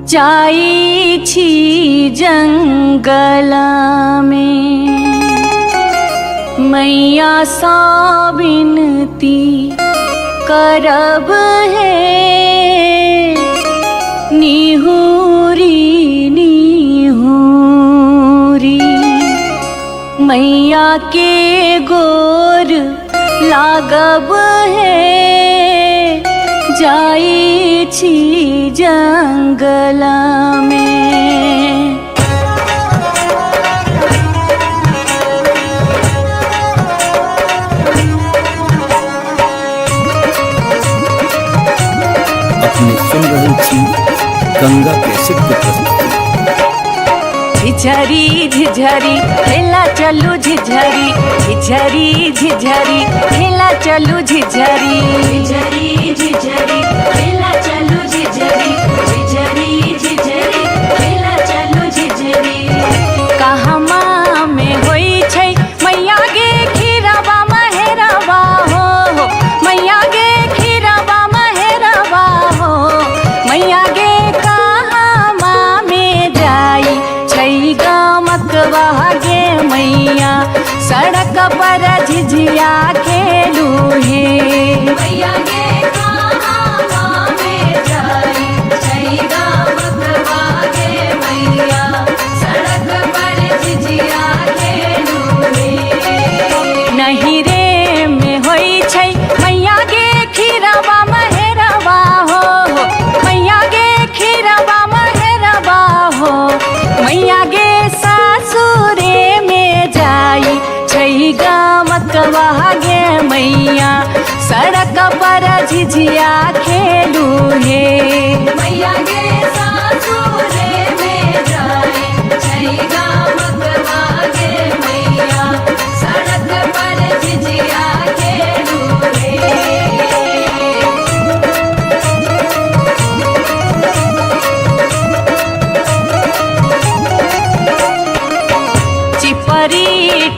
जाई छी जंगल में मैया सा विनती करब है निहुरी निहुरी मैया के गोर लागब है जाई छी जंगल में। अपने सुन रहे थी गंगा कैसेट की प्रस्तुति। झिझरी झिझरी खेला चलू झिझरी झिझरी झिझरी खेला चलू झिझरी झिझरी झिझरी खेला चलू झिझरी झिझरी झिझरी खेला चलू झिझरी कहमा में होई छै मैया गे खीरवा महेरवा हो मैया गे खीरवा महेरवा हो मैया गे कहमा में जाई छै गमकवा गे मैया सड़क पर झिझिया खेलू हे मैया गे कहमा में जाई छै गमकवा गे मैया सड़क पर झिझिया खेलू हे नहीं रे में होई छै मैया गे खीरवा महेरवा हो मैया गे खीरवा महेरवा हो मैया गे सासुरे में जाई छै गमकवा गे मैया सड़क पर झिझिया खेलू हे मैया गे सासुरे में जाई छै गमकवा गे मैया सड़क पर झिझिया खेलू हे चिपरी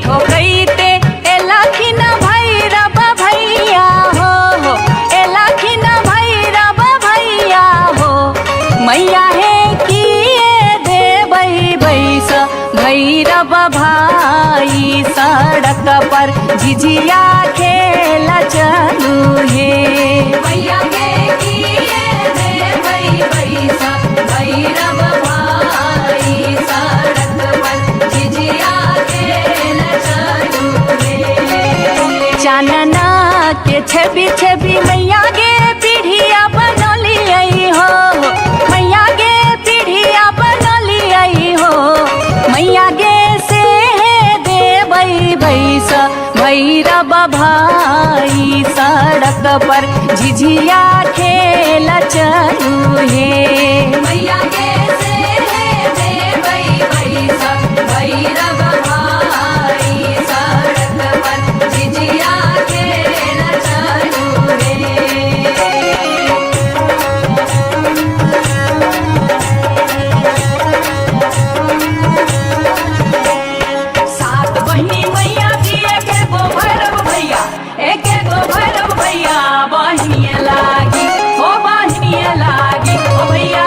ठोकैते एलखिन भैरव भैया हो एलखिन भैरव भैया हो मैया हे किए देबै बैस भैरव भाई सड़क पर झिझिया खेल चलू हे मैया गे किए देबै बैस भैरव भाई सड़क पर झिझिया खेल चलू हे चानना के छवि छवि मैया गे पीढ़िया बनलियै हो मैया गे पीढ़िया बनलियै हो मैया गे से देबै बैस भैरव भाई सड़क पर झिझिया खेल चलू हे मैया गे से देबै बैस भैरव भाई सड़क पर झिझिया खेल चलू हे सात बहिनी मैया जी एके गो भैरव भैया एके गो भैरव भैया बहिनिया लागी ओ बहिनिया लागी ओ भैया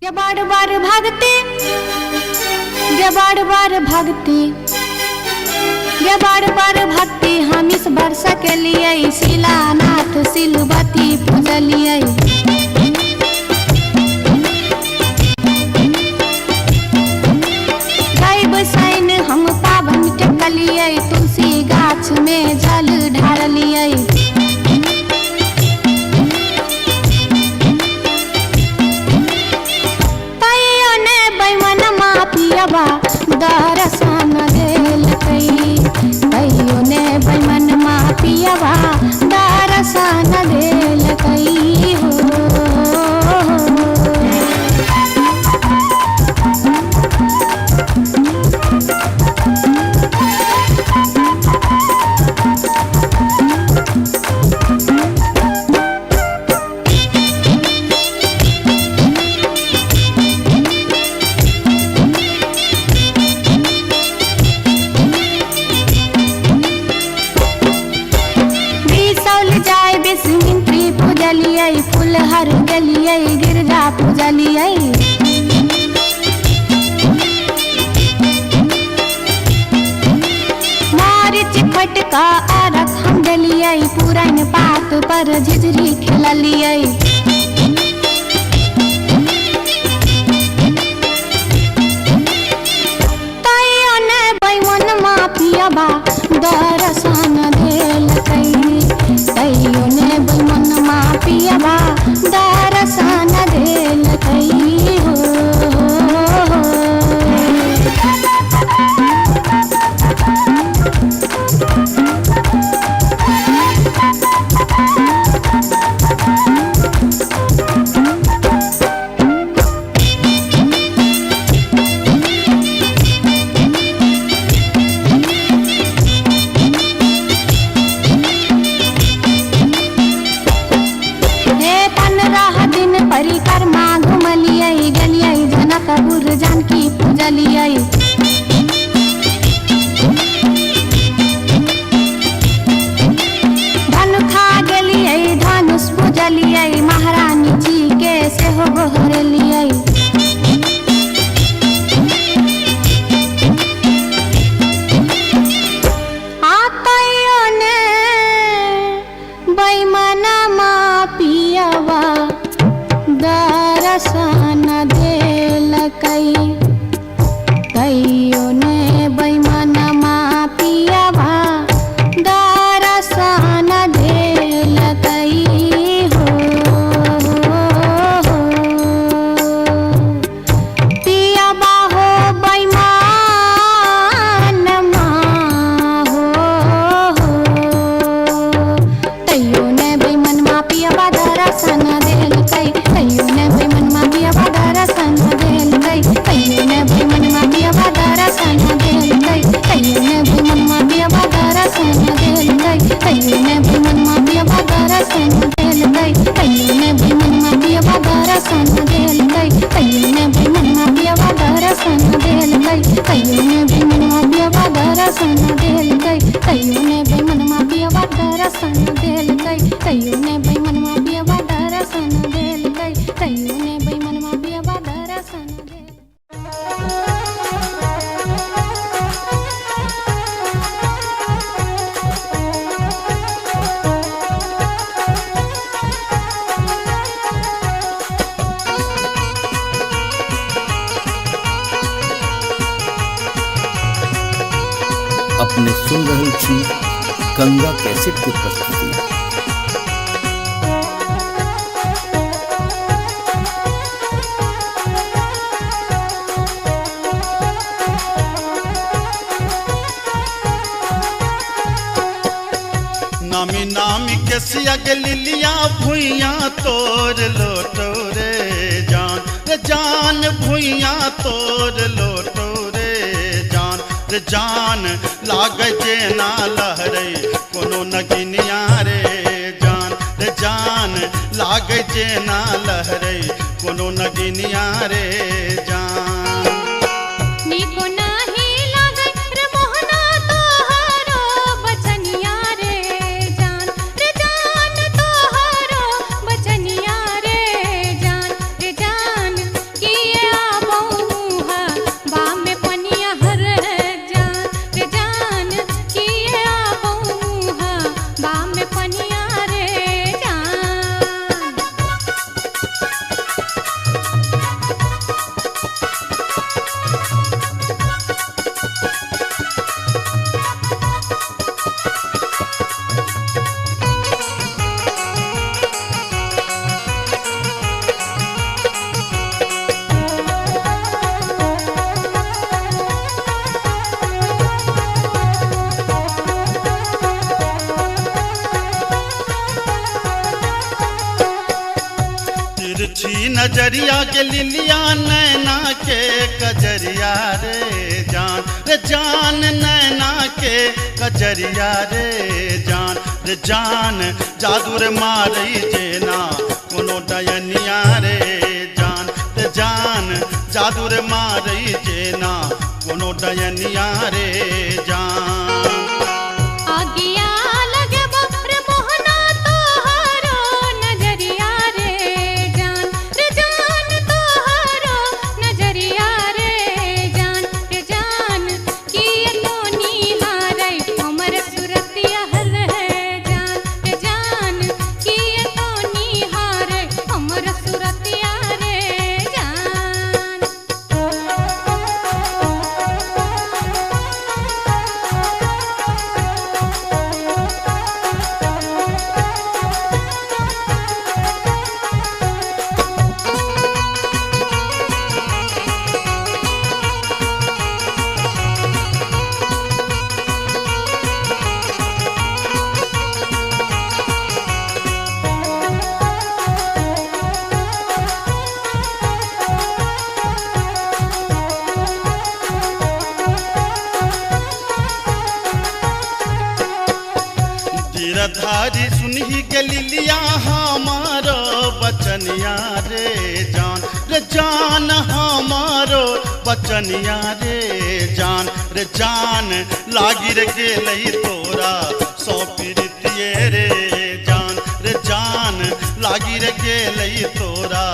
ये बार बार भागते, ये बार बार भागते, ये बार बार भागते हम इस वर्ष के लिए शिलानाथ सिलवती पूजलिए। सैन हम पावन टेकलिए, तुलसी गाछ में जल ढारलिए। तैयो ने बैमन मापियबा दर्शन देलकै, तैयो ने बैमन मापियबा दर्शन देलकै हो। फुलहर गलिए गिरजा पूजलिए। मारिच फटका आरख हम डलिए, पुरान पात पर झिझरी खेललिए। तैयो ने बैमन मापियबा दर्शन देलकै, तैयो ने बैमन मापियबा दर्शन देलकै हो। परिक्रमा घुमलिए, गलिए जनकपुर जानकी पूजलिए। धनुखा गेलिए धनुष पूजलिए, महारानी जी के सेहो गोहरलिए। तैयो ने बैमन मापियबा दर्शन देलकै, तैयो ने बैमन मापियबा दर्शन देलकै हो। पियबा हो बैमन हो, तैयो ने बैमन मापियबा दर्शन देलकै, तैयो ने बैमन मापियबा दर्शन देलकै, तैयो ने बैमन मापियबा दर्शन देलकै, तैयो ने बैमन मापियबा दर्शन देलकै, तैयो ने बैमन मापियबा दर्शन देलकै, तैयो ने बैमन मापियबा दर्शन देलकै, तैयो ने बैमन मापियबा दर्शन देलकै, तैयो ने बैमन मापियबा दर्शन देलकै, तैयो ने बैमन मापियबा दर्शन देलकै, तैयो ने बैमन मापियबा दर्शन देलकै, तैयो ने बैमन मापियबा दर्शन देलकै। अपने सुन रही थी गंगा कैसेट की प्रस्तुति। नामी नामी के सियग लिलिया भुइया तोर लोटो रे जान, रे जान भुइया तोर लोटो रे जान, रे जान लागे जे ना लहरे कोनो नगिनिया रे जान, रे जान लागे जे ना लहरे कोनो नगिनिया रे जान। निको नाही लागे रे मोहना तोहरो बचनिया रे जान, रे जान तोहरो बचनिया रे जान, रे जान की तिरछी नजरिया के लिलिया नैना के कजरिया रे जान नैना के कजरिया रे जान जादू रे मारई जेना कोनो डयनिया रे जान जादू रे मारई जेना कोनो डयनिया रे जान आगिया लगे रे मोहना तोहरो नजरिया रे जान तोहरो नजरिया रे जान किए तो निहारै हमर सुरतिया हल है जान किए तो निहारै हमर सुरतिया रे जान तीरधारी सुनही के लिलिया हमारो बचनिया रे जान हमारो बचनिया रे जान लागी रे गेलई तोरा सौ पीरितिये रे जान लागी रे गेलई तोरा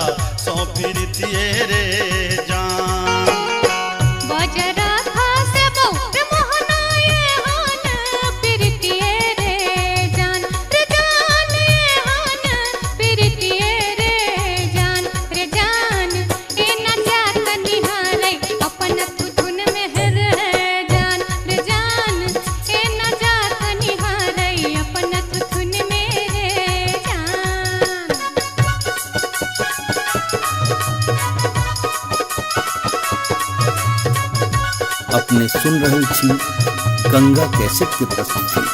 सौ पीरितिये रे जान बजरा खासे बहुत मोहनाए हान प्रीतिये रे जान हान प्रीतिये रे जान ए न जात निहारै अपन थुथुन मेहर है जान ए न जात निहारै अपन थुथुन मेरे जान अपने सुन रहल छी गंगा कैसेट के प्रस्तुति।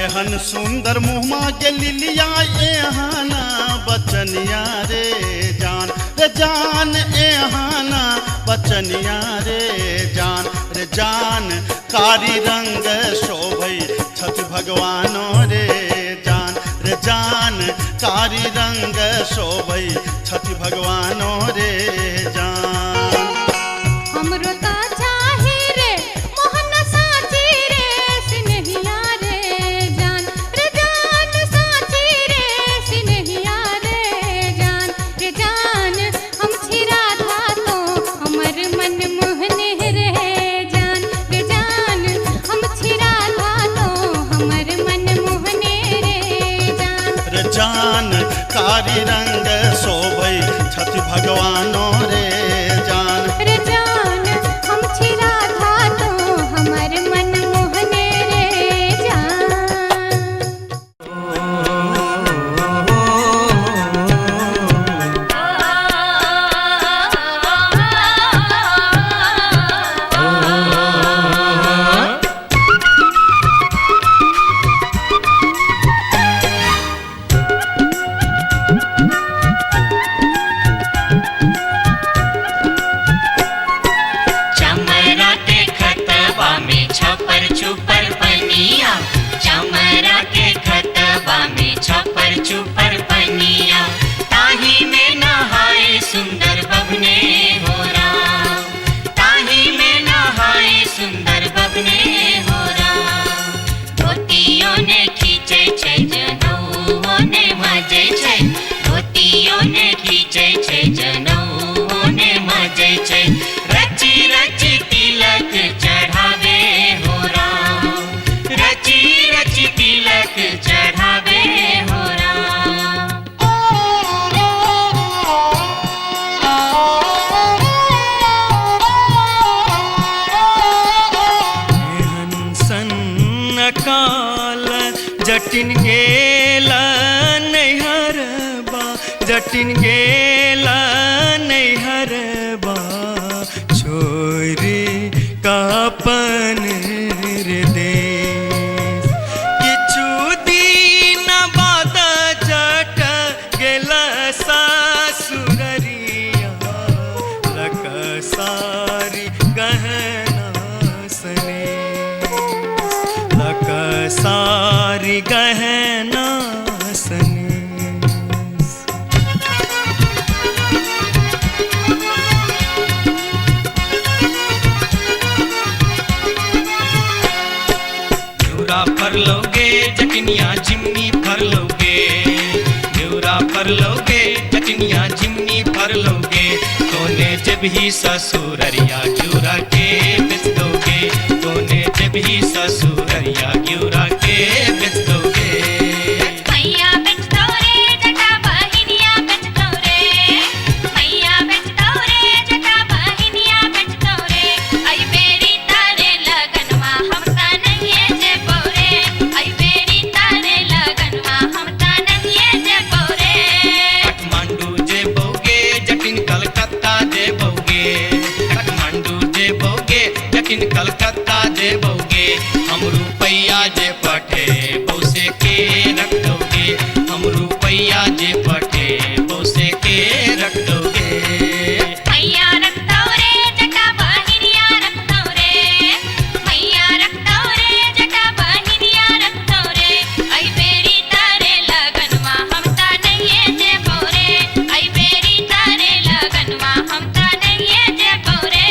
एहन सुंदर मुहमा के लिलिया एहन बचनिया रे जान एहन बचनिया रे जान कारी रंग शोभई छठ भगवानो रे जान कारी रंग शोभई छठ भगवानो रे जान हमरो ता चाही रे मोहन साची रे सिनहिया रे जान साची रे सिनहिया रे जान हम छिरा था तो हमर मन मोहने रे जान हम छिरा था तो हमर मन मोहने रे जान कारी रंग शोभई छठ भगवानो रे जान हम छिरा था तो हमर मन मोहने रे जान ओ गेला नैहरबा जटिन गेला नैहरबा छोरी कापन रे देश किछु दिन बाद जट गेला सासुररिया लकसारी गहना सने लकसारी गहना सने फरलोगे जटनिया जिमनी फरलोगे न्यूरा फरलोगे जटनिया जिमनी फरलोगे तोने जब ही ससुररिया ग्यूरा के बेच दोगे तोने जब ही ससुररिया ग्यूरा के बेच दोगे मैया बेच दो रे जटा बहिनिया बेच दो रे मैया बेच दो रे जटा बहिनिया बेच दो रे आई बेरी तारे लगनवा हम ता नहीं जे बोरे आई बेरी तारे लगनवा हम ता नहीं जे बोरे काठमांडू जे बोगे जटिन कलकत्ता जे बोगे काठमांडू जे बोगे जटिन कलकत्ता जे बोगे हम रुपैया जे पठे बौसे के रख दोगे हम रुपैया जे पठे बौसे के रख दोगे मैया रख दो रे जटा बहिनिया रख दो रे मैया रख दो रे जटा बहिनिया रख दो रे आई बेरी तारे लगनवा हम ता नहीं जे बोरे आई बेरी तारे लगनवा हम ता नहीं जे बोरे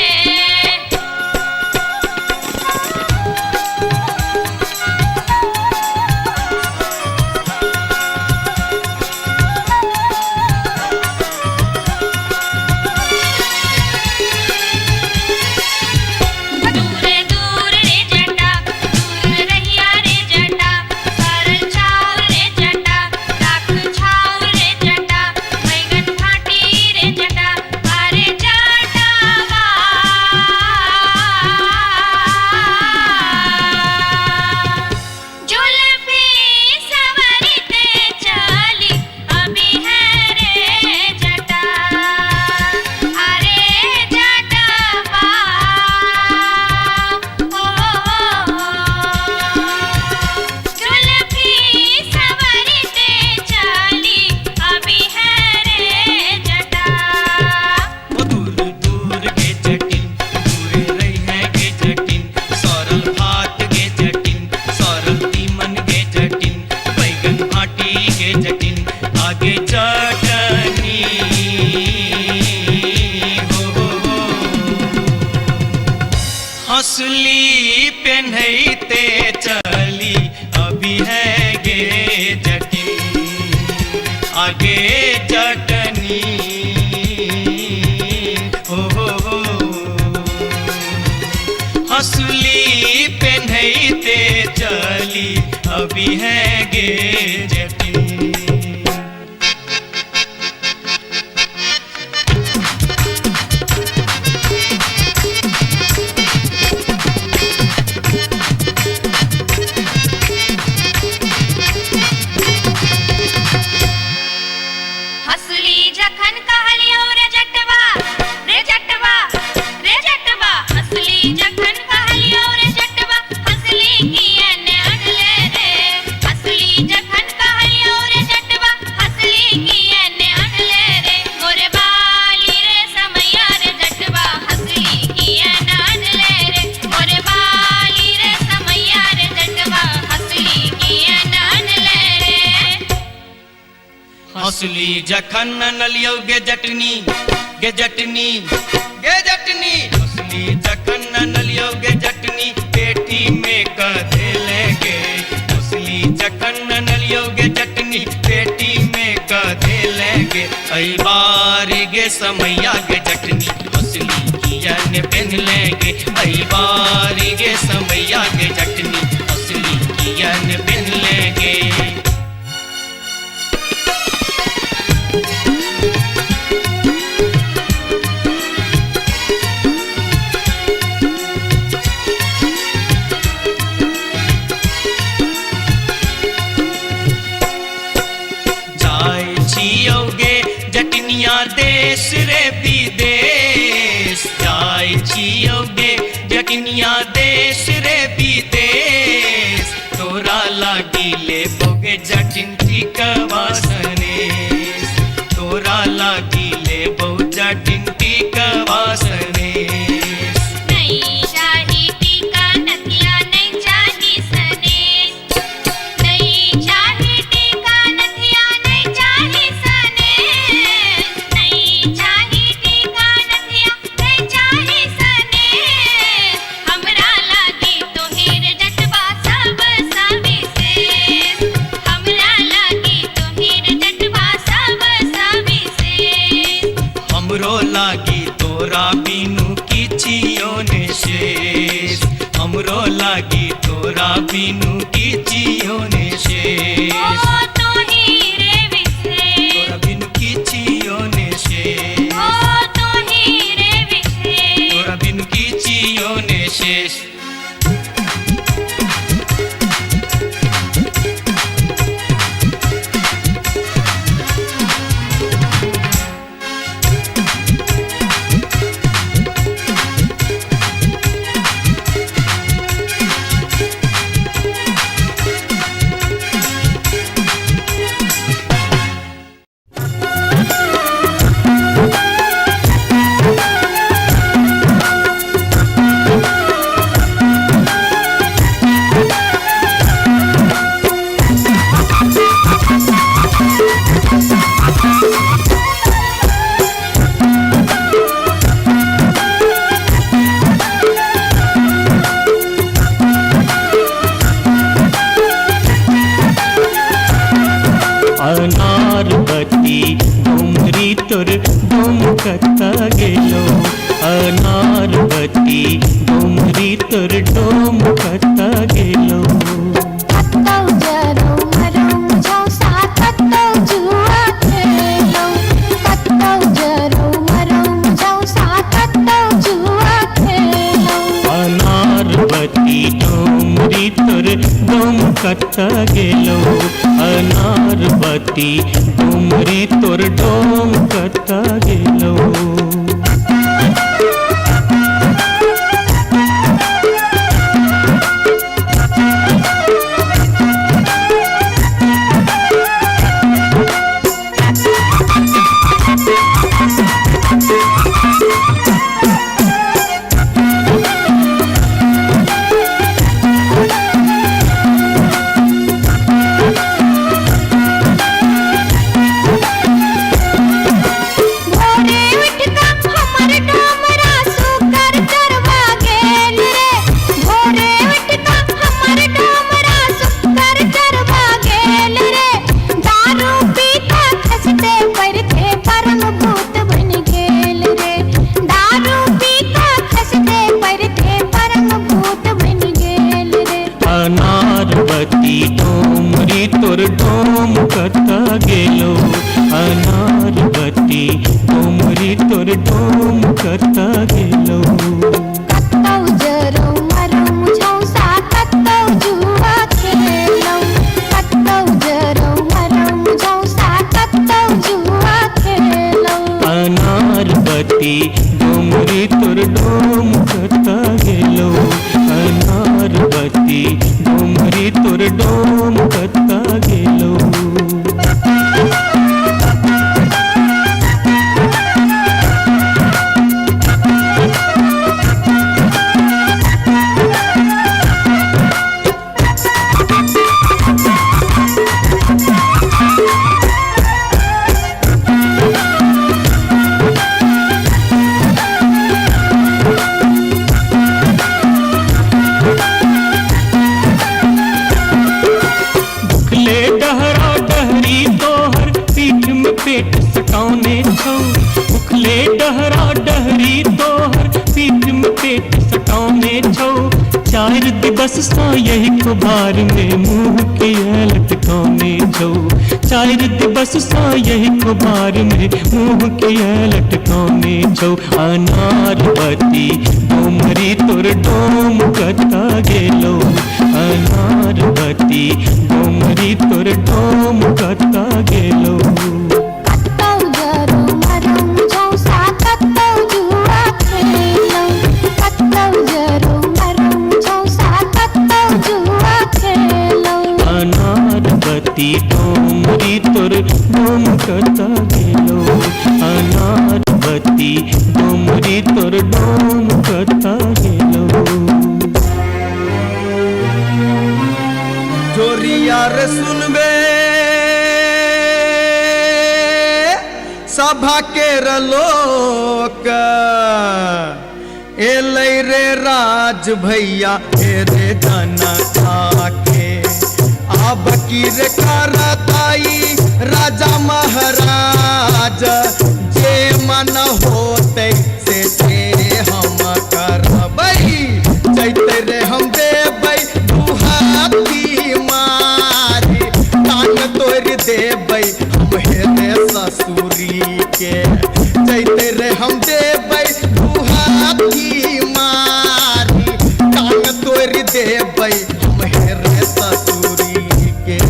दूर दूर रे जटा दूर रहिया रे जटा सरल छाव रे जटा राख छाव रे जटा बैगन फाटी रे जटा अरे जटावा जुल्फी सवरते चली अभी है रे जटा अरे जटावा जुल्फी सवरते चली अभी है रे जटा ओ दूर दूर के जटिन दूर रही है के जटिन सरल भात के जटिन सरल तीमन के जटिन बैगन भाटी के जटिन आगे चटनी हो हंसली पेन्हते चली अभी है गे जटिन आगे चटनी हो हंसली पेन्हते चली अभी है गे जटिन हसली जखन कहलियो रे जटवा रे जटवा रे जटवा हसली जखन कहलियो रे जटवा हसली कियन अनले रे हसली जखन कहलियो रे जटवा हसली कियन अनले रे मोरे बाली रे समैया रे जटवा हसली कियन अनले रे मोरे बाली रे समैया रे जटवा हसली कियन अनले रे हंसली जखन नलियो गे जटनी गे जटनी गे जटनी हंसली जखन नलियो गे जटनी पेटी में कधे लेगे हंसली जखन नलियो गे जटनी पेटी में कधे लेगे आई बारी गे समैया गे जटनी हंसली कियन पहन लेगे आई बारी गे समैया गे जटनी हंसली कियन पहन लेगे देश रे विदेश जाय छियो गे जटनिया देश रे विदेश तोरा लागिले बोगे जटिन टिकवा सनेश तोरा लागिले बो जटिन टिकवा सनेश नहीं चाही टीका नथिया नहीं चाही सनेश नहीं चाही टीका नथिया नहीं चाही सनेश नहीं चाही टीका नथिया नहीं चाही सनेश हमरा लागी तोहेर जटवा सब सविशेष हमरा लागी तोहेर जटवा सब सविशेष हमरो लागी तोरा बिनु किछियो ने शेष हमरो लागी तोरा बिनु किछियो ने शेष ओ तोही रे विशेष तोरा बिनु किछियो ने शेष ओ तोही रे विशेष तोरा बिनु किछियो ने शेष अनारबती डोमरी तोर डोमकता गेलो अनारबती डोमरी तोर डोमकता गेलो कत्तौ जरौ मरौ मुझौ साथ कत्तौ जुआ खेलौ कत्तौ जरौ मरौ मुझौ साथ कत्तौ जुआ खेलौ अनारबती डोमरी तोर डोमकता गेलो अनारबती डोमरी तोर डोमकता गेलो अनारबती डोमरी तोर डोमकता गेलो अनारबती डोमरी तोर डोमकता गेलो कत्तौ जरौ मरौ मुझौ साथ कत्तौ जुआ खेलौ कत्तौ जरौ मरौ मुझौ साथ कत्तौ जुआ खेलौ अनारबती डोमरी तोर डोमकता गेलो अनारबती डोमरी तोर डोमकता गेलो पेट सकाउने छौ उखले डहरा डहरी तोहर पीठ में पेट सकाउने छौ चार दिवस सा यही कुबार में मुंह के लटकाउने छौ चार दिवस सा यही कुबार में मुंह के लटकाउने छौ अनारबती डोमरी तोर डोम कता गेलो अनारबती डोमरी तोर डोम कता गेलो कत्तौ जरौ मरौ मुझौ डोमरी तोर डोम कता गेलो अनार बत्ती डोमरी तोर डोम कता गेलो जोरिया रे सुनबे सभा के लोक एलै रे राज भैया हे रे जनता के अब की रे करताई राजा महाराज जे मन होते से हम करबै जैते रे हम देबै दुहाती मारी तान तोड़ देबै हम हेरे ससुरी के जैते रे हम देबै दुहाती मारी तान तोड़ देबै हम हेरे ससुरी के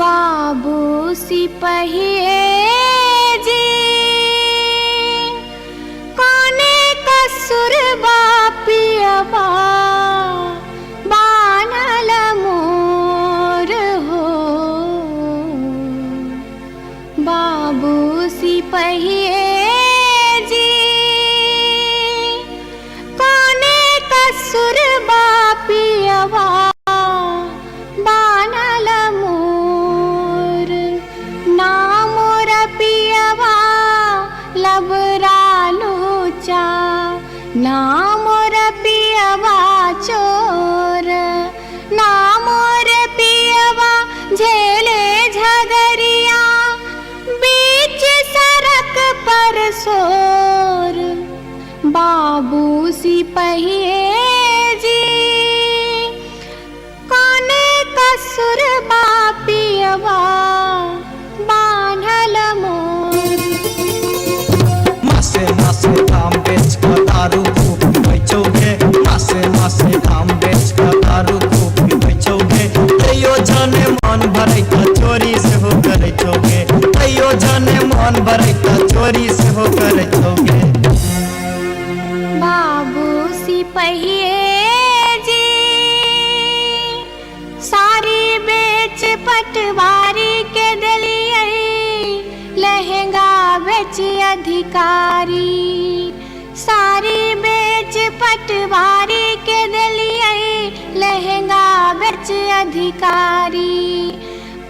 बाबू सिपहिए जी कोने कसुर बापियबा बानल मोर हो बाबू सिपहिए जी कोने कसुर बापियबा बानल मोर नामोर पियवा लबरालूचा नामोर पियवा चोर नामोर पियवा झेले झगरिया बीच सड़क पर सोर बाबू सिपहिए जी कोने कसुर बापियवा बान्हल मोर मासे मासे दाम बेच कर दारू खूब बेचोगे मासे मासे दाम बेच कर दारू खूब बेचोगे तैयो जाने मन भरै का चोरी से हो करे छोगे तैयो जाने मन भरै का चोरी से हो करे छोगे बाबू सिपहिए जी सारी बेच पटवारी के दलिए लहंगा बेच अधिकारी सारी बेच पटवारी के दलिए लहंगा बेच अधिकारी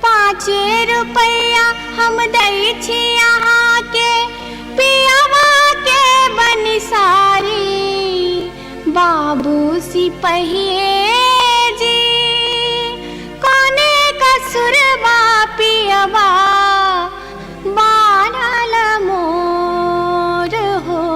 5 रुपया हम दै छी यहाँ के पियावा के बनिसारी बाबू सिपहिए जी कोने कसुर बापियवा बानल मोर हो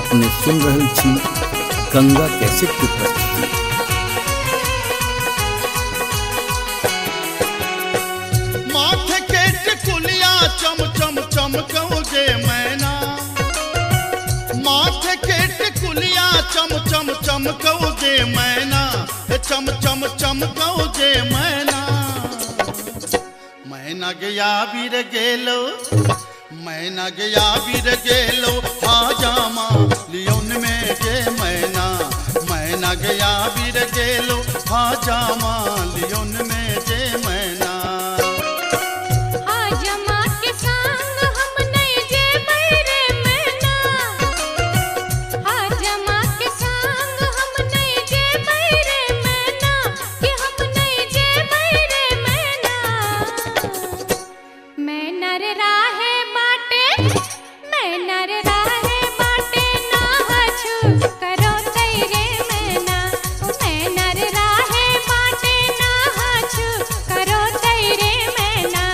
अपने सुन रहल छी गंगा कैसेट की प्रस्तुति। माथे के टिकुलिया चम चम चमकौगे मैना माथे के टिकुलिया चम चम चमकौगे मैना चम चम चमकौगे मैना मैना गया बीर गेलो मैना गया बीर गेलो हाजामा लियोन में गे मैना मैना गया बीर गेलो हाजामा लियोन में गे मैना हाजमा के संग हम नहीं जे बैरे मैना हाजमा के संग हम नहीं जे बैरे मैना कि हम नहीं जे बैरे मैना मैना रे राहे बाटे मैना रे राहे बाटे ना हछु करो तैरे मैना मैना रे राहे बाटे ना हछु करो तैरे मैना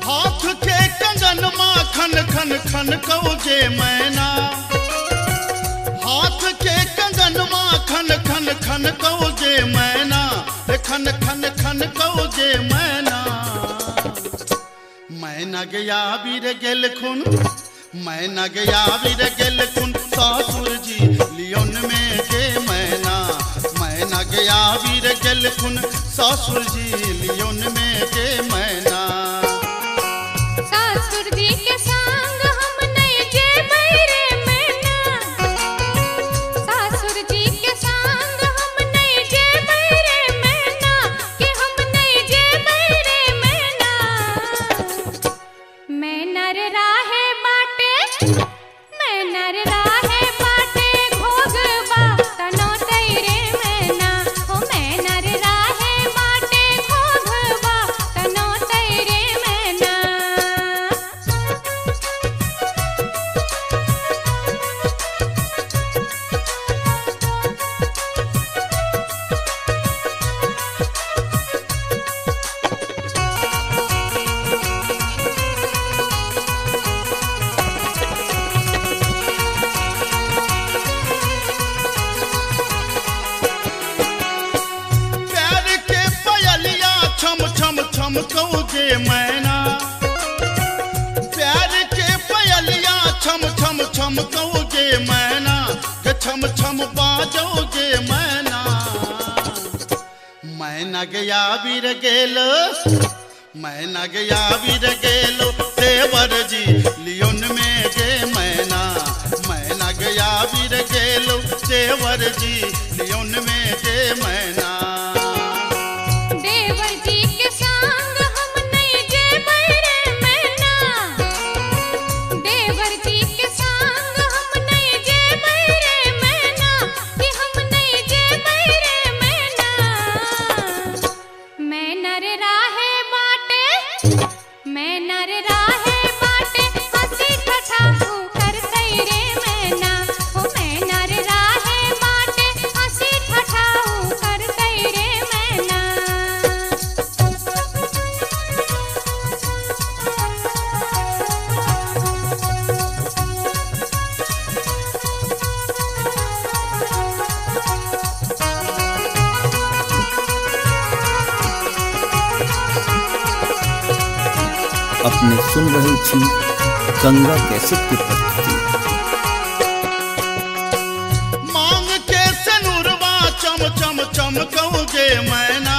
हाथ के कंगन माखन खन खन कौगे मैना हाथ के कंगन माखन खन खन कौगे मैना खन खन खन कौगे मैना मैना गया बीर गेल खुन मैना गया बीर गेल खुन सासुर जी लियोन में गे मैना मैना गया बीर गेल खुन सासुर जी लियोन में गे मैना सासुर जी के संग हम नहीं जे बैरे मैना सासुर जी के संग हम नहीं जे बैरे मैना कि हम नहीं जे बैरे मैना मैना रे राहे बाटे मैना रे राहे बाटे घोगबा तनो तैरे मैना ओ मैना रे राहे बाटे घोगबा तनो तैरे मैना प्यार के पयलिया छम छम छम कौगे मैना प्यार के पयलिया छम छम छम कौगे मैना के छम छम बाजोगे मैना मैना गया बीर गेलो मैना गया बीर गेलो देवर जी लियोन में गे मैना मैना गया बीर गेलो देवर जी लियोन में गे मैना देवर जी के संग हम नहीं जे बैरे मैना देवर जी के संग हम नहीं जे बैरे मैना कि हम नहीं जे बैरे मैना मैना रे राहे बाटे मैना रे राहे बाटे हंसी ठठाऊ कर तैरे मैना ओ मैना रे राहे बाटे हंसी ठठाऊ कर तैरे मैना अपने सुन रहे छी गंगा कैसेट की प्रस्तुति। मांग के सनुरवा चम चम चमकौगे मैना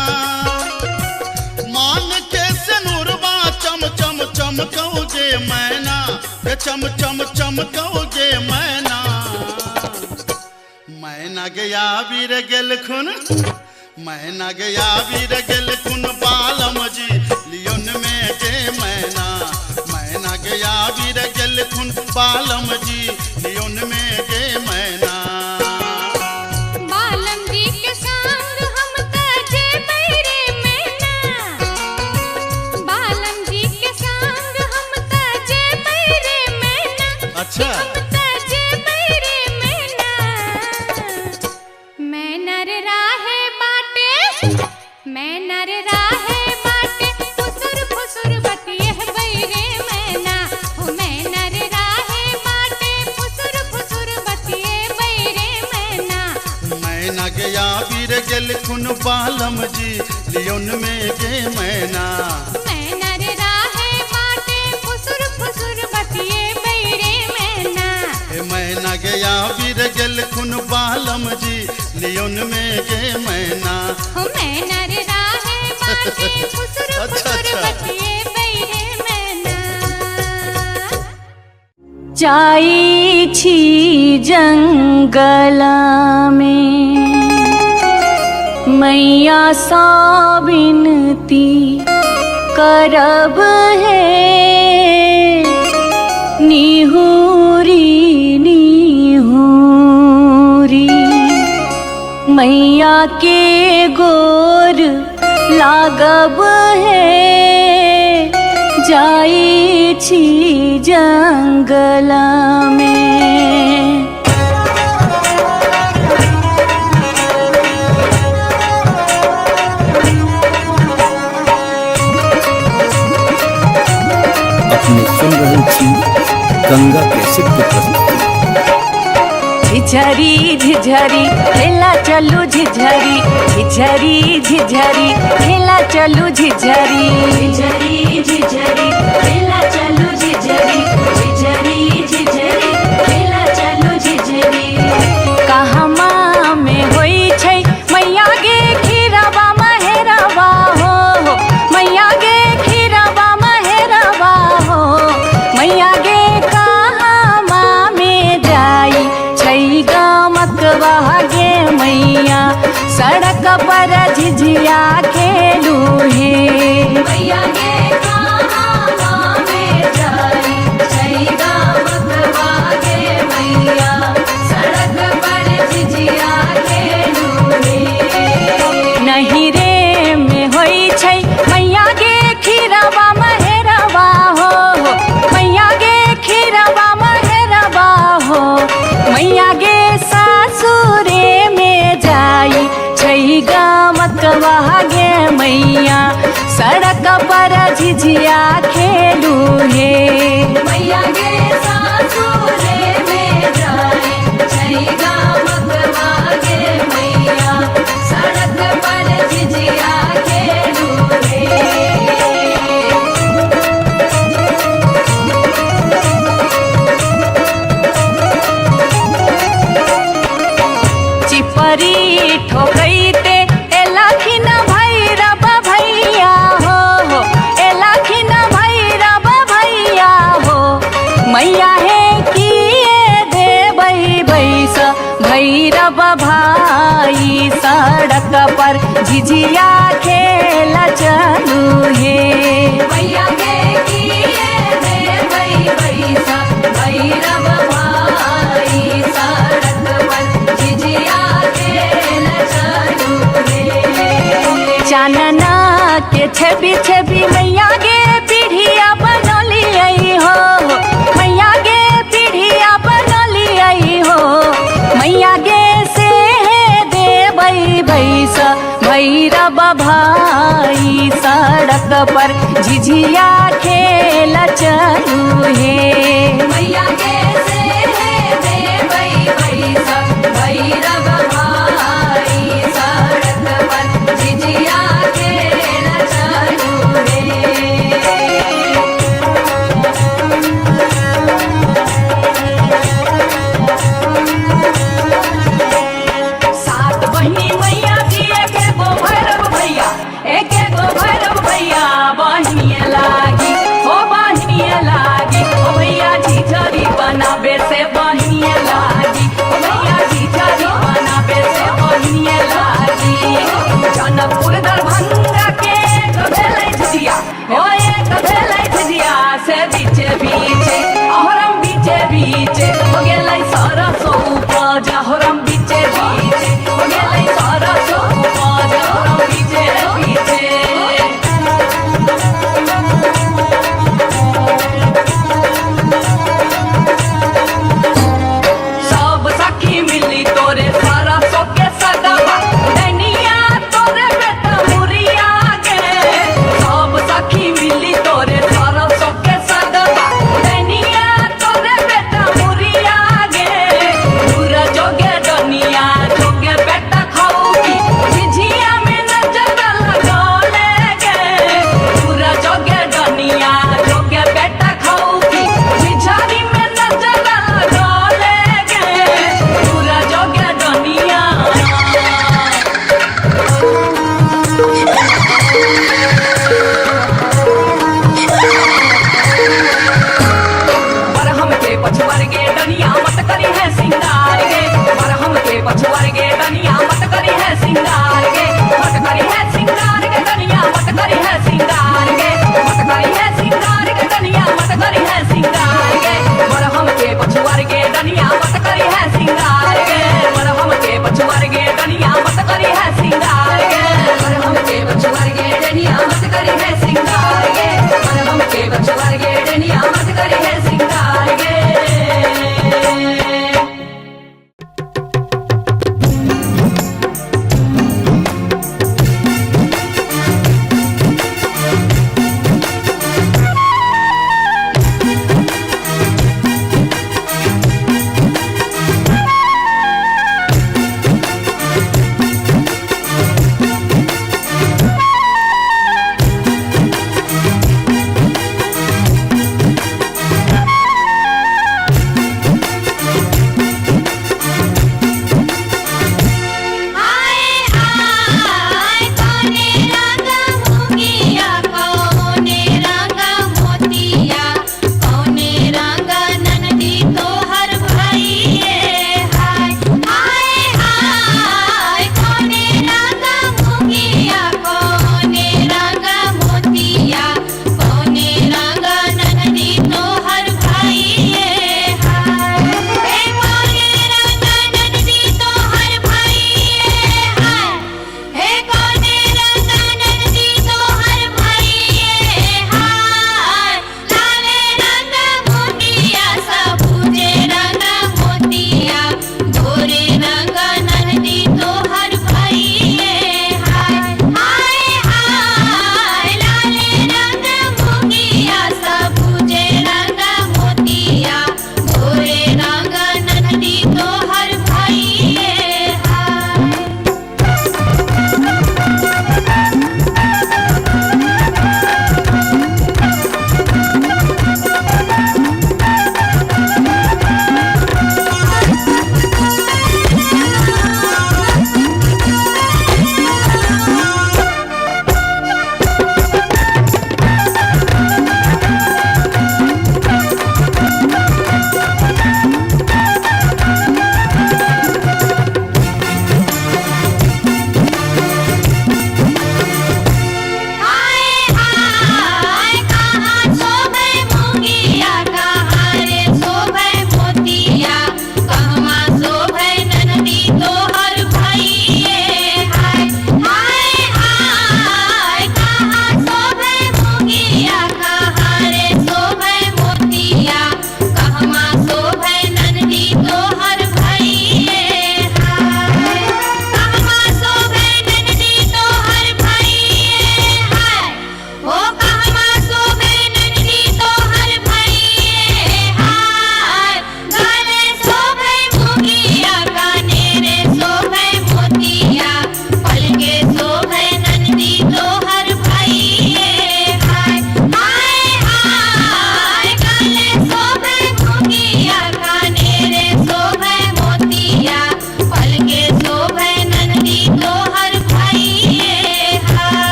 मांग के सनुरवा चम चम चमकौगे मैना के चम चम चमकौगे मैना मैना गया बीर गेल खुन मैना गया बीर गेल खुन बालम जी लियोन में गे मैना मैना गया बीर गेल खुन बालम जी लियोन में गे मैना बालम जी के संग हम तजे बैरे मैना बालम जी के संग हम तजे बैरे मैना अच्छा हम तजे बैरे मैना मैना गया वीर गेल खुन बालम जी लियोन में गे मैना मैना रे राहे माटे फुसुर फुसुर बतिए बैरे मैना मैना गया वीर गेल खुन बालम जी लियोन में गे मैना हो मैना रे राहे माटे फुसुर फुसुर बतिए बैरे मैना जाई छी जंगला में मैया सा विनती करब है निहुरी निहुरी मैया के गोर लागब है जाई छी जंगला में अपने सुन रहे छी गंगा कैसेट की प्रस्तुति। झिझरी झिझरी खेला चलू झिझरी झिझरी झिझरी खेला चलू झिझरी झिझरी झिझरी खेला चलू झिझरी झिझरी झिझरी खेला चलू झिझरी कहमा में होई छै मैया गे खीरवा महेरवा हो मैया गे खीरवा महेरवा हो मैया गे कहमा में जाई छै गमकवा गे मैया सड़क पर झिझिया खेलू हे मैया गे कहमा में जाई छै गमकवा गे मैया सड़क पर झिझिया खेलू हे नहीं रे में होई छै मैया गे खीरवा महेरवा हो मैया गे खीरवा महेरवा हो मैया गे सासुरे में जाई छै गमकवा गे मैया सड़क पर झिझिया खेलू हे मैया गे सासुरे में जाई छै गमकवा गे मैया सड़क पर झिझिया खेलू हे चिपरी ठोकैते एलाखिन भैरव भैया हो एलाखिन भैरव भैया हो मैया हे किए देबै बैस भैरव भाई सड़क पर झिझिया खेल चलू हे मैया गे किए देबै बैस भैरव भाई सड़क पर झिझिया खेल चलू हे चानना के छवि छवि मैया गे पीढ़िया बनलियै हो मैया गे पीढ़िया बनलियै हो मैया गे से देबै बैस भैरव भाई सड़क पर झिझिया खेल चलू हे मैया गे से देबै बैस भैरव भाई सड़क पर झिझिया खेल चलू हे सात बहिनी मैया जी एके गो भैरव भैया एके गो भैरव भैया बहिनिए लागी हो बहिनिए लागी ओ भैया झिझरी बनाबे से बहिनिए लागी ओ भैया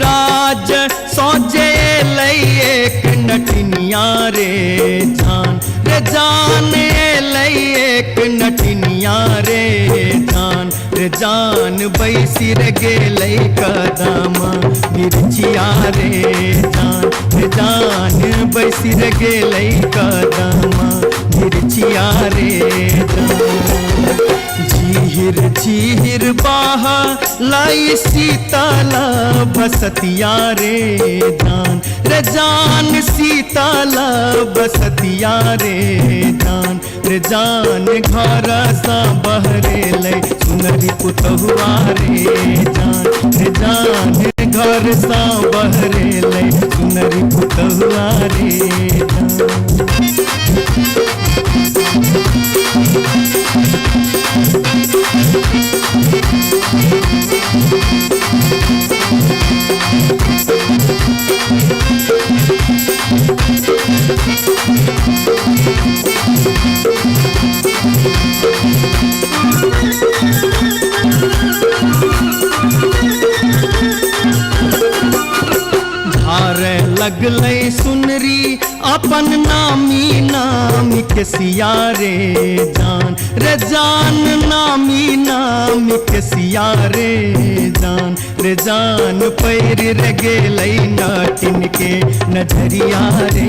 राज सोचे लई एक नटनिया रे जान लई एक नटनिया रे जान बैसी रे गेलै कदम मिर्चिया रे जान बैसी रे गेलै कदम मिर्चिया रे झीर झीर बाह लाई सीताला बसतिया रे जान सीताला बसतिया रे जान घर सा बहरे ले सुनरी पुतहुआ रे जान घर सा बहरे ले सुनरी पुतहुआ रे धारे लगलै सुनरी अपन नामी नाम के सिया रे जान नामी नाम के सिया रे जान पैर रे गेलै नाटिन के नजरिया रे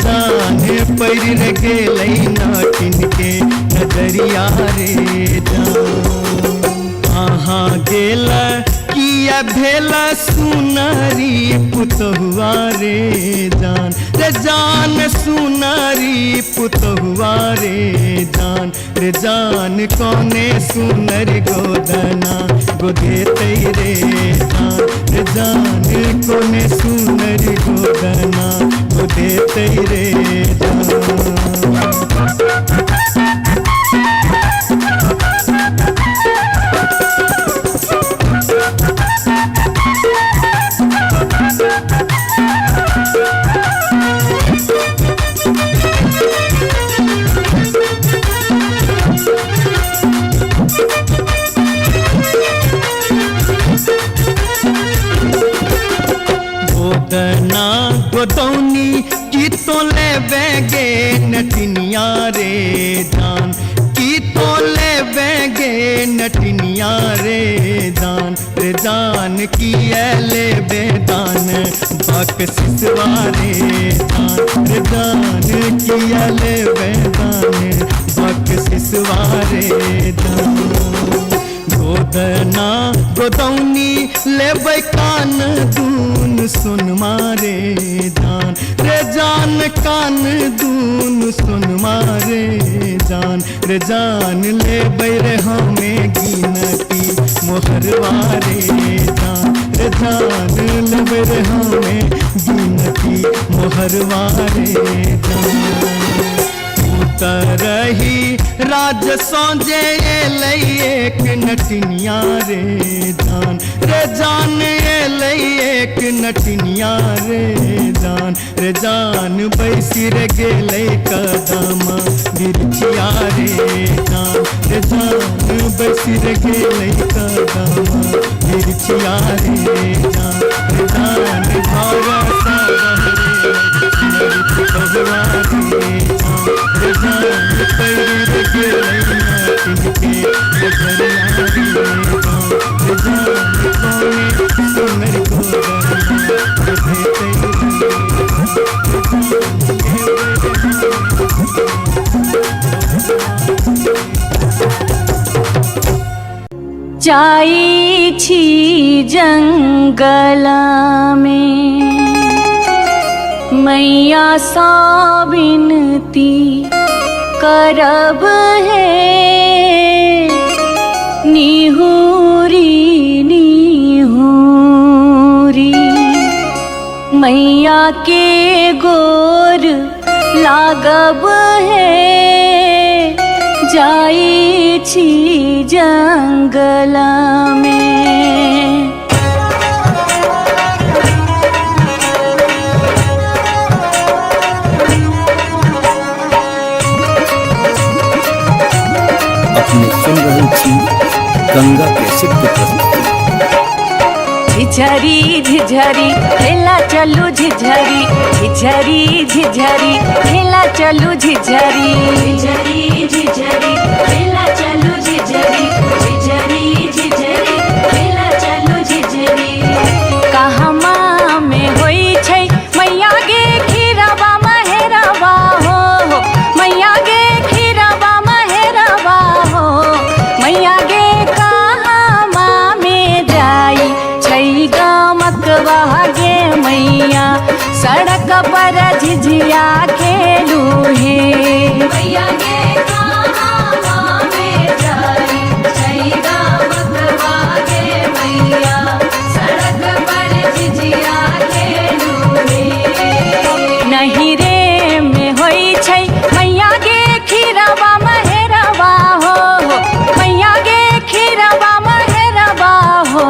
जान पैर रे गेलै नाटिन के नजरिया रे कहाँ गेल किया भेल सुनरी पुतहुआ रे जान सुनरी पुतहुआ रे जान कोने सुनर गोदना गोदेते रे जान कोने सुनर गोदना गोदेते रे गोदना गोदौनी की तो ले बेगे नटनिया रे जान की तो ले बेगे नटनिया रे जान की ले बेदान बक सिसवारे जान की ले बेदान बक सिसवारे गोदना गोदौनी लेबै कान दून सुन मारे जान कान दून सुन मारे जान लेबै रे हमें गिनती मोहरवारे जान लेबै रे हमें गिनती मोहरवारे तरही राज सोजे लई एक नटनिया रे जान लई एक नटनिया रे जान बैसी रे गेलै कदम मिर्चिया रे जान बैसी रे गेलै कदम मिर्चिया रे जान घर सा बहरे जान पैर गेलै नाटिन के नजरिया रे जान कोने सुनर जाई छी जंगला में मैया सा विनती करब है निहुरी निहुरी मैया के गोर लागब है जाई छी जंगला में। अपने सुन रहे थी गंगा कैसेट की प्रस्तुति। झिझरी झिझरी खेला चलू झिझरी झिझरी झिझरी खेला चलू झिझरी झिझरी झिझरी खेला चलू झिझरी झिझरी झिझरी खेला चलू झिझरी कहमा में होई छै मैया गे खीरवा महेरवा हो मैया गे खीरवा महेरवा हो मैया गे कहमा में जाई छै गमकवा गे मैया सड़क पर झिझिया खेलू हे मैया गे कहमा में जाई छै गमकवा गे मैया सड़क पर झिझिया खेलू हे नहीं रे में होई छै मैया गे खीरवा महेरवा हो मैया गे खीरवा महेरवा हो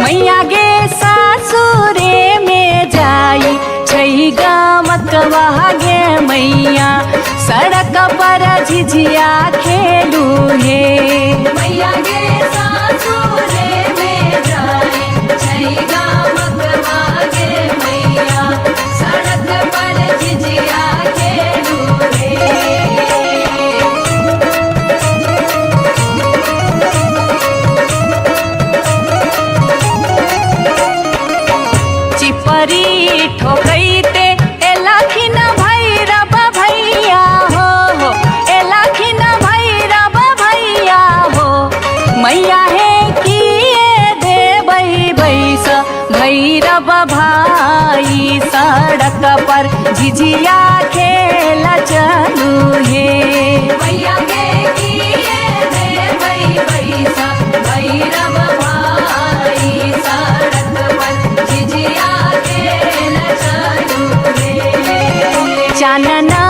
मैया गे सासुरे में जाई छै गमकवा गे मैया सड़क पर झिझिया खेलू हे मैया गे सासुरे में जाई छै गमकवा गे मैया सड़क पर झिझिया खेलू हे चिपरी ठोकैते एलखिन भैरव भैया हो एलखिन भैरव भैया हो मैया हे किए देबै बैस भैरव भाई सड़क पर झिझिया खेल चलू हे मैया गे किए देबै बैस भैरव भाई सड़क पर झिझिया खेल चलू हे चानना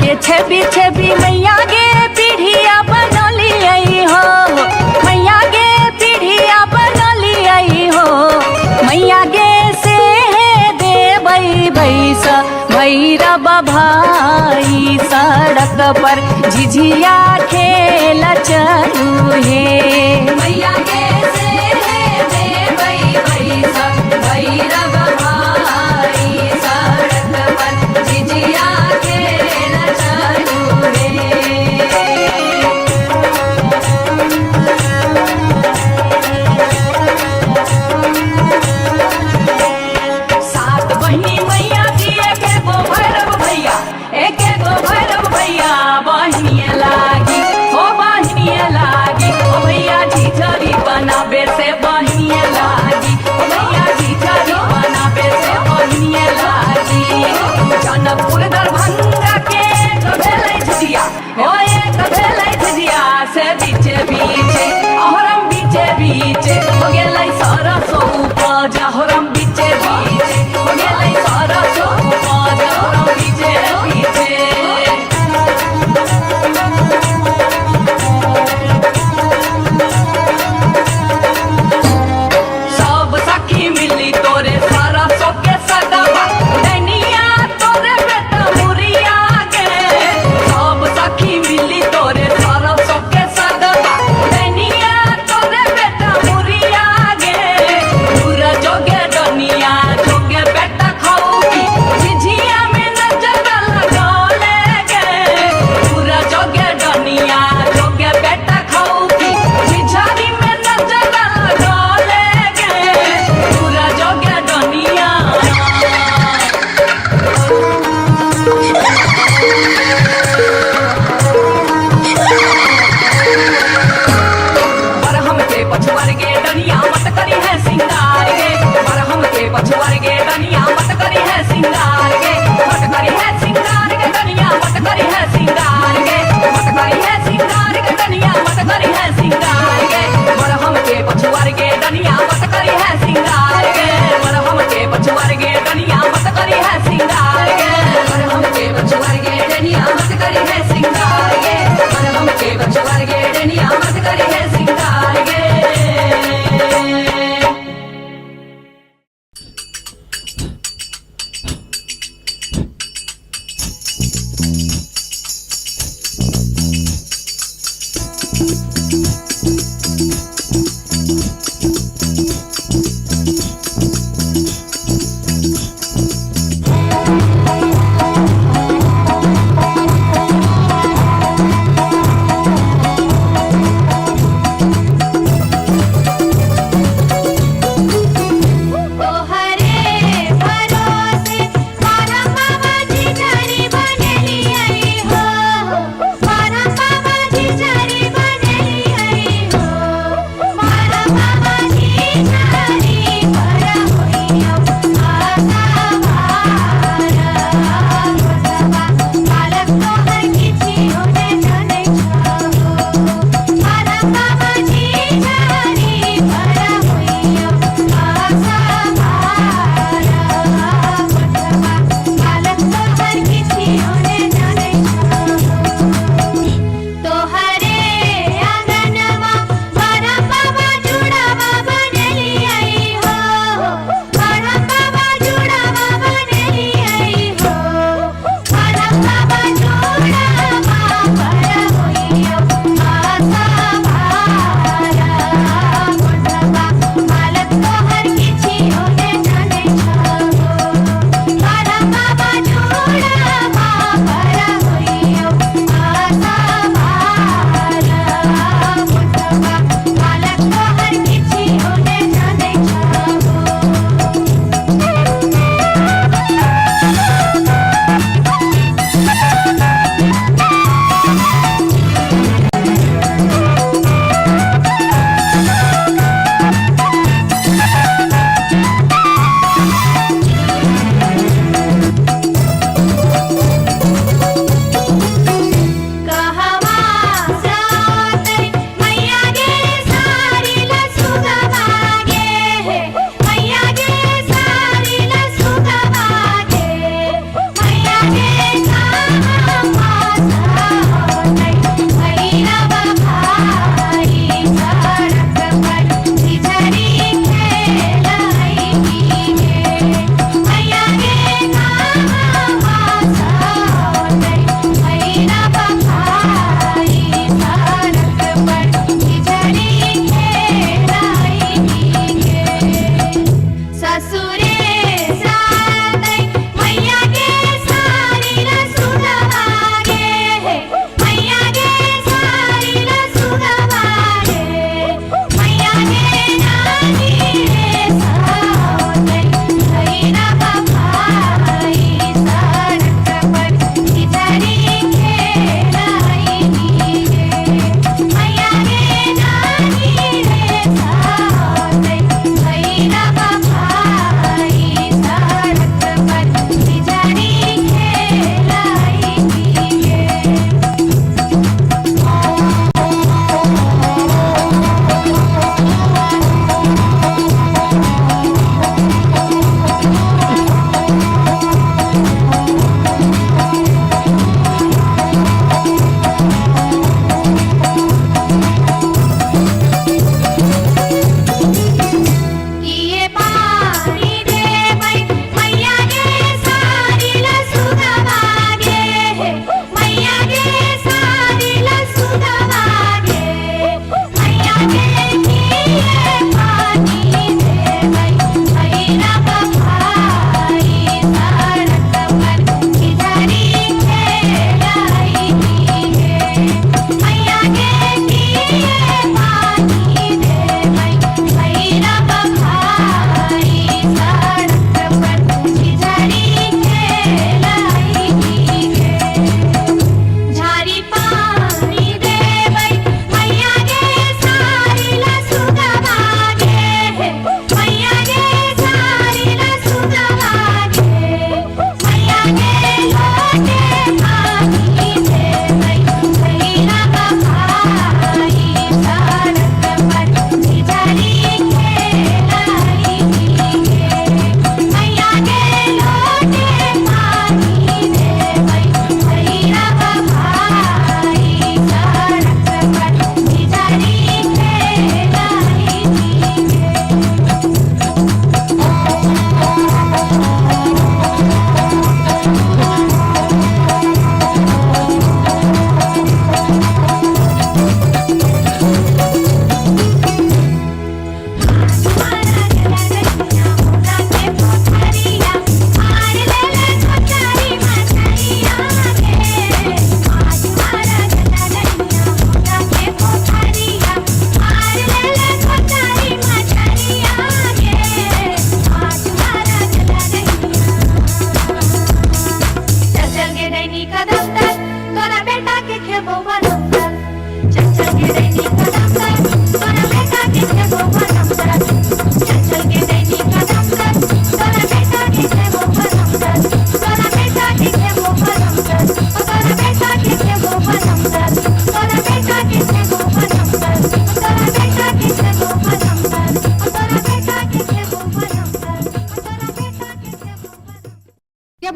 के छवि छवि मैया गे पीढ़िया बनलियै हो मैया गे पीढ़िया बनलियै हो मैया गे से देबै बैस भैरव भाई सड़क पर झिझिया खेल चलू हे मैया गे से देबै बैस भैरव भाई सड़क पर झिझिया खेल चलू हे सात बहिनी मैया जी एके गो भैरव भैया एके गो भैरव भैया बहिनिए लागी ओ बहिनिए लागी ओ भैया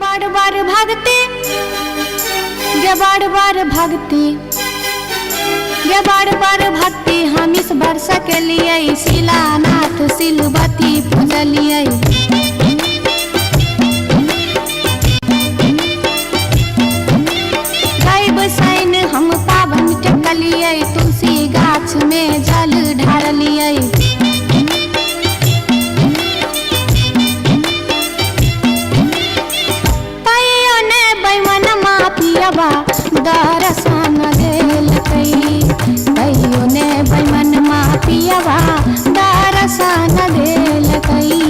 बार बार भागते गे बार बार भागते गे बार बार भागते हम इस वर्ष के लिए शिलानाथ सिलवती पूजलिए गाय बसाइन हम पावन टेकलिए तुलसी गाछ में जल ढारलिए पियबा दर्शन देल कहियो ने बैमन मा पियबा दर्शन देल कही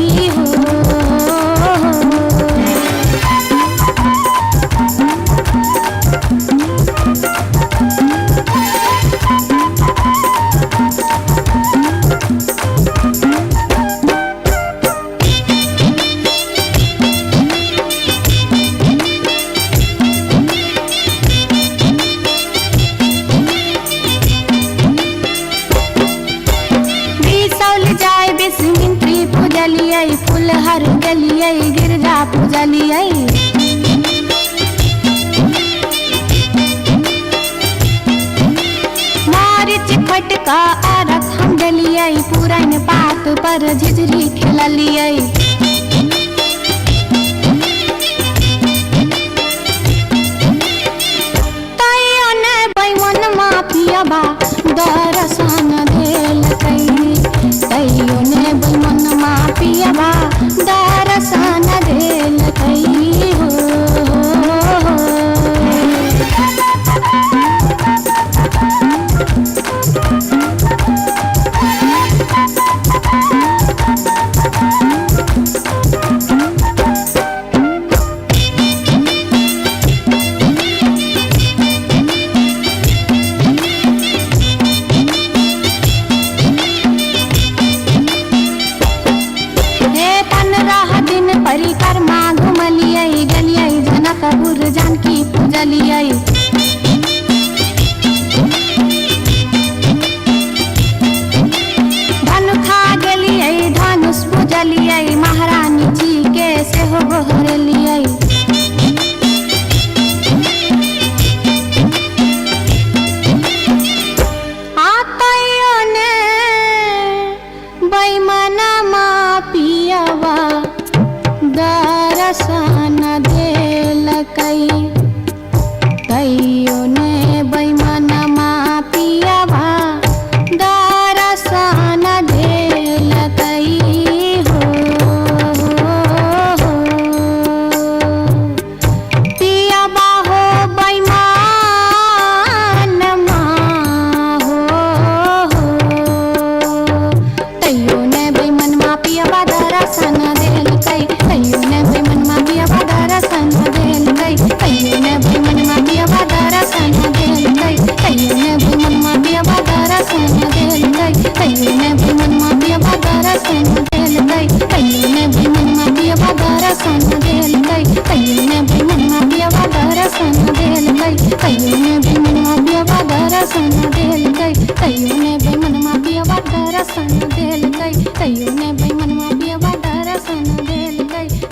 फुलहर गलिए गिरजा पूजलिए मारिच फटका आरख हम डलिए पुरन पात पर झिझरी खेललिए तैयो ने बैमन मा पियबा दर्शन देल तैयो ने बैमन मा पियबा दर्शन देल कही परिक्रमा घुमलिए गलिए जनकपुर जानकी पूजलिए धनुखा गेलिए धनुष पूजलिए महारानी जी के सेहो गोहरलिए आतैयो ने बैमन मा पियबा दर्शन देल तैयो ने बैमन मा पियबा दर्शन देल पियबा हो बैमन मा तैयो ने बैमन मा पियबा दर्शन देल तैयो ने बैमन मा पियबा दर्शन देल तैयो ने बैमन मा पियबा दर्शन देल तैयो ने बैमन मा पियबा दर्शन देल तैयो ने बैमन मा पियबा दर्शन देल तैयो ने बैमन मा पियबा दर्शन देल तैयो ने बैमन मा पियबा दर्शन देल तैयो ने बैमन मा पियबा दर्शन देल तैयो ने बैमन मा पियबा दर्शन देल तैयो ने बैमन मा पियबा दर्शन देल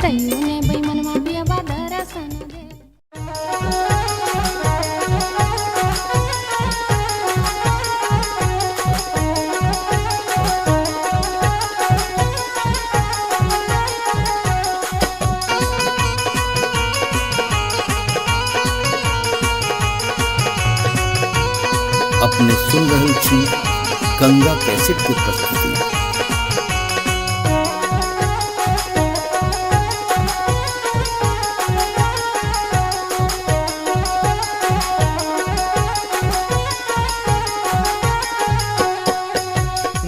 तैयो ने बैमन मा पियबा दर्शन देल अपने सुन रहे छी गंगा कैसेट की प्रस्तुति।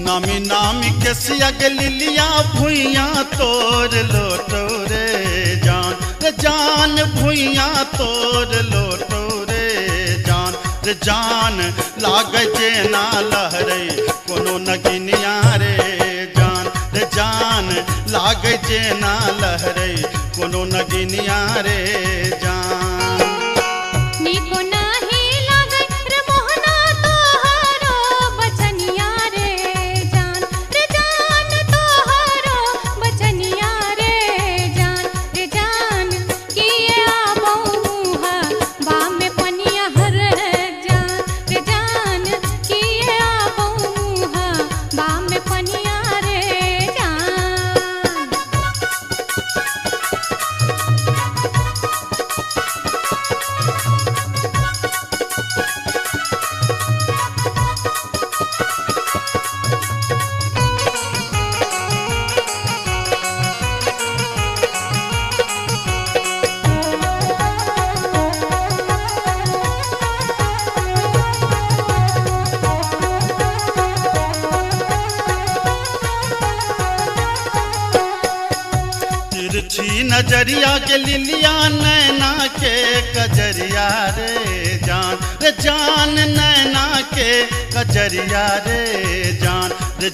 नामी नामी के सियग लिलिया भुइया तोर लोटो रे जान भुइया तोर लोटो रे जान लाग जे ना लहरे कोनो नगिनिया रे जान लाग जे ना लहरे कोनो नगिनिया रे जान निको नाही लागे रे मोहना तोहरो बचनिया रे जान तोहरो बचनिया रे जान की तिरछी नजरिया के लिलिया नैना के कजरिया रे जान नैना के कजरिया रे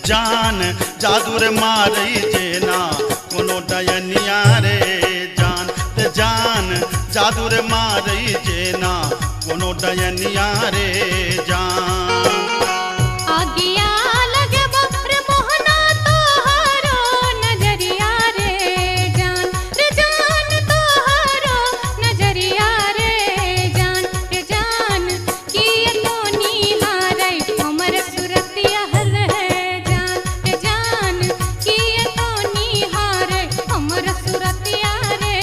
जान जादू रे मारई जेना कोनो डयनिया रे जान जादू रे मारई जेना कोनो डयनिया रे जान आगिया लगे बप्र मोहना तोहारो नजरिया रे जान तोहारो नजरिया रे जान किए तो नीहारै हमर सुरतिया हल है जान किए तो नीहारै हमर सुरतिया रे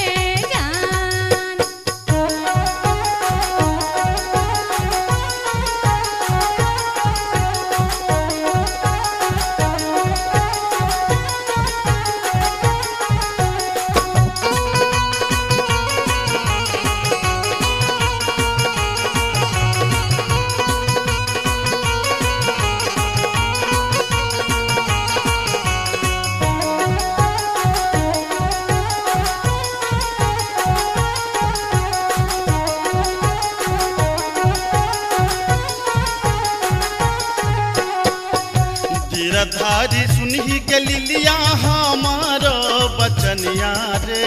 गिरधारी सुनही के लिलिया हमारो बचनिया रे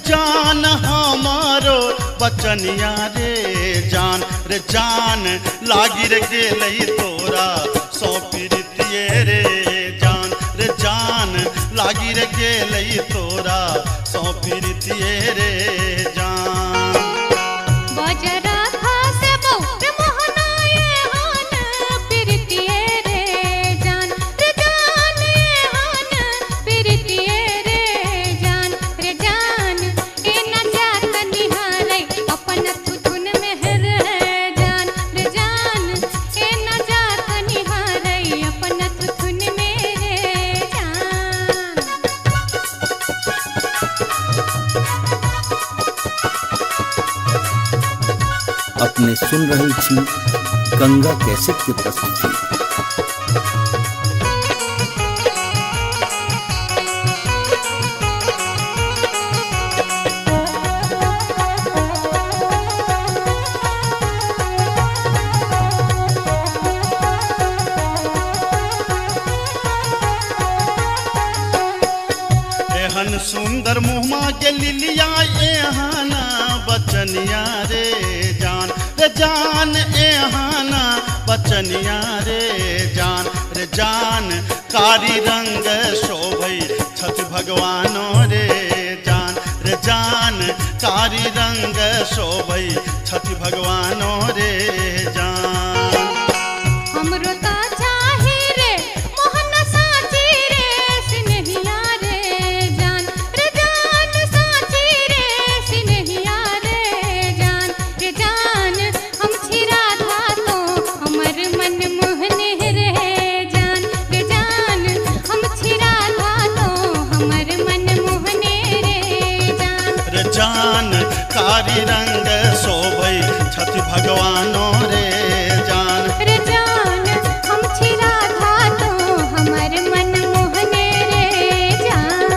जान हमारो बचनिया रे जान लागी रे गेलई तोरा सौ प्रीतिये रे जान लागी रे गेलई तोरा सौ प्रीतिये रे जान बजरा खासे बौर मोहनाए हान प्रीतिये रे जान हान प्रीतिये रे जान ए न जात निहारै अपन थुथुन मेहर है जान ए न जात निहारै अपन थुथुन मेरे जान अपने सुन रहल छी गंगा कैसेट के प्रस्तुति। एहन सुंदर मुहमा के लिलिया एहन बचनिया रे जान एहन बचनिया रे जान कारी रंग शोभई छठ भगवानो रे जान कारी रंग शोभई छठ भगवानो रे जान हमरो ता चाही रे मोहन साची रे सिनहिया रे जान साची रे सिनहिया रे जान हम छिरा था तो हमर मन मोहने रे जान हम छिरा था तो हमर मन मोहने रे जान कारी रंग शोभई छठ भगवानो रे जान हम छिरा था तो हमर मन मोहने रे जान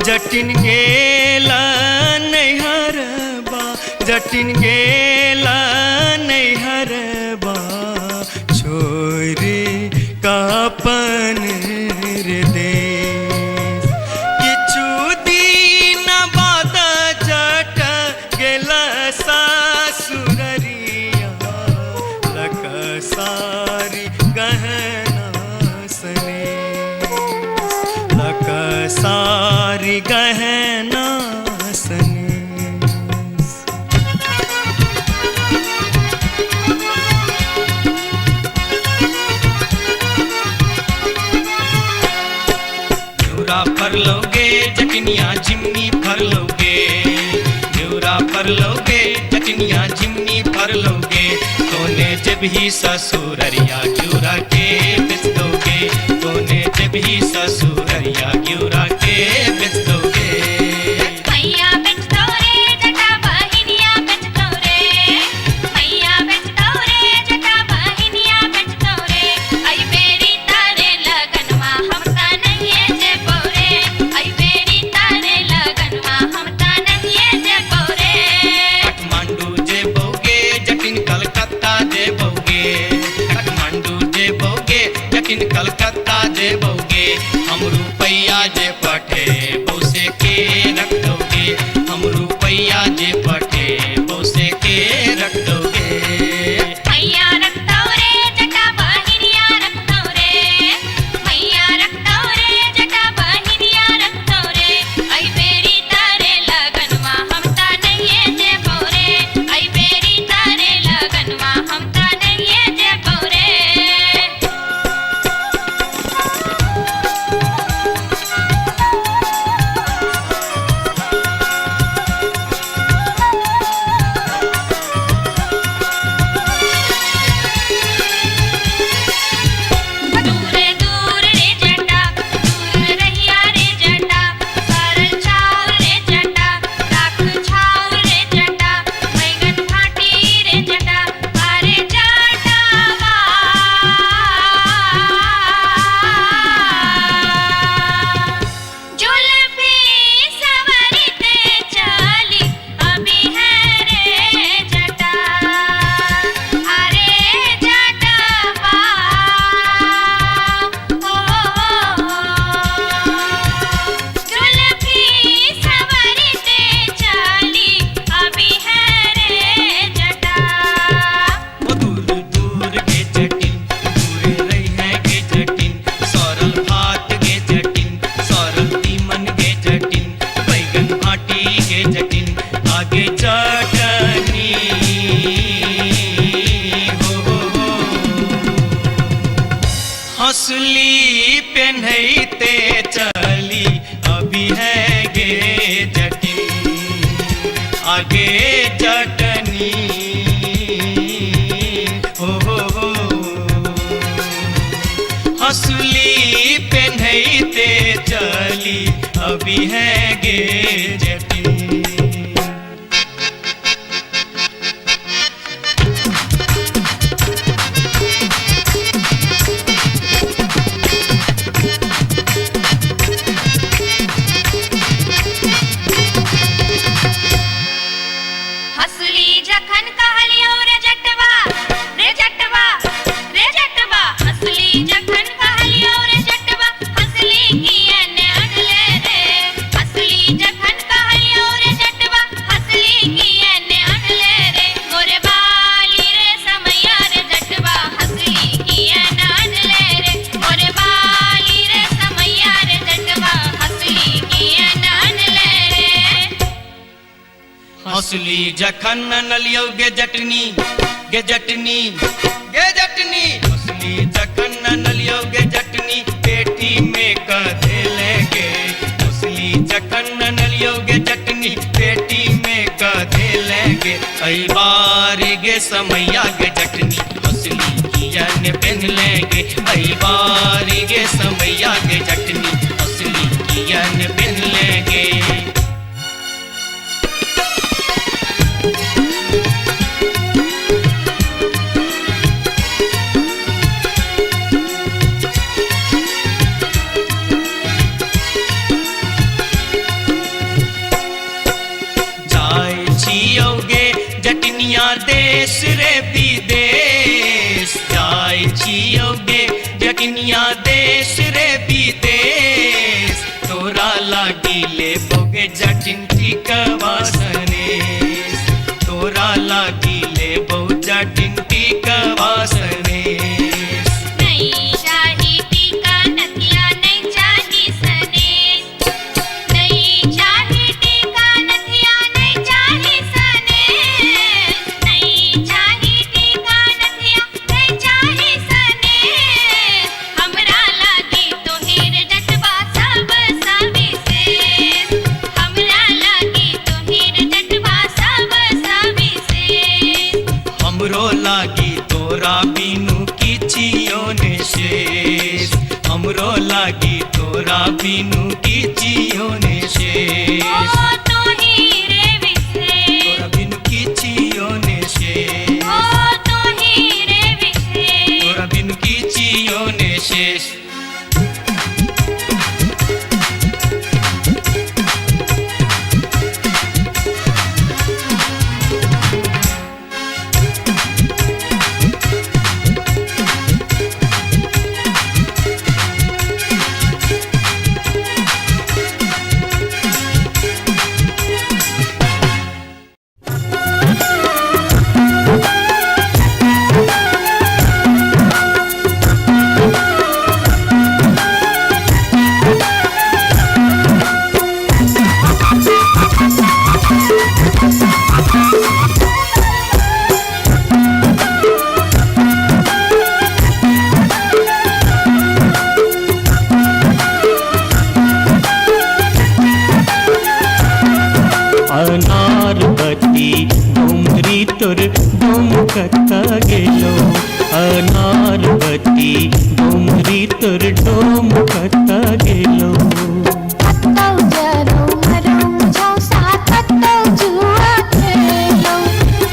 जटिन गेला नैहरबा जटिन गेला नैहरबा छोरी कापन रे देश किछु दिन बाद जट गेला सासुररिया लकसारी गहना सने लकसारी गहना सने फरलोगे जटनिया जिमनी फरलोगे न्यूरा फरलोगे जटनिया जिमनी फरलोगे तोने जब ही ससुररिया ग्यूरा के बेच दोगे तोने जब ही ससुररिया ग्यूरा के बेच दोगे मैया बेच दो रे जटा बहिनिया बेच दो रे मैया बेच दो रे जटा बहिनिया बेच दो रे आई बेरी तारे लगनवा हम ता नहीं जे बोरे आई बेरी तारे लगनवा हम ता नहीं जे बोरे काठमांडू जे बोगे जटिन कलकत्ता जे बोगे काठमांडू जे बोगे जटिन कलकत्ता जे बोगे हम रुपैया जे पठे बौसे के रख दोगे हम रुपैया जे पठे बौसे के रख दोगे मैया रख दो रे जटा बहिनिया रख दो रे मैया रख दो रे जटा बहिनिया रख दो रे आई बेरी तारे लगनवा हम ता नहीं जे बोरे आई बेरी तारे लगनवा हम ता नहीं जे बोरे दूर दूर रे जटा दूर रहिया रे जटा सरल छाव रे जटा राख छाव रे जटा बैगन फाटी रे जटा अरे जटावा जुल्फी सवरते चली अभी है रे जटा अरे जटावा जुल्फी सवरते चली अभी है रे जटा ओ दूर दूर के जटिन दूर रही है के जटिन सरल भात के जटिन सरल तीमन के जटिन बैगन भाटी के जटिन आगे चटनी हो हंसली पेन्हते चली अभी है गे जटिन आगे चटनी हो हंसली पेन्हते चली अभी है गे जटिन हसली जखन कहलियो रे जटवा रे जटवा रे जटवा हसली जखन कहलियो रे जटवा हसली किए ने अनले रे हसली जखन कहलियो रे जटवा हसली किए ने अनले रे मोरे बाली रे समैया रे जटवा हसली किए ने अनले रे मोरे बाली रे समैया रे जटवा हसली किए ने अनले रे हंसली जखन नलियो गे जटनी गे जटनी गे जटनी हंसली जखन नलियो गे जटनी पेटी में कधे लेगे हंसली जखन नलियो गे जटनी पेटी में कधे लेगे आई बारी गे समैया गे जटनी हंसली किया ने पहन लेगे आई बारी गे समैया गे जटनी हंसली किया ने पहन लेगे जटिनिया देश रे विदेश तोरा लागी ले बोगे जटिन टिकवा सनेश तोरा लागी ले बो जटिन टिकवा सनेश नहीं चाही टीका नथिया नहीं चाही सनेश नहीं चाही टीका नथिया नहीं चाही सनेश नहीं चाही टीका नथिया नहीं चाही सनेश हमरा लागी तोहेर जटवा सब सविशेष हमरा लागी तोहेर जटवा सब सविशेष हमरो लागी तोरा बिनु किछियो ने शेष हमरो लागी तोरा बिनु किछियो ने शेष ओ तोही रे विशेष तोरा बिनु किछियो ने शेष ओ तोही रे विशेष तोरा बिनु किछियो ने शेष अनारबती डोमरी तोर डोमकता गेलो अनारबती डोमरी तोर डोमकता गेलो कत्तौ जरो मरो मुझौ साथ कत्तौ जुआ खेलो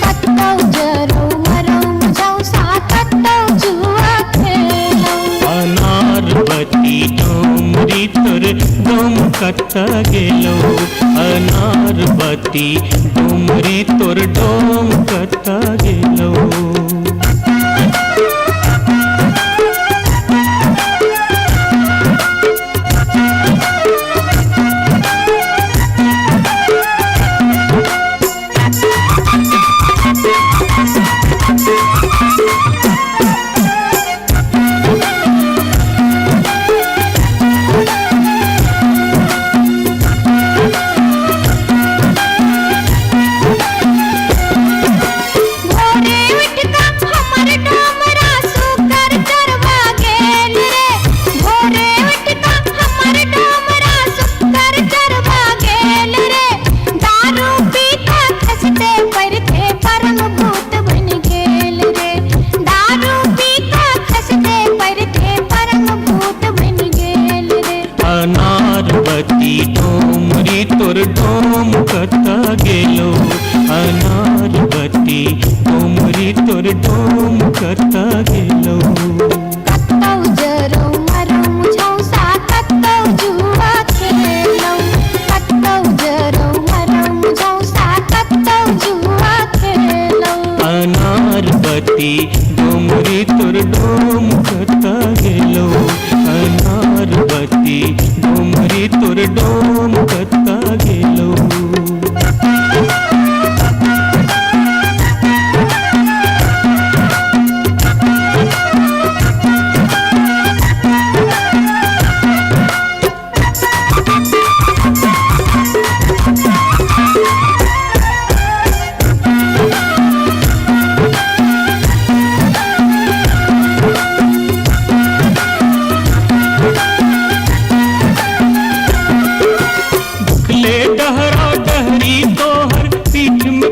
कत्तौ जरो मरो मुझौ साथ कत्तौ जुआ खेलो अनारबती डोमरी तोर डोमकता गेलो अनारबती डोमरी तोर डोमकता गेलो अनारबती डोमरी तोर डोमकता गेलो अनारबती डोमरी तोर डोमकता गेलो कत्तौ जरो मरो मुझौ साथ कत्तौ जुआ खेलो कत्तौ जरो मरो मुझौ साथ कत्तौ जुआ खेलो अनारबती डोमरी तोर डोमकता गेलो अनारबती डोमरी तोर डोमकता गेलो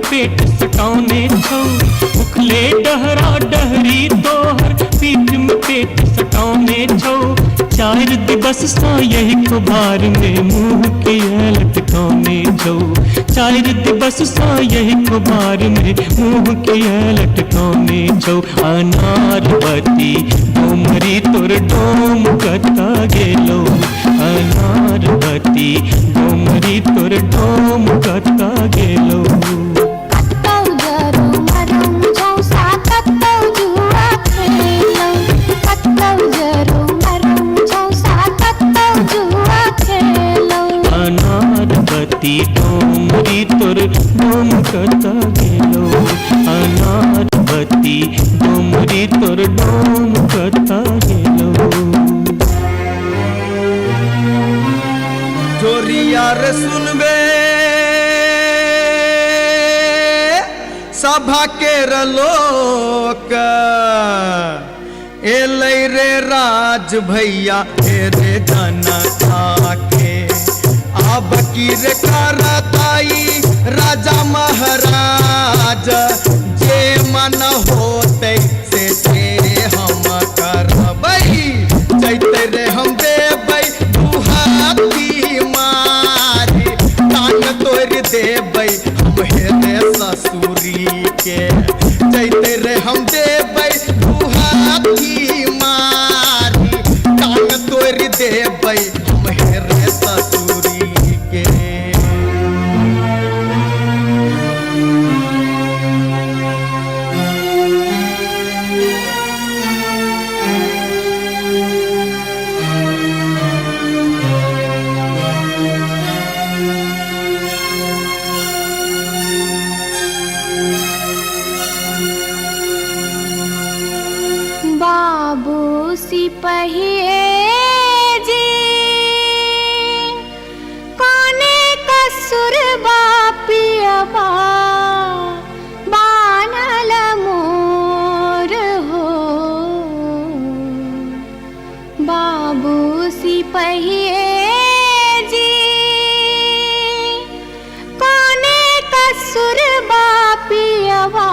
पेट सटाउने छौ उखले डहरा डहरी तोहर पीठ में पेट सटाउने छौ चार दिवस सा यही कुबार में मुंह किया लटकाउने छौ चार दिवस सा यही कुबार में मुंह किया लटकाउने छौ अनारबती डोमरी तोर डोम कता गेलो अनारबती डोमरी तोर डोम कता गेलो कत्तौ जरो मरो मुझौ साथ कत्तौ जुआ खेलो कत्तौ जरो बत्ती डोमरी तोर डोम कता गेलो अनार बत्ती डोमरी तोर डोम कता गेलो जोरिया रे सुनबे सभा के लोक एलै रे राज भैया हे रे जनता के अब की रे करताई राजा महाराज जे मन होते से हम करबै जैते रे हम देबै दुहाती मारी तान तोड़ देबै हम हेरे ससुरी के जैते रे हम देबै दुहाती मारी तान तोड़ देबै हम हेरे ससुरी के बाबू सिपहिए जी कोने कसुर बापियबा बानल मोर हो बाबू सिपहिए जी कोने कसुर बापियबा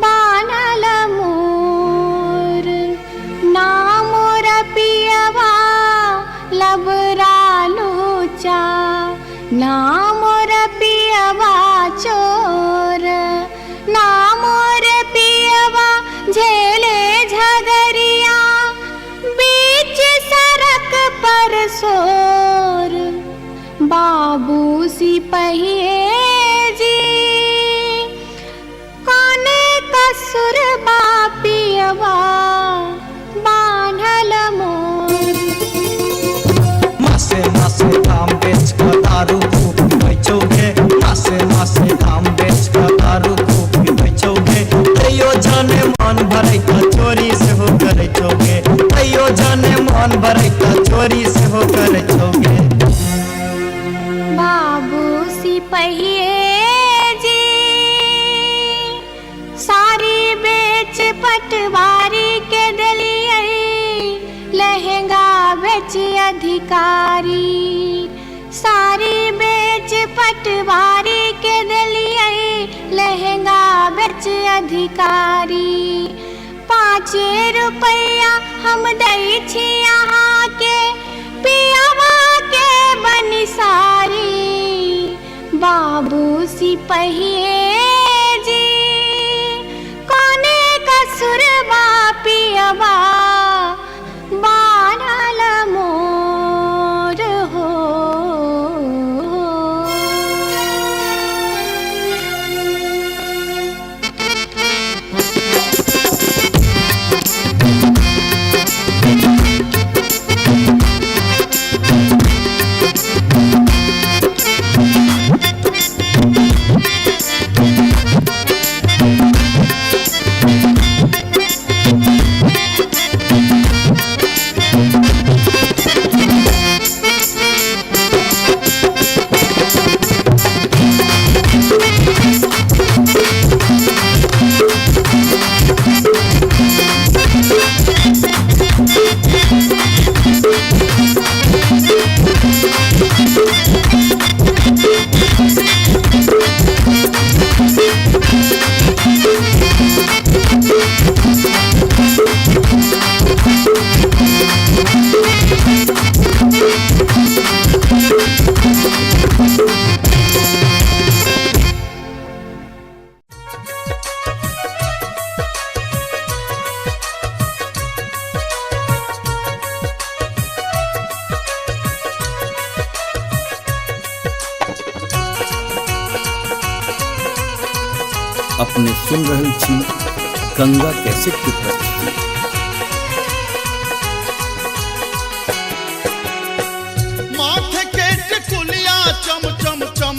बानल मोर ना मोर पियवा लबरालूचा ना मोर पियवा चोर ना मोर पियवा झेले झगरिया बीच सड़क पर सोर बाबू सिपहिए जी कोने कसुर बापियवा बान्हल मोर मासे मासे दाम बेच कर दारू खूब बेचोगे मासे मासे दाम बेच कर दारू खूब बेचोगे तैयो जाने मन भरै त चोरी से हो करे छोगे तैयो जाने मन भरै त चोरी से हो करे छोगे बाबू सिपहिए जी सारी बेच पटवारी के दलिए लहंगा बेच अधिकारी सारी बेच पटवारी के दलिए लहंगा बेच अधिकारी 5 रुपया हम दै छी यहाँ के पियावा के बनिसारी बाबू सिपहिए जी कोने कसुर बापियवा बानल मोर हो अपने सुन रहल छी गंगा कैसेट की प्रस्तुति। माथे के टिकुलिया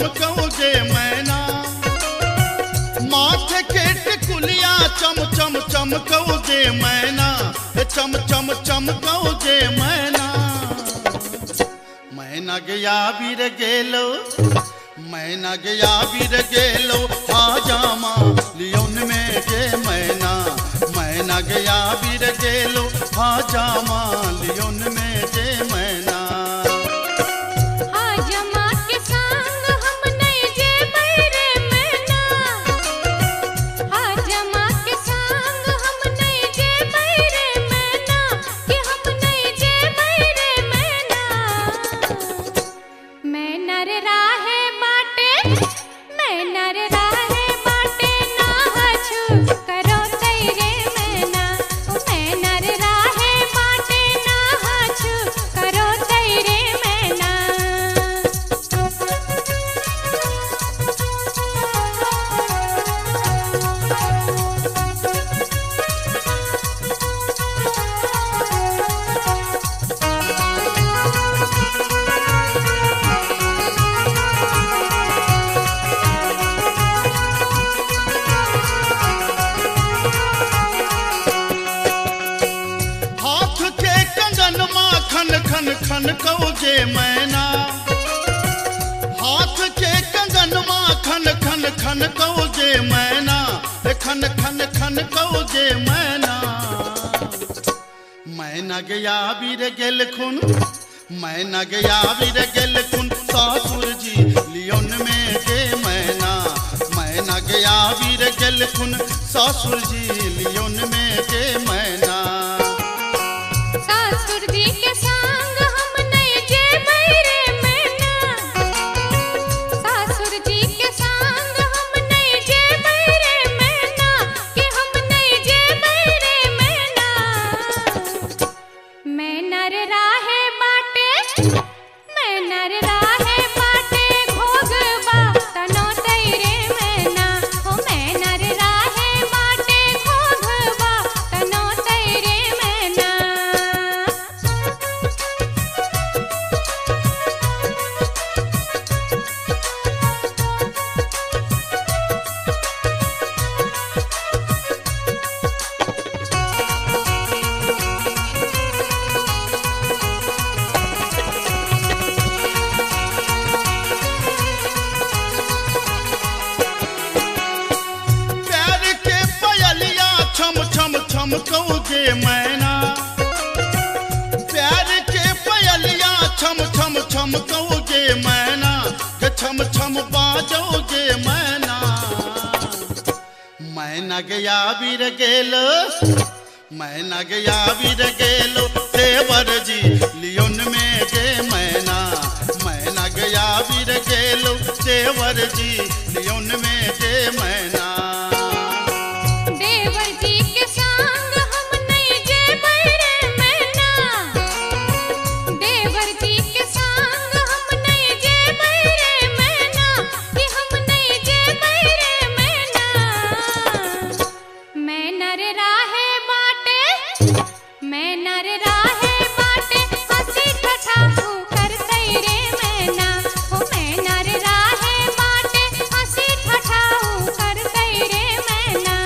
चमकौगे मैना माथे के टिकुलिया चम चम चमकौगे मैना चम चम चमकौगे मैना मैना गया बीर गेलो मैना गया बीर गेलो हाजामा लियोन में गे मैना मैना गया बीर गेलो हाजामा लियोन में गे मैना हाजमा के संग हम नहीं जे बैरे मैना हाजमा के संग हम नहीं जे बैरे मैना कि हम नहीं जे बैरे मैना मैना रे राहे बाटे मैना रे राहे बाटे ना हछु करो तैरे मैना मैना रे राहे बाटे ना हछु करो तैरे मैना हाथ के कंगन माखन खन खन कौगे मैना हाथ के कंगन माखन खन खन कौगे मैना खन खन खन कौगे मैना मैना गया बीर गेल खुन मैना गया बीर गेल खुन सासुर जी लियोन में गे मैना मैना गया बीर गेल खुन सासुर जी लियोन में गे मैना सासुर जी के संग हम नहीं जे बैरे मैना सासुर जी के संग हम नहीं जे बैरे मैना कि हम नहीं जे बैरे मैना मैना रे राहे बाटे मैना रे राहे बाटे घोगवा तनो तैरे मैना हो मैना रे राहे बाटे घोगवा तनो तैरे मैना प्यार के पयलिया छम छम छम कौगे मैना प्यार के पयलिया छम छम छम कौगे मैना गे छम छम बाजोगे मैना मैना गया बीर गेलो मैना गया बीर गेलो देवर जी लियोन में गे मैना मैना गया बीर गेलो देवर जी लियोन में गे मैना देवर जी के संग हम नहीं जे बैरे मैना देवर जी के संग हम नहीं जे बैरे मैना कि हम नहीं जे बैरे मैना मैना रे राहे बाटे मैना रे राहे बाटे हंसी ठठाऊ कर तैरे मैना हो मैना रे राहे बाटे हंसी ठठाऊ कर तैरे मैना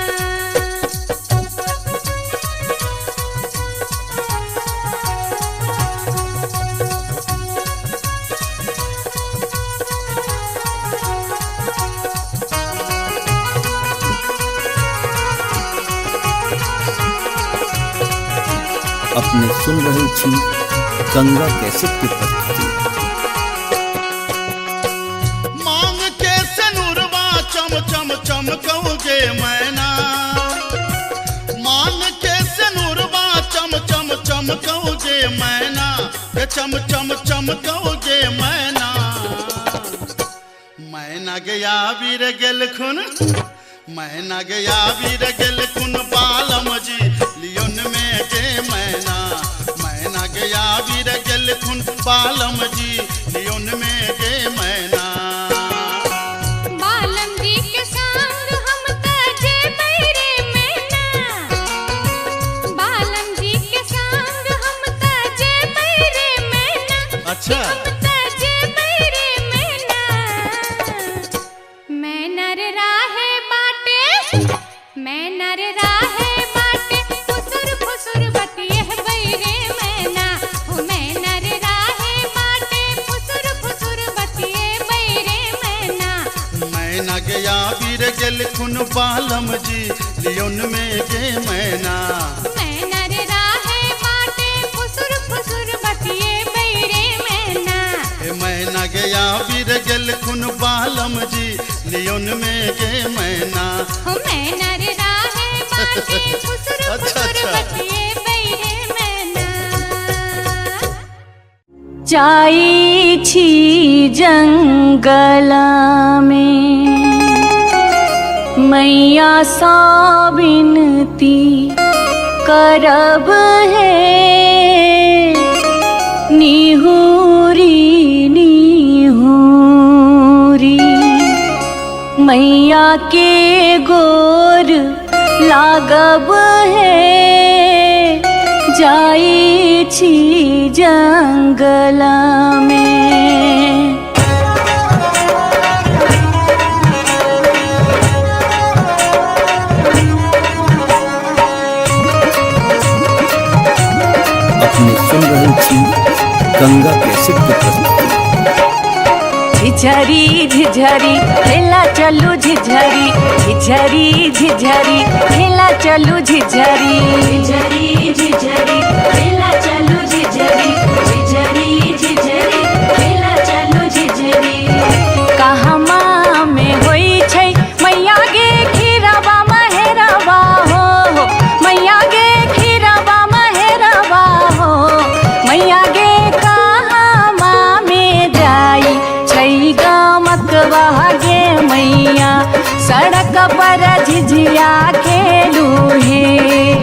अपने सुन रहे छी गंगा कैसेट की प्रस्तुति। मांग के सनुरवा चम चम चमकौगे मैना मांग के सनुरवा चम चम चमकौगे मैना चम चम चमकौगे मैना मैना गया बीर गेल खुन मैना गया बीर गेल खुन बालम जी लियोन में गे मैना मैना गया बीर गेल खुन बालम जी लियोन में गे मैना बालम जी के संग हम तजे बैरे मैना बालम जी के संग हम तजे बैरे मैना अच्छा हम तजे बैरे मैना मैना गया वीर गेल खुन बालम जी लियोन में गे मैना मैना रे राहे बाटे फुसुर फुसुर बतिए बैरे मैना मैना गया वीर गेल खुन बालम जी लियोन में गे मैना हो मैना रे राहे बाटे फुसुर अच्छा, फुसुर अच्छा। बतिए बैरे मैना जाई छी जंगल में मैया सा विनती करब है निहुरी निहुरी मैया के गोर लागब है जाई छी जंगल में अपने सुन रहे छी गंगा कैसेट की प्रस्तुति। झिझरी झिझरी खेला चलू झिझरी झिझरी झिझरी खेला चलू झिझरी झिझरी झिझरी खेला चलू झिझरी झिझरी झिझरी खेला चलू झिझरी कहमा में होई छै मैया गे खीरवा महेरवा हो मैया गे खीरवा महेरवा हो मैया गे कहमा में जाई छै गमकवा गे मैया सड़क पर झिझिया खेलू हे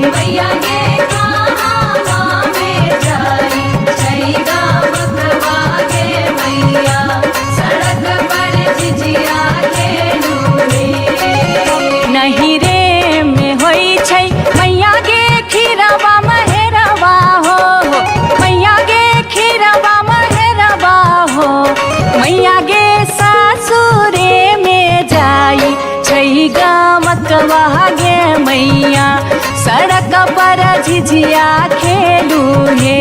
मैया गे कहमा में जाई छै गमकवा गे मैया सड़क पर झिझिया खेलू हे नहीं रे में होई छै मैया गे खीरवा महेरवा हो मैया गे खीरवा महेरवा हो मैया गे सासुरे में जाई छै गमकवा गे मैया सड़क पर झिझिया खेलू हे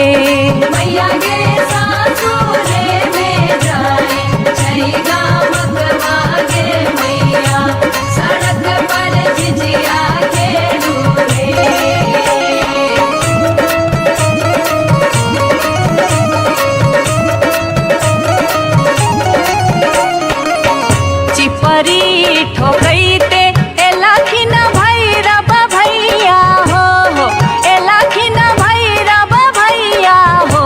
मैया गे सासुरे में जाई छै गमकवा गे मैया सड़क पर झिझिया खेलू हे चिपरी ठोकैते एलखिन भैरव भैया हो एलखिन भैरव भैया हो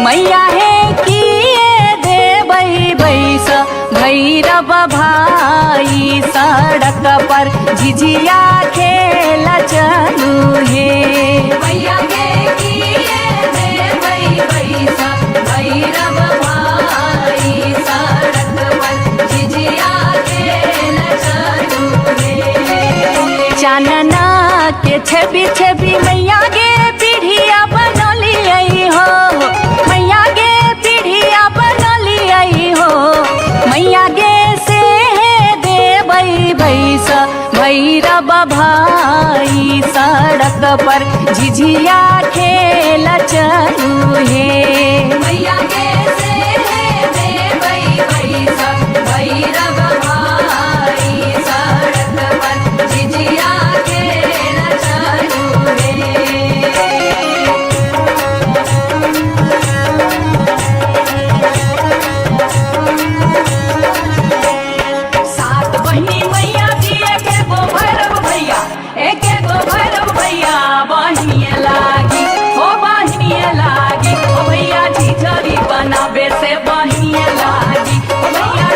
मैया हे किए देबै बैस भैरव भाई सड़क पर झिझिया खेल चलू हे मैया गे किए देबै बैस भैरव भाई सड़क पर झिझिया खेल चलू हे चानना के छवि छवि मैया गे पीढ़िया बनलियै हो मैया गे पीढ़िया बनलियै हो मैया गे से देबै भैस भैरव भाई सड़क पर झिझिया खेल चलू हे मैया गे से देबै भैस भैरव भाई सड़क पर झिझिया खेल चलू हे सात बहिनी मैया जी एके गो भैरव भैया एके गो भैरव भैया बहिनिए लागी हो बहिनिए लागी ओ भैया झिझरी बनाबे से बहिनिए लागी ओ भैया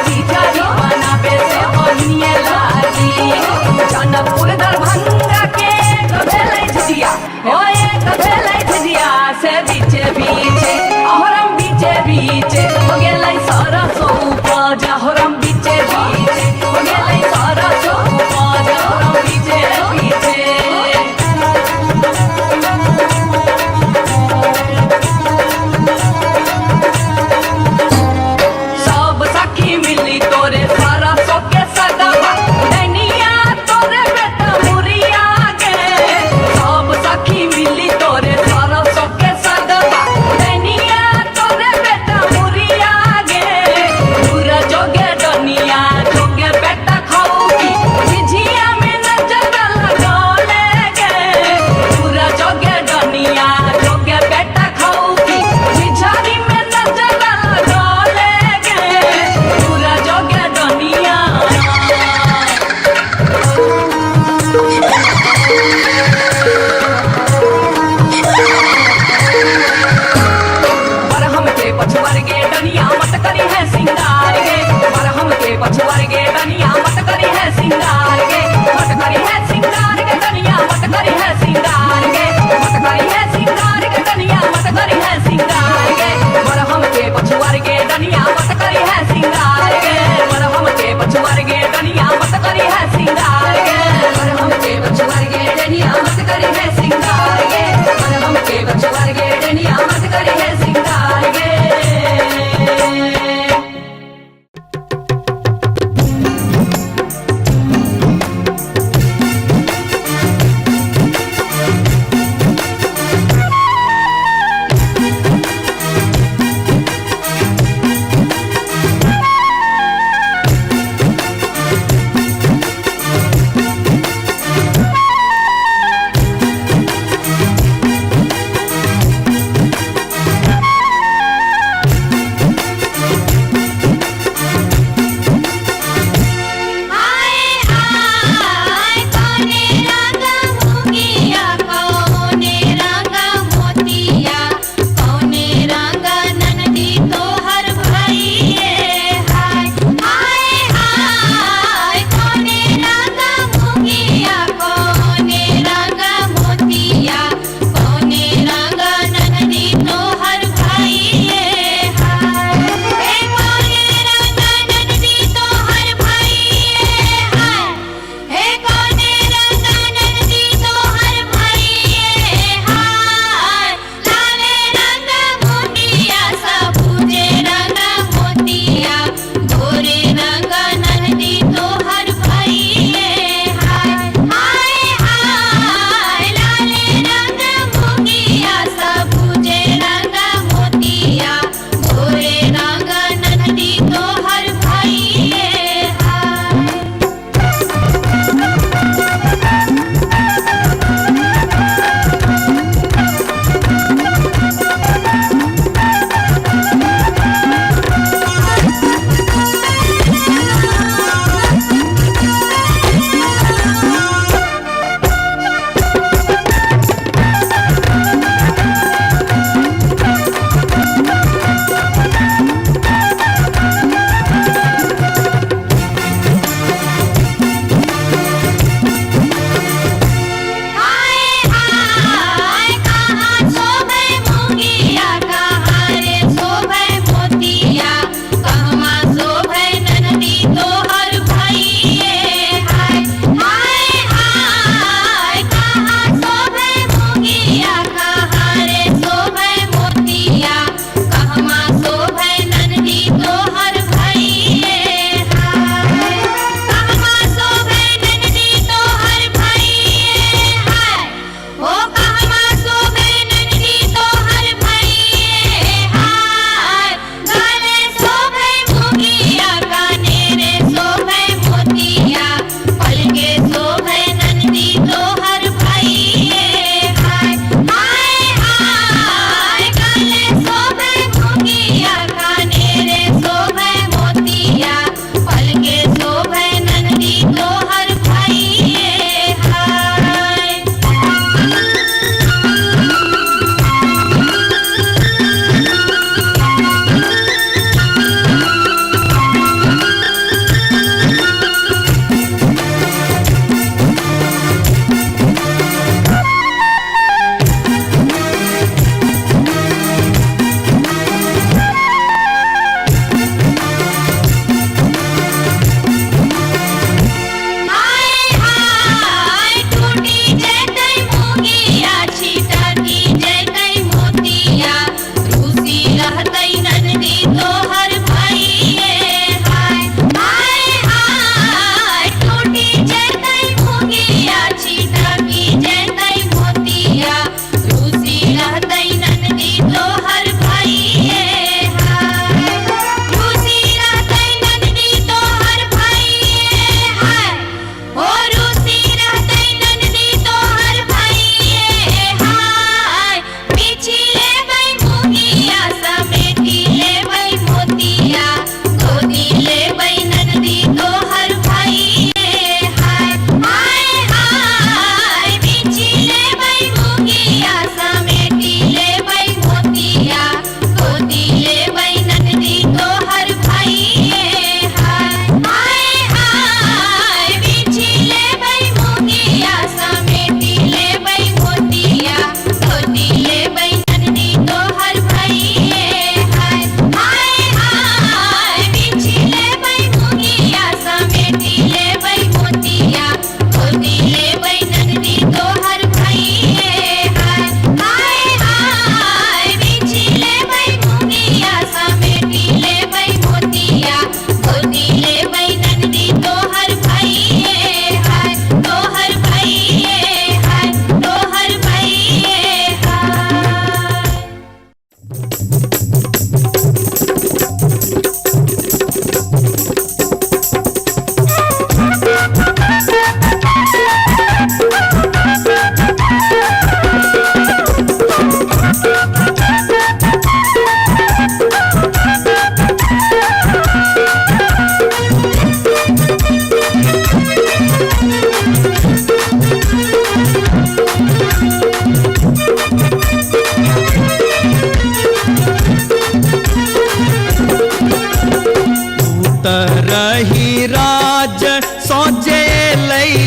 रही राज सोचे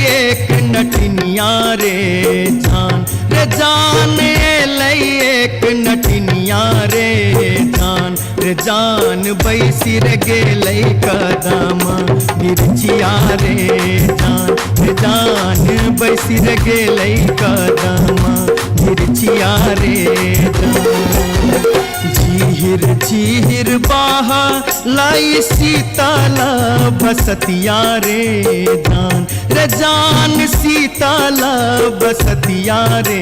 एक नटनिया रे जान एक नटनिया रे जान बैसी रे गेलै कदम मिर्चिया रे जान बैसी रे गेलै कदम मिर्चिया रे झीर झीर बाह लाई सीताला बसतिया रे जान सीताला बसतिया रे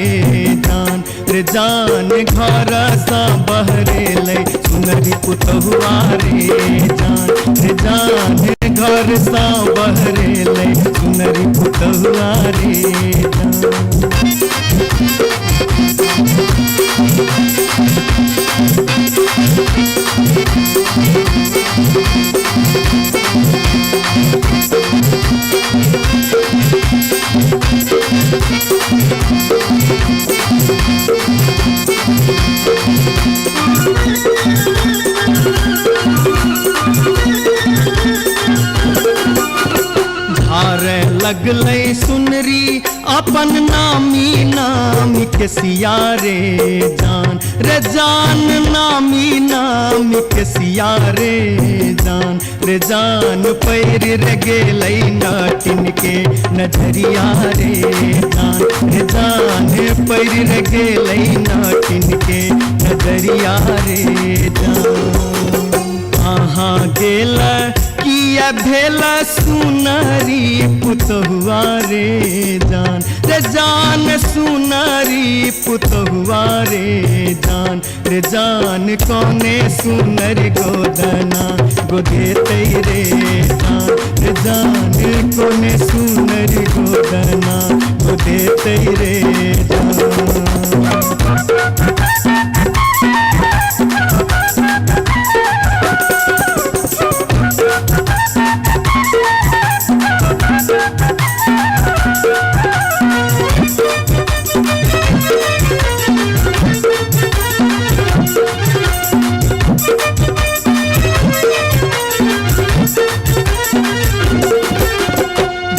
जान घर सा बहरे ले सुनरी पुतहुआ रे जान घर सा बहरे ले सुनरी पुतहुआ रे धारे लगलै सुनरी अपन नामी नामी के सिया रे जान नामी नामी के सिया रे जान पैर रे गेलै नाटिन के नजरिया रे जान पैर रे गेलै नाटिन के नजरिया रे कहाँ गेल किया भेल सुनरी पुतहुआ रे जान सुनरी पुतहुआ रे जान कौने सुनरी गोदना गोदेते रे जान कौने सुनरी गोदना गोदेते रे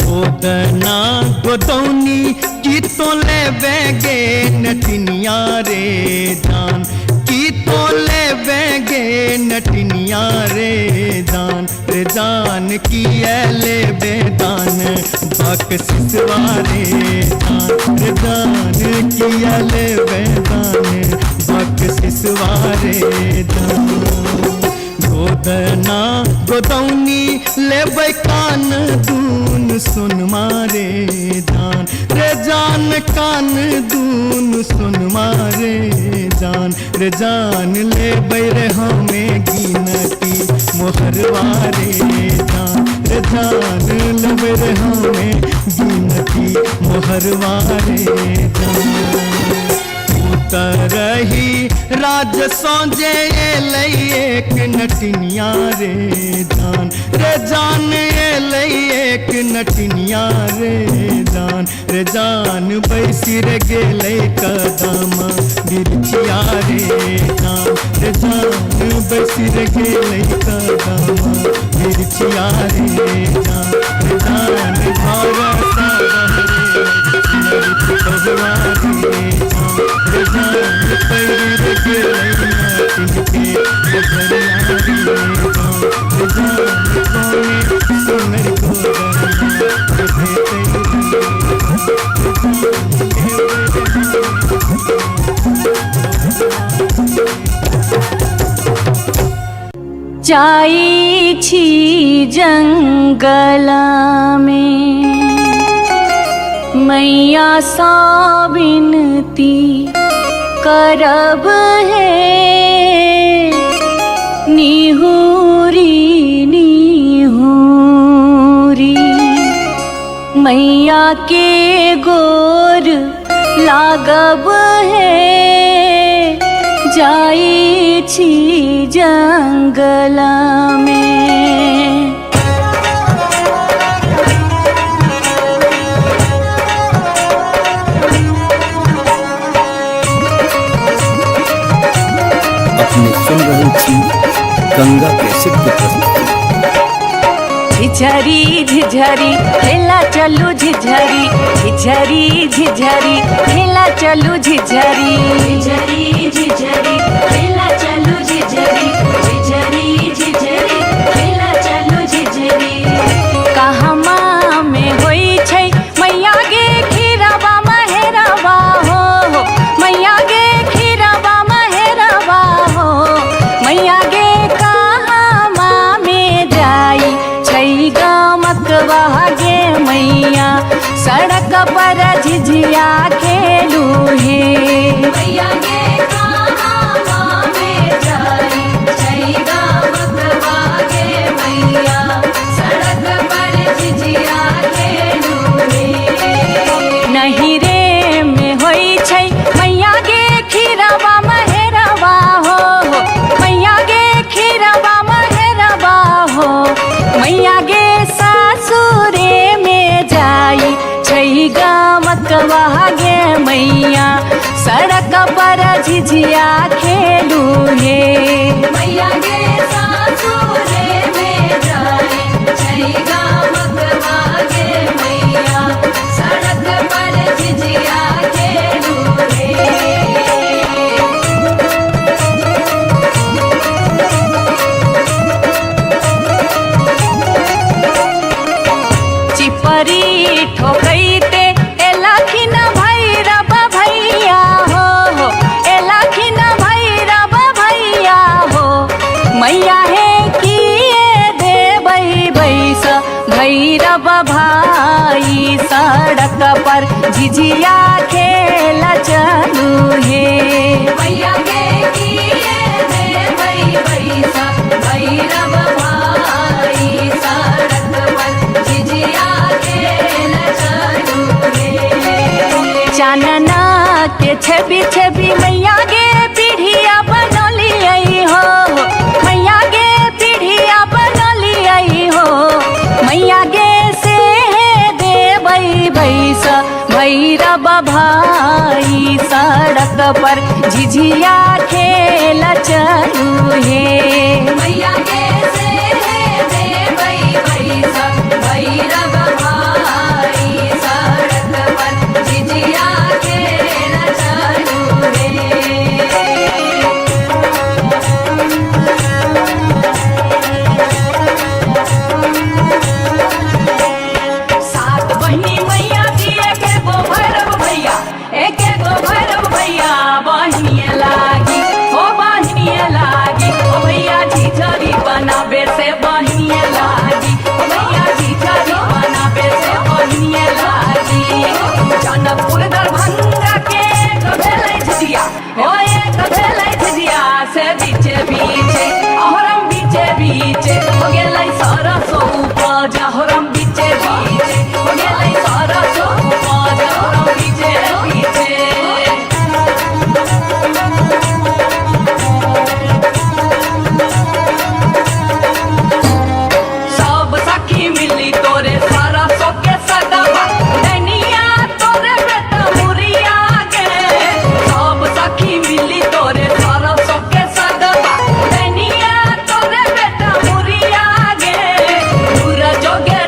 गोदना गोदौनी की तो ले बेगे नटनिया रे जान की तो ले बेगे नटनिया रे जान की ले बेदान बक सिसवारे जान की ले बेदान बक सिसवारे गोदना गोदौनी लेबै कान दून सुन मारे जान कान दून सुन मारे जान लेबै रे हमें गिनती मोहरवारे जान लेबै रे हमें गिनती मोहरवारे रही राज सोजे एक नटनिया रे जान एक नटनिया रे जान बैसी रे गेलै कदम बिरछिया रे जान बैसी रे गेलै कदम बिरछिया रे जान घर सा बहरे पुतहुआ रे जान पैर रे गेलै नाटिन के नजरिया रे जान कौने सुनरी गोदना जाई छी जंगल में मैया सा विनती करब है निहुरी निहुरी मैया के गोर लागब है जाई छी जंगल में। अपने सुन रहे थी गंगा कैसेट की प्रस्तुति। झिझरी झिझरी खेला चलू झिझरी झिझरी झिझरी खेला चलू झिझरी झिझरी झिझरी खेला चलू झिझरी झिझरी झिझरी खेला चलू झिझरी कहमा में होई छै मैया गे खीरवा महेरवा हो मैया गे खीरवा महेरवा हो मैया गे कहमा में जाई छै गमकवा गे मैया सड़क पर झिझिया खेलू हे मैया गे कहमा में जाई छै गमकवा गे मैया सड़क पर झिझिया खेलू हे नहीं रे में होई छै मैया गे खीरवा महेरवा हो मैया गे खीरवा महेरवा हो मैया गे सासुरे में जाई छै गमकवा गे मैया सड़क पर झिझिया खेलू हे मैया गे सासुरे में जाई छै गमकवा गे मैया सड़क पर झिझिया खेलू हे चिपरी ठोकैते एलाखिन भैरव भैया हो एलाखिन भैरव भैया हो मैया हे किए देबै बैस भैरव भाई सड़क पर झिझिया खेल चलू हे मैया गे किए देबै बैस भैरव भाई सड़क पर झिझिया खेल चलू हे चानना के छवि छवि मैया गे पीढ़िया बनलियै हो मैया गे पीढ़िया बनलियै हो मैया गे से देबै बैस भैरव भाई सड़क पर झिझिया खेल चलू हे मैया गे से देबै बैस भैरव भाई सड़क पर झिझिया खेल चलू हे सात बहिनी मैया जी एके गो भैरव भैया एके गो भैरव भैया बहिनिए लागी हो बहिनिए लागी ओ भैया झिझरी बनाबे से बहिनिए लागी ओ भैया झिझरी बनाबे से बहिनिए लागी जनकपुर दरभंगा के कभेलै झिझिया हो एक भेलै झिझिया से बीचे बीचे अहरम बीचे बीचे हो गेलै सरसो उपज अहरम बीचे बीचे हो गेलै सरसो उपज अहरम बीचे बीचे सब सखी मिली तोरे सरसो के सदवा दैनिया तोरे बेटा मुरिया गे सब सखी मिली तोरे सरसो के सदवा दैनिया तोरे बेटा मुरिया गे दूर जोगे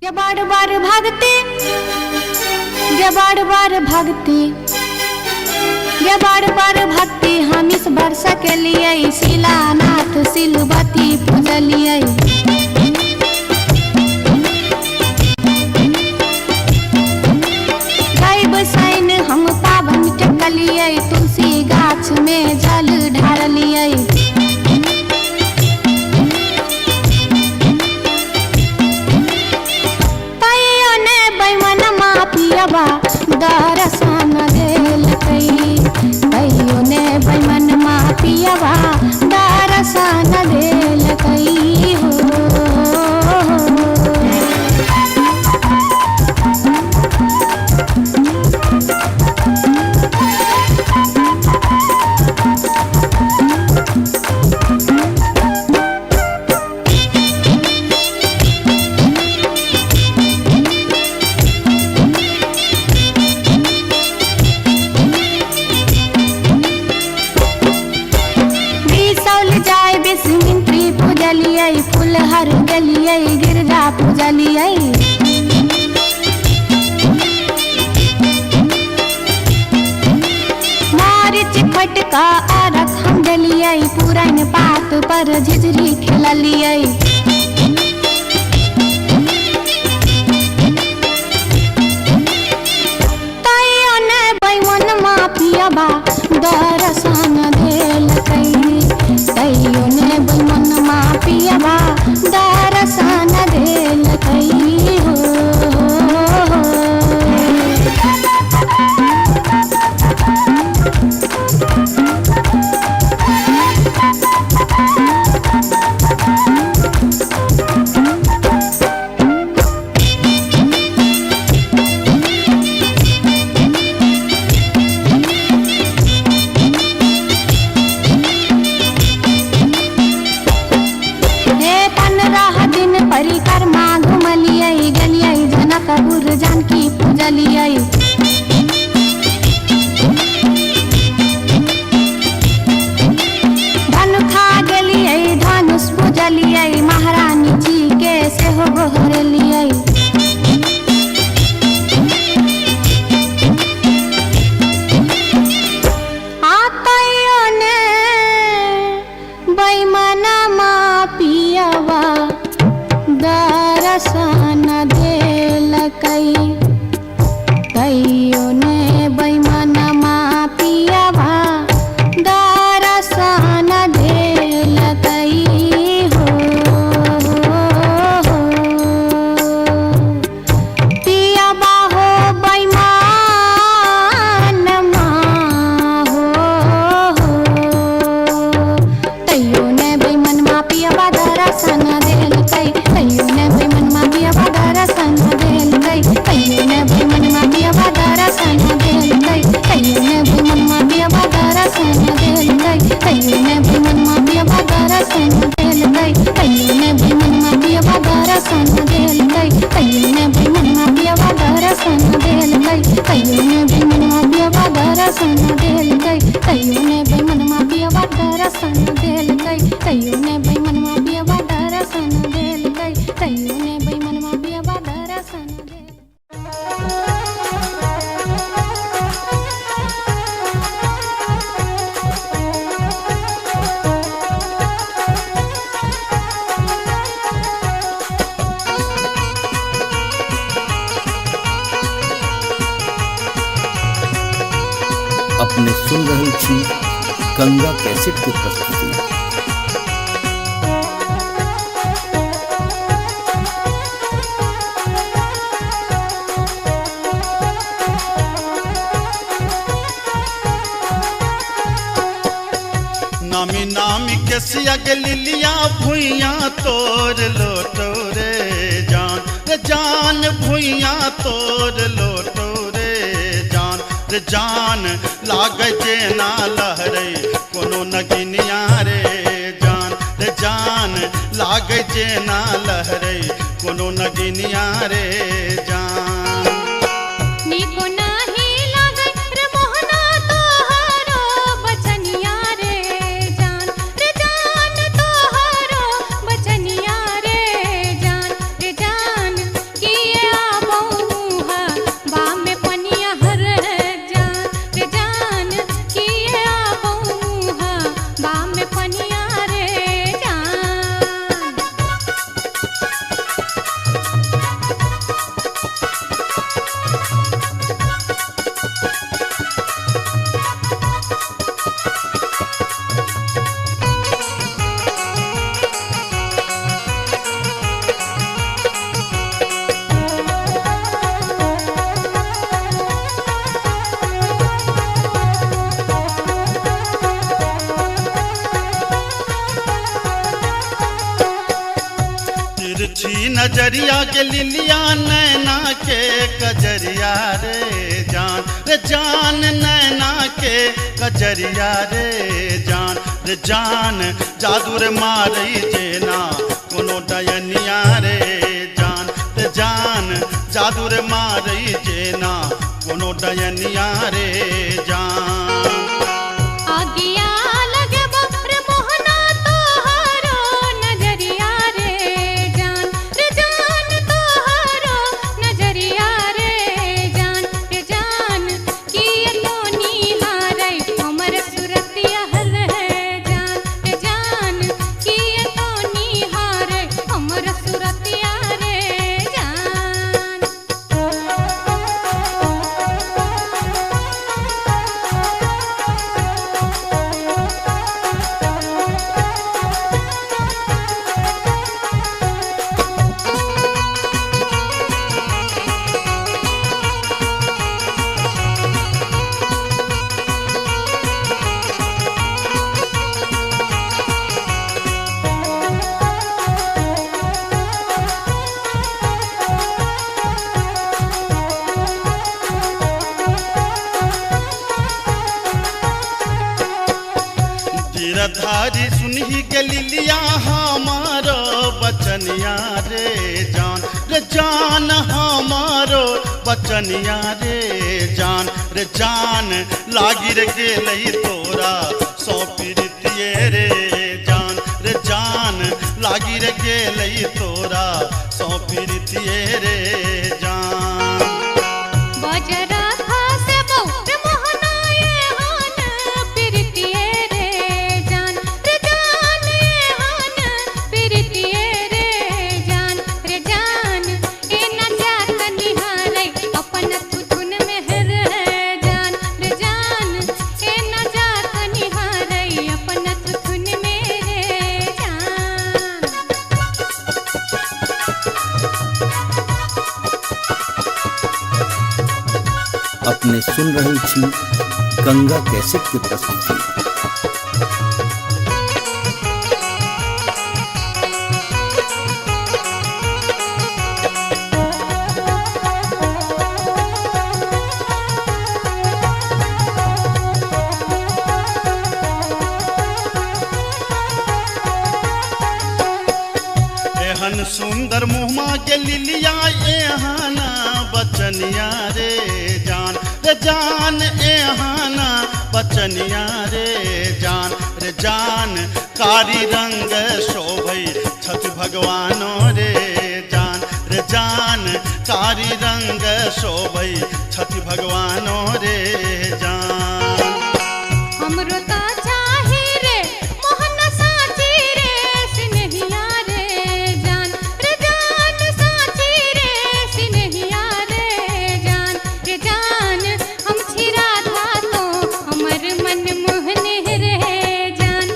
गे बार बार भागते, गे बार बार भागते, गे बार बार भागते हम इस वर्ष के लिए शिलानाथ सिलवती पूजलिए। बसाइन हम पावन टेकलिए, तुलसी गाछ में जल ढारलिए। तैयो ने बैमन मापियबा दर्शन देलकै, तैयो ने बैमन मापियबा दर्शन देलकै हो। फुलहर गलिए गिरजा पूजलिए। मारिच फटका आरख हम डलिए, पुरान पात पर झिझरी खेललिए। तैयो ने बैमन मापियबा दर्शन देलकै, तैयो ने बैमन मापियबा दर्शन देलकै हो। परिक्रमा घुमलिए, गलिए जनकपुर जानकी पूजलिए। धनुखा गेलिए धनुष पूजलिए, महारानी जी के सेहो गोहरलिए। तैयो ने बैमन मापियबा दर्शन देलकै, तैयो ने बैमन मापियबा दर्शन देलकै हो। पियबा हो बैमन मा हो, तैयो ने बैमन मापियबा दर्शन देलकै, तैयो ने बैमन मापियबा दर्शन देलकै, तैयो ने बैमन मापियबा दर्शन देलकै, तैयो ने बैमन मापियबा दर्शन देलकै, तैयो ने बैमन मापियबा दर्शन देलकै, तैयो ने बैमन मापियबा दर्शन देलकै, तैयो ने बैमन मापियबा दर्शन देलकै, तैयो ने बैमन मापियबा दर्शन देलकै, तैयो ने बैमन मापियबा दर्शन देलकै, तैयो ने बैमन मापियबा दर्शन देलकै, तैयो ने बैमन मापियबा दर्शन देलकै। अपने सुन रहल छी गंगा कैसेट के प्रस्तुति। नामी नामी के सियग लिलिया भुइया तोर लोटो रे जान, रे जान भुइया तोर लोटो रे जान, रे जान लागे जेना लहरे कोनो नगिनिया रे जान, रे जान लागे जेना लहरे कोनो नगिनिया रे जान। निको नाही लागे रे मोहना तोहरो बचनिया रे जान, रे जान तोहरो बचनिया रे जान, रे जान की तिरछी नजरिया के लिलिया नैना के कजरिया रे जान नैना के कजरिया रे जान जादू रे मारई जेना कोनो डयनिया रे जान जादू रे मारई जेना कोनो डयनिया रे जान आगिया लगे बप्र मोहना तोहारो नजरिया रे जान तोहारो नजरिया रे जान किए तो निहारै हमर सुरतिया हल है जान किए तो निहारै हमर सुरतिया रे धारी सुनही के लिलिया हमारो बचनिया रे जान हमारो बचनिया रे जान लागी रे गेलई तोरा सौ पीरितिये रे जान लागी रे गेलई तोरा सौ पीरितिये रे जान बजरा खासे बहु मोहना ये हान पिरतिये रे जान ये हान पिरतिये रे जान ए न जात निहारै अपन तुधुन मेहर है जान ए न जात निहारै अपन तुधुन मेरे जान अपने सुन रही छी गंगा कैसेट की प्रस्तुति। एहन सुंदर मुहमा के लिलिया एहाना बचनिया रे जान एहाना बचनिया रे जान कारी रंग शोभई छठ भगवानो रे जान कारी रंग शोभई छठ भगवानो रे जान हमरो ता चाही रे मोहन साची रे सिनहिया रे जान साची रे सिनहिया रे जान हम छिरा था तो हमर मन मोहने रे जान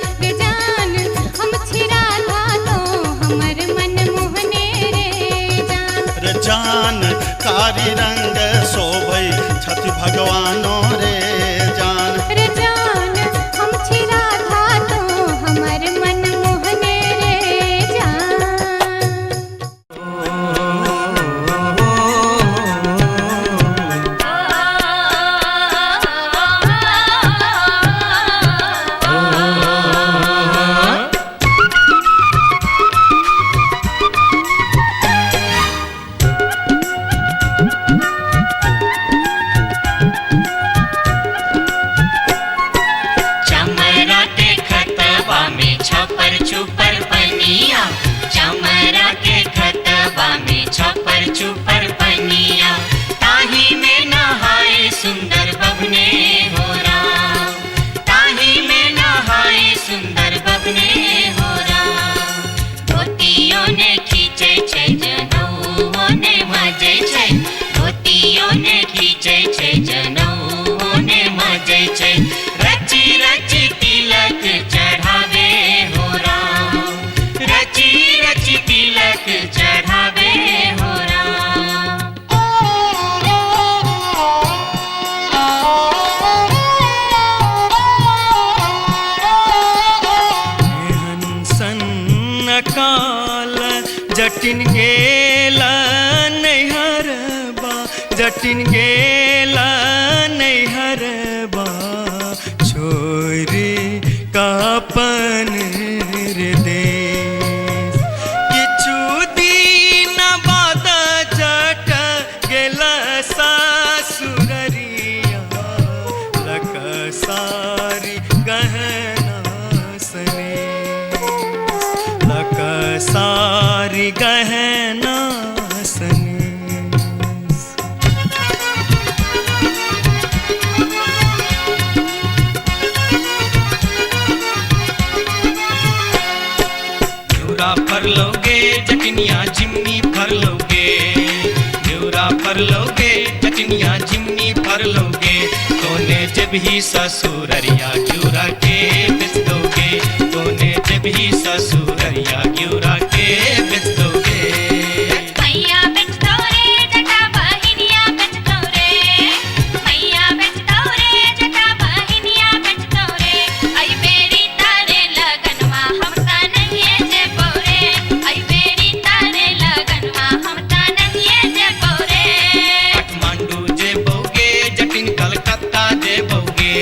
हम छिरा था तो हमर मन मोहने रे जान कारी रंग शोभई छठ भगवानो रे जान हम छिरा था तो हमर मन मोहने रे जान चमरा के खतबा में छपर छुपर पनिया चमरा के खतबा में छपर छुपर पनिया ताही में नहाए सुंदर बबने हो राम ताही में नहाए सुंदर बबने हो राम धोतियों ने खींचे छै जनऊ ने मजे छै धोतियों ने खींचे छै जनऊ ने मजे छै रची रची तिलक चढ़ावे हो राम रची रची तिलक चढ़ावे हो राम हंसन काल जटिन गेला नैहरबा जटिन गेला नैहरबा छोरी कापन रे देश किछु दिन बाद जट गेला सासुररिया लक सारी गहना सने लक सारी गहना सने फर लोगे जटनिया जिमनी फर लोगे न्यूरा फर लोगे जटनिया जिमनी फर लोगे तोने जब ही ससुररिया ग्यूरा के बेच दोगे तोने जब ही ससुररिया ग्यूरा के बेच दोगे मैया बेच दो रे जटा बहिनिया बेच दो रे मैया बेच दो रे जटा बहिनिया बेच दो रे आई बेरी तारे लगनवा हम ता नहीं जे बोरे आई बेरी तारे लगनवा हम ता नहीं जे बोरे काठमांडू जे बोगे जटिन कलकत्ता जे बोगे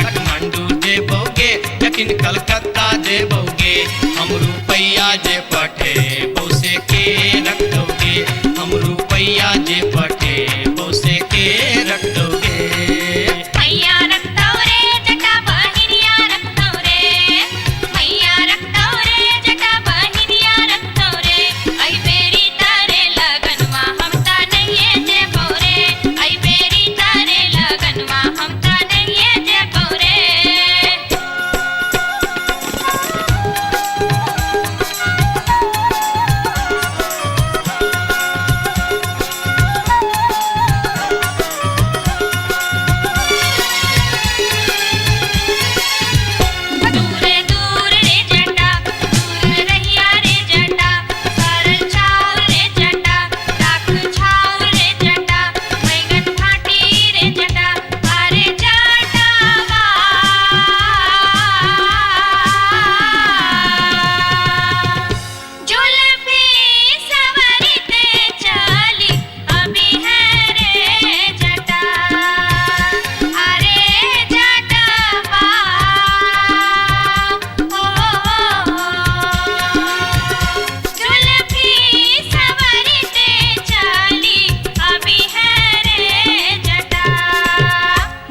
काठमांडू जे बोगे जटिन कलकत्ता जे बोगे हम रुपैया जे पठे बोसे के रख दोगे हम रुपैया जे पठे बोसे के रख दोगे मैया रख दो रे जटा बहिनिया रख दो रे मैया रख दो रे जटा बहिनिया रख दो रे आई बेरी तारे लगनवा हम ता नहीं जे बोरे आई बेरी तारे लगनवा हम ता नहीं जे बोरे दूर दूर रे जटा दूर रहिया रे जटा सरल छाव रे जटा राख छाव रे जटा बैगन फाटी रे जटा अरे जटावा जुल्फी सवरते चली अभी है रे जटा अरे जटावा जुल्फी सवरते चली अभी है रे जटा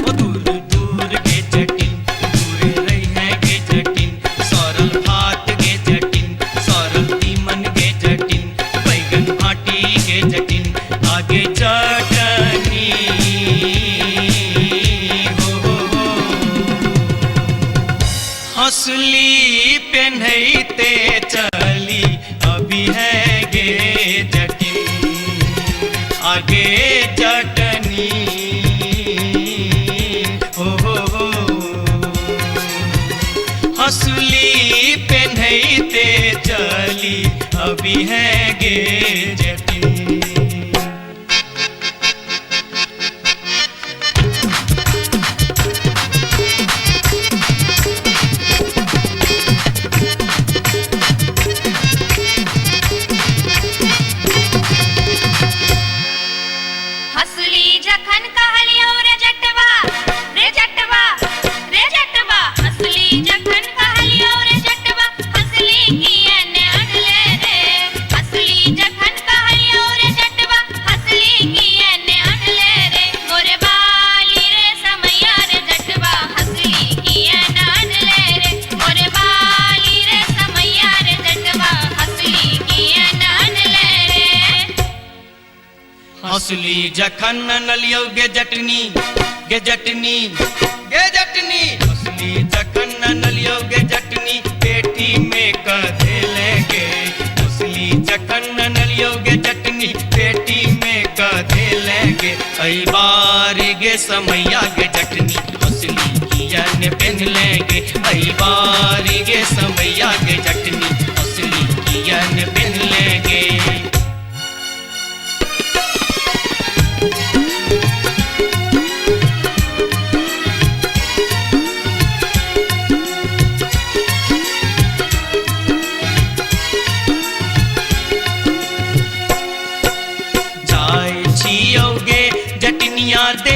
ओ दूर दूर के जटिन दूर रही है के जटिन सरल भात के जटिन सरल तीमन के जटिन बैगन भाटी के जटिन आगे चटनी हो हंसली पेन्हते चली अभी है गे जटिन आगे चटनी हो हंसली पेन्हते चली अभी है गे जटिन हसली जखन कहलियो रे जटवा रे जटवा रे जटवा हसली जखन कहलियो रे जटवा हसली कियन अनले रे हसली जखन कहलियो रे जटवा हसली कियन अनले रे मोरे बाली रे समैया रे जटवा हसली कियन अनले रे मोरे बाली रे समैया रे जटवा हसली कियन अनले रे हंसली जखन नलियो गे जटनी गे जटनी गे जटनी हंसली जखन नलियो गे जटनी पेटी में कधे लेंगे हंसली जखन नलियो गे जटनी पेटी में कधे लेंगे कई बार गे समैया गे जटनी हंसली कियन पहन लेंगे कई बार गे समैया गे जटनी हंसली कियन पहन लेंगे खाए छियौगे जटनिया दे